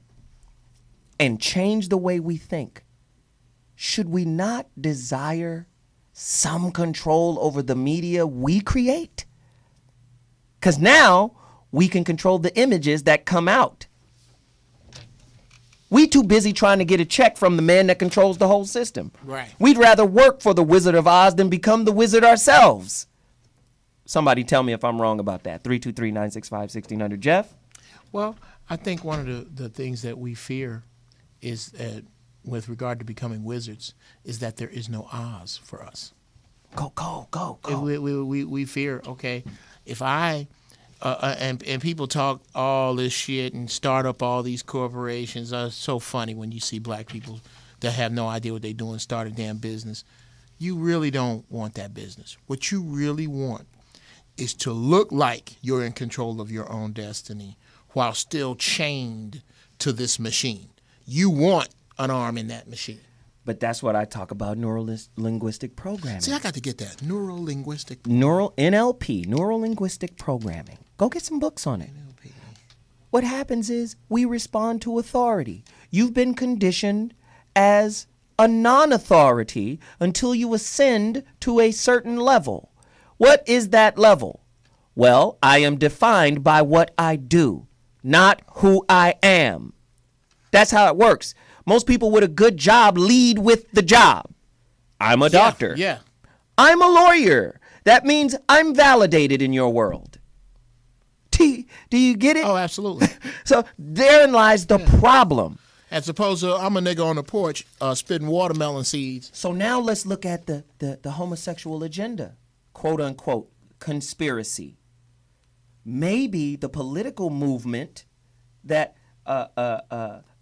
[SPEAKER 1] and change the way we think, should we not desire some control over the media we create? Because now we can control the images that come out. We too busy trying to get a check from the man that controls the whole system.
[SPEAKER 2] Right.
[SPEAKER 1] We'd rather work for the Wizard of Oz than become the wizard ourselves. Somebody tell me if I'm wrong about that. 323-965-1600. Jeff?
[SPEAKER 2] Well, I think one of the things that we fear is with regard to becoming wizards is that there is no Oz for us.
[SPEAKER 1] Go.
[SPEAKER 2] We fear, okay, if I and people talk all this shit and start up all these corporations. It's so funny when you see black people that have no idea what they're doing start a damn business. You really don't want that business. What you really want is to look like you're in control of your own destiny while still chained to this machine. You want an arm in that machine.
[SPEAKER 1] But that's what I talk about, neuro-linguistic programming.
[SPEAKER 2] See, I got to get that. Neuro-linguistic.
[SPEAKER 1] NLP, neuro-linguistic programming. Go get some books on it. NLP. What happens is we respond to authority. You've been conditioned as a non-authority until you ascend to a certain level. What is that level? Well, I am defined by what I do, not who I am. That's how it works. Most people with a good job lead with the job. I'm a doctor.
[SPEAKER 2] Yeah.
[SPEAKER 1] I'm a lawyer. That means I'm validated in your world. Do you get it?
[SPEAKER 2] Oh, absolutely.
[SPEAKER 1] So therein lies the problem.
[SPEAKER 2] As opposed to I'm a nigga on the porch spitting watermelon seeds.
[SPEAKER 1] So now let's look at the homosexual agenda, quote unquote, conspiracy. Maybe the political movement that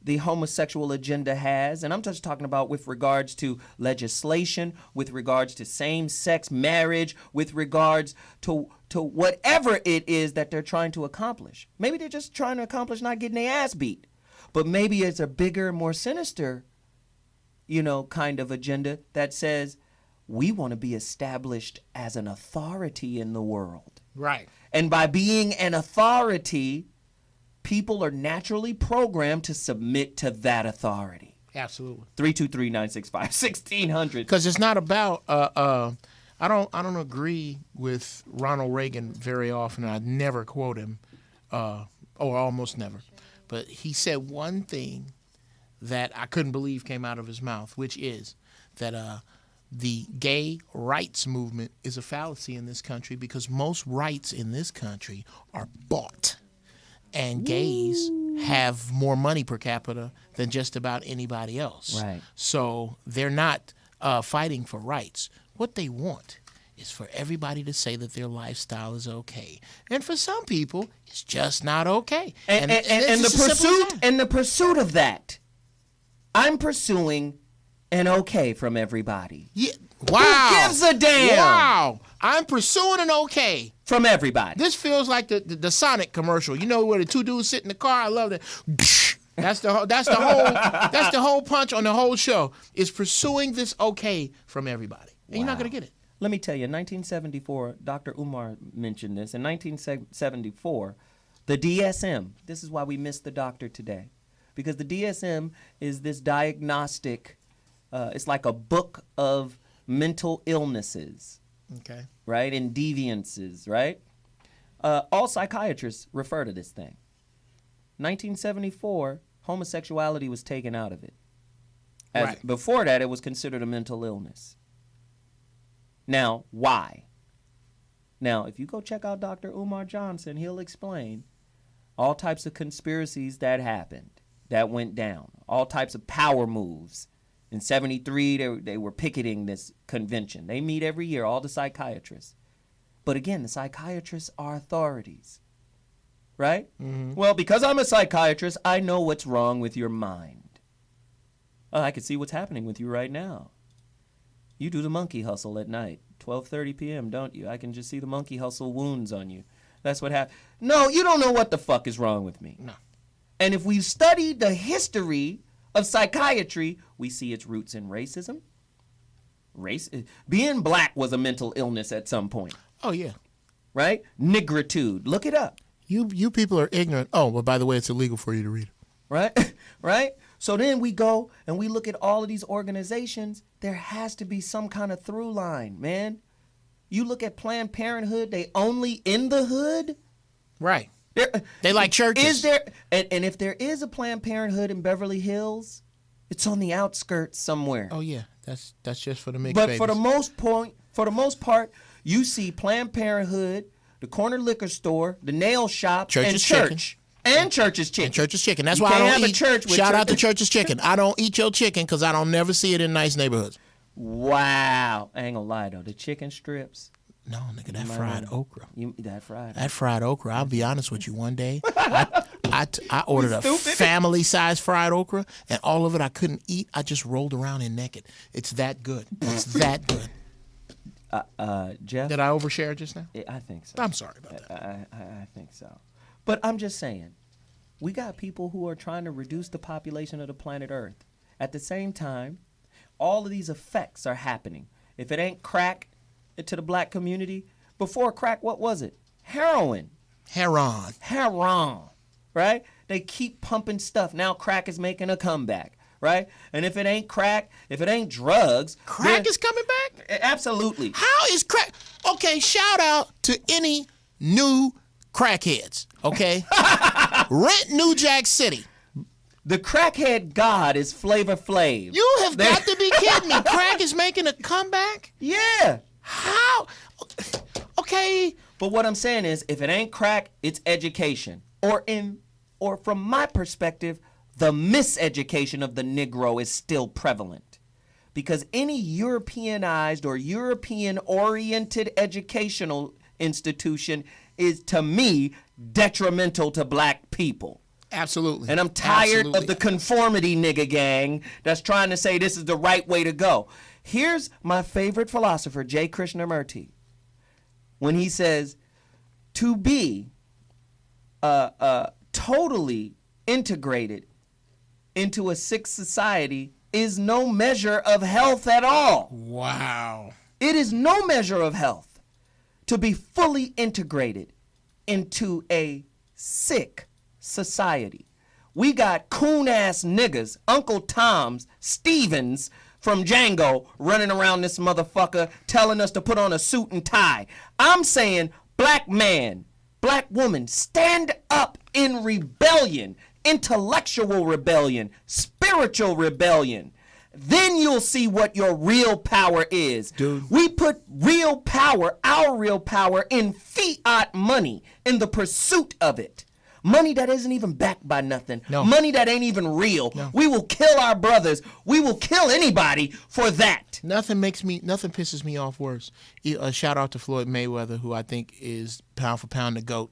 [SPEAKER 1] the homosexual agenda has, and I'm just talking about with regards to legislation, with regards to same-sex marriage, with regards to whatever it is that they're trying to accomplish. Maybe they're just trying to accomplish not getting their ass beat. But maybe it's a bigger, more sinister, kind of agenda that says we want to be established as an authority in the world.
[SPEAKER 2] Right.
[SPEAKER 1] And by being an authority, people are naturally programmed to submit to that authority.
[SPEAKER 2] Absolutely.
[SPEAKER 1] 323-965-1600.
[SPEAKER 2] Because it's not about. I don't agree with Ronald Reagan very often. I never quote him, or almost never. But he said one thing that I couldn't believe came out of his mouth, which is that the gay rights movement is a fallacy in this country because most rights in this country are bought. And gays have more money per capita than just about anybody else.
[SPEAKER 1] Right.
[SPEAKER 2] So they're not fighting for rights. What they want is for everybody to say that their lifestyle is okay. And for some people, it's just not okay.
[SPEAKER 1] And the pursuit of that, I'm pursuing an okay from everybody.
[SPEAKER 2] Yeah. Wow.
[SPEAKER 1] Who gives a damn?
[SPEAKER 2] Wow. I'm pursuing an okay.
[SPEAKER 1] From everybody.
[SPEAKER 2] This feels like the Sonic commercial. You know where the two dudes sit in the car? I love that. That's the whole punch on the whole show is pursuing this okay from everybody. And you're not going to get it.
[SPEAKER 1] Let me tell you, in 1974, Dr. Umar mentioned this. In 1974, the DSM, this is why we miss the doctor today, because the DSM is this diagnostic, it's like a book of mental illnesses.
[SPEAKER 2] Okay.
[SPEAKER 1] Right? And deviances, right? All psychiatrists refer to this thing. 1974, homosexuality was taken out of it.
[SPEAKER 2] Right.
[SPEAKER 1] Before that, it was considered a mental illness. Now, why? Now, if you go check out Dr. Umar Johnson, he'll explain all types of conspiracies that happened, that went down, all types of power moves. In 73, they were picketing this convention. They meet every year, all the psychiatrists. But again, the psychiatrists are authorities, right? Mm-hmm. Well, because I'm a psychiatrist, I know what's wrong with your mind. I can see what's happening with you right now. You do the monkey hustle at night, 12:30 p.m., don't you? I can just see the monkey hustle wounds on you. That's what happened. No, you don't know what the fuck is wrong with me.
[SPEAKER 2] No.
[SPEAKER 1] And if we study the history of psychiatry, we see its roots in racism. Being black was a mental illness at some point.
[SPEAKER 2] Oh, yeah.
[SPEAKER 1] Right? Nigritude. Look it up.
[SPEAKER 2] You people are ignorant. Oh, well, by the way, it's illegal for you to read.
[SPEAKER 1] Right? Right? So then we go and we look at all of these organizations. There has to be some kind of through line, man. You look at Planned Parenthood, they only in the hood.
[SPEAKER 2] Right. They like churches.
[SPEAKER 1] Is there? And if there is a Planned Parenthood in Beverly Hills, it's on the outskirts somewhere.
[SPEAKER 2] Oh yeah, that's just for the mixed
[SPEAKER 1] But
[SPEAKER 2] babies.
[SPEAKER 1] for the most part, you see Planned Parenthood, the corner liquor store, the nail shop,
[SPEAKER 2] Church's
[SPEAKER 1] and
[SPEAKER 2] Chicken.
[SPEAKER 1] church. And Church's Chicken.
[SPEAKER 2] And Church's Chicken. That's
[SPEAKER 1] You
[SPEAKER 2] why I
[SPEAKER 1] can't
[SPEAKER 2] don't
[SPEAKER 1] have a
[SPEAKER 2] eat.
[SPEAKER 1] church with
[SPEAKER 2] Shout out to
[SPEAKER 1] church-
[SPEAKER 2] Church's Chicken. I don't eat your chicken because I don't never see it in nice neighborhoods.
[SPEAKER 1] Wow. I ain't gonna lie though, the chicken strips.
[SPEAKER 2] No, nigga, that fried okra.
[SPEAKER 1] That
[SPEAKER 2] fried okra. I'll be honest with you. One day, I ordered a family-sized fried okra, and all of it I couldn't eat. I just rolled around in naked. It's that good. It's that good.
[SPEAKER 1] Jeff?
[SPEAKER 2] Did I overshare just now?
[SPEAKER 1] I think so.
[SPEAKER 2] I'm sorry about that.
[SPEAKER 1] I think so. But I'm just saying, we got people who are trying to reduce the population of the planet Earth. At the same time, all of these effects are happening. If it ain't crack to the black community, before crack, what was it? Heroin. Heroin. Right? They keep pumping stuff. Now crack is making a comeback. Right? And if it ain't crack, if it ain't drugs.
[SPEAKER 2] Crack is coming back?
[SPEAKER 1] Absolutely.
[SPEAKER 2] How is crack? Okay, shout out to any new crackheads, okay? Rent New Jack City.
[SPEAKER 1] The crackhead god is Flavor Flav.
[SPEAKER 2] You have got to be kidding me. Crack is making a comeback?
[SPEAKER 1] Yeah.
[SPEAKER 2] How? Okay.
[SPEAKER 1] But what I'm saying is, if it ain't crack, it's education. Or from my perspective, the miseducation of the Negro is still prevalent. Because any Europeanized or European-oriented educational institution is, to me, detrimental to black people.
[SPEAKER 2] Absolutely.
[SPEAKER 1] And I'm tired of the conformity nigga gang that's trying to say this is the right way to go. Here's my favorite philosopher, J. Krishnamurti, when he says, to be totally integrated into a sick society is no measure of health at all.
[SPEAKER 2] Wow.
[SPEAKER 1] It is no measure of health to be fully integrated into a sick society. We got coon-ass niggas, Uncle Toms, Stevens from Django running around this motherfucker telling us to put on a suit and tie. I'm saying, black man, black woman, stand up in rebellion, intellectual rebellion, spiritual rebellion. Then you'll see what your real power is.
[SPEAKER 2] Dude.
[SPEAKER 1] We put real power, our real power, in fiat money, in the pursuit of it. Money that isn't even backed by nothing.
[SPEAKER 2] No.
[SPEAKER 1] Money that ain't even real.
[SPEAKER 2] No.
[SPEAKER 1] We will kill our brothers. We will kill anybody for that.
[SPEAKER 2] Nothing pisses me off worse. A shout out to Floyd Mayweather, who I think is pound for pound the GOAT.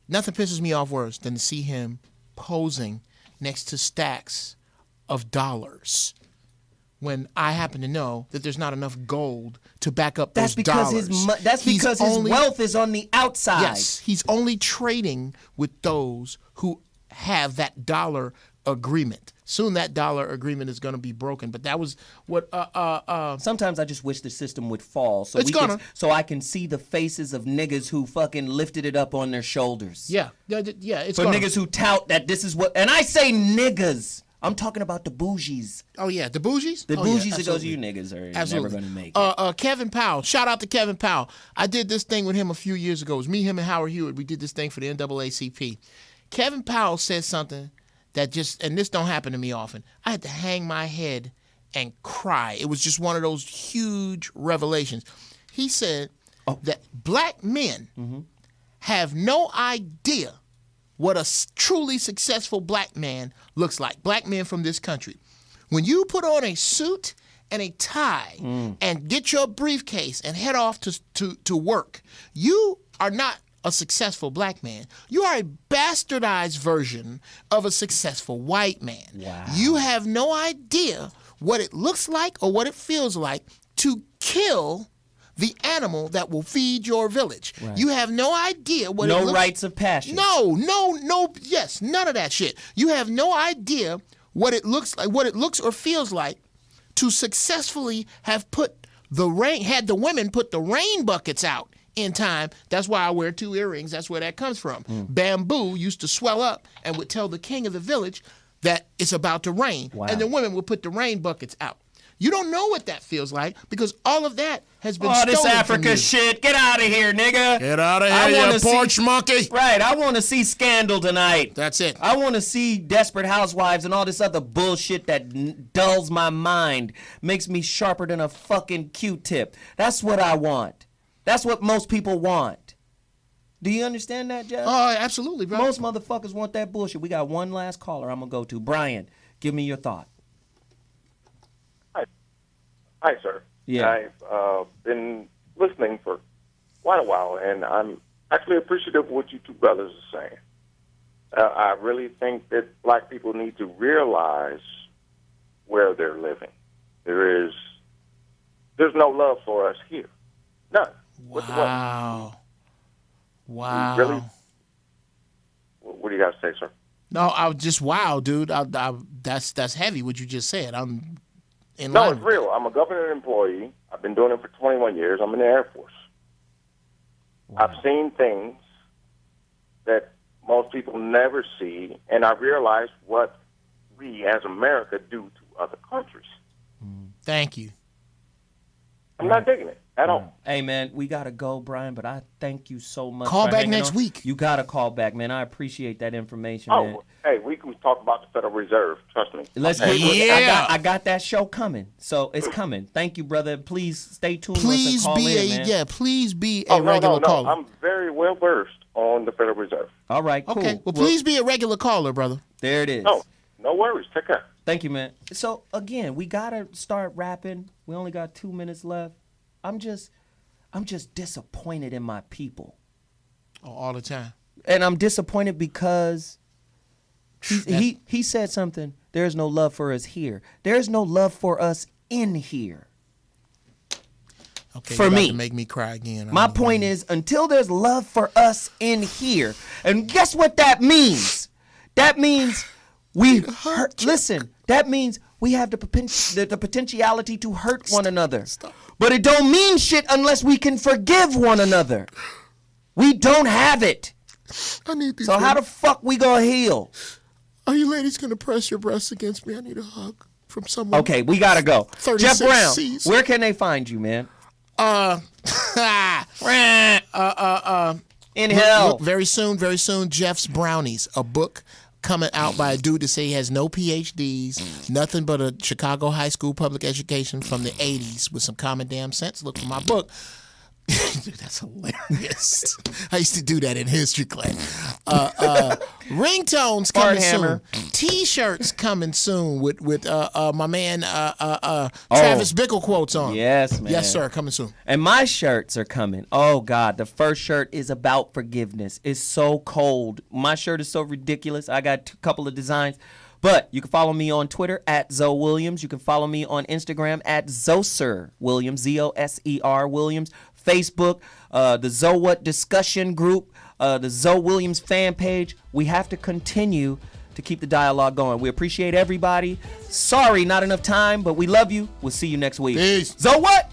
[SPEAKER 2] Nothing pisses me off worse than to see him posing next to stacks of dollars when I happen to know that there's not enough gold to back up those dollars.
[SPEAKER 1] That's because his wealth is on the outside.
[SPEAKER 2] Yes, he's only trading with those who have that dollar agreement. Soon that dollar agreement is going to be broken. But that was what.
[SPEAKER 1] Sometimes I just wish the system would fall so so I can see the faces of niggas who fucking lifted it up on their shoulders.
[SPEAKER 2] Yeah. It's
[SPEAKER 1] for niggas who tout that this is what, and I say niggas. I'm talking about the bougies.
[SPEAKER 2] Oh yeah, the bougies.
[SPEAKER 1] The bougies that goes, you niggas are never going to make it.
[SPEAKER 2] Kevin Powell. Shout out to Kevin Powell. I did this thing with him a few years ago. It was me, him, and Howard Hewitt. We did this thing for the NAACP. Kevin Powell said something that and this don't happen to me often. I had to hang my head and cry. It was just one of those huge revelations. He said that black men have no idea what a truly successful black man looks like. Black men from this country. When you put on a suit and a tie and get your briefcase and head off to work, you are not a successful black man. You are a bastardized version of a successful white man.
[SPEAKER 1] Wow.
[SPEAKER 2] You have no idea what it looks like or what it feels like to kill the animal that will feed your village. Right. You have no idea what
[SPEAKER 1] no rites of passage.
[SPEAKER 2] No, yes, none of that shit. You have no idea what it looks like, what it looks or feels like to successfully have had the women put the rain buckets out in time. That's why I wear 2 earrings. That's where that comes from. Bamboo used to swell up and would tell the king of the village that it's about to rain.
[SPEAKER 1] Wow.
[SPEAKER 2] And the women would put the rain buckets out. You don't know what that feels like because all of that has been
[SPEAKER 1] Oh,
[SPEAKER 2] stolen
[SPEAKER 1] this
[SPEAKER 2] from
[SPEAKER 1] Africa
[SPEAKER 2] you.
[SPEAKER 1] shit. Get out of here, nigga.
[SPEAKER 12] Get out of here, you porch monkey.
[SPEAKER 1] Right. I want to see Scandal tonight.
[SPEAKER 2] That's it.
[SPEAKER 1] I want to see Desperate Housewives and all this other bullshit that dulls my mind, makes me sharper than a fucking Q-tip. That's what I want. That's what most people want. Do you understand that, Jeff?
[SPEAKER 2] Oh, absolutely, bro.
[SPEAKER 1] Most motherfuckers want that bullshit. We got one last caller I'm going to go to. Brian, give me your thought.
[SPEAKER 13] Hi, sir.
[SPEAKER 1] Yeah.
[SPEAKER 13] I've been listening for quite a while, and I'm actually appreciative of what you two brothers are saying. I really think that black people need to realize where they're living. There's no love for us here. None.
[SPEAKER 2] Wow. Wow.
[SPEAKER 13] Really? What do you guys say, sir?
[SPEAKER 2] No, I was just wow, dude. That's heavy what you just said. I'm in
[SPEAKER 13] No,
[SPEAKER 2] line.
[SPEAKER 13] it's real. I'm a government employee. I've been doing it for 21 years. I'm in the Air Force. Wow. I've seen things that most people never see, and I realized what we as America do to other countries.
[SPEAKER 2] Thank you.
[SPEAKER 13] I'm not digging it at all.
[SPEAKER 1] Hey, man, we got to go, Brian, but I thank you so much.
[SPEAKER 2] Call
[SPEAKER 1] for
[SPEAKER 2] back
[SPEAKER 1] hanging
[SPEAKER 2] next
[SPEAKER 1] on.
[SPEAKER 2] week.
[SPEAKER 1] You got to call back, man. I appreciate that information, man.
[SPEAKER 13] Oh, hey, we can talk about the Federal Reserve. Trust me.
[SPEAKER 1] Let's I got that show coming, so it's coming. Thank you, brother. Please stay tuned.
[SPEAKER 2] Please
[SPEAKER 1] call
[SPEAKER 2] be
[SPEAKER 1] in, man.
[SPEAKER 2] please be a regular
[SPEAKER 13] no.
[SPEAKER 2] caller.
[SPEAKER 13] I'm very well versed on the Federal Reserve.
[SPEAKER 1] All right, cool.
[SPEAKER 2] Okay, well, please be a regular caller, brother.
[SPEAKER 1] There it is.
[SPEAKER 13] No worries. Take care.
[SPEAKER 1] Thank you, man. So again, we gotta start rapping. We only got 2 minutes left. I'm just disappointed in my people.
[SPEAKER 2] Oh, all the time.
[SPEAKER 1] And I'm disappointed because he said something. There's no love for us here. There's no love for us in here.
[SPEAKER 2] Okay,
[SPEAKER 1] for
[SPEAKER 2] you're about
[SPEAKER 1] me.
[SPEAKER 2] to make me cry again.
[SPEAKER 1] My point is, until there's love for us in here, and guess what that means? That means we hurt. Listen, that means we have the potentiality to hurt one another. But it don't mean shit unless we can forgive one another. We don't have it.
[SPEAKER 12] I need these.
[SPEAKER 1] So how the fuck we gonna heal?
[SPEAKER 12] Are you ladies gonna press your breasts against me? I need a hug from someone.
[SPEAKER 1] Okay, we gotta go.
[SPEAKER 12] 36
[SPEAKER 1] Jeff Brown,
[SPEAKER 12] C's.
[SPEAKER 1] where can they find you, man? In hell.
[SPEAKER 2] Look, very soon, Jeff's Brownies, a book coming out by a dude that say he has no PhDs, nothing but a Chicago high school public education from the 80s with some common damn sense. Look for my book. Dude, that's hilarious. I used to do that in history class. Ringtones coming soon. T-shirts coming soon with my man Travis Bickle quotes on.
[SPEAKER 1] Yes, man.
[SPEAKER 2] Yes, sir. Coming soon.
[SPEAKER 1] And my shirts are coming. Oh, God. The first shirt is about forgiveness. It's so cold. My shirt is so ridiculous. I got a couple of designs. But you can follow me on Twitter at Zoe Williams. You can follow me on Instagram at Zoser Williams, Zoser Williams. Facebook, the Zoe What discussion group, the Zoe Williams fan page. We have to continue to keep the dialogue going. We appreciate everybody. Sorry, not enough time, but we love you. We'll see you next week.
[SPEAKER 2] Peace.
[SPEAKER 1] Zoe What?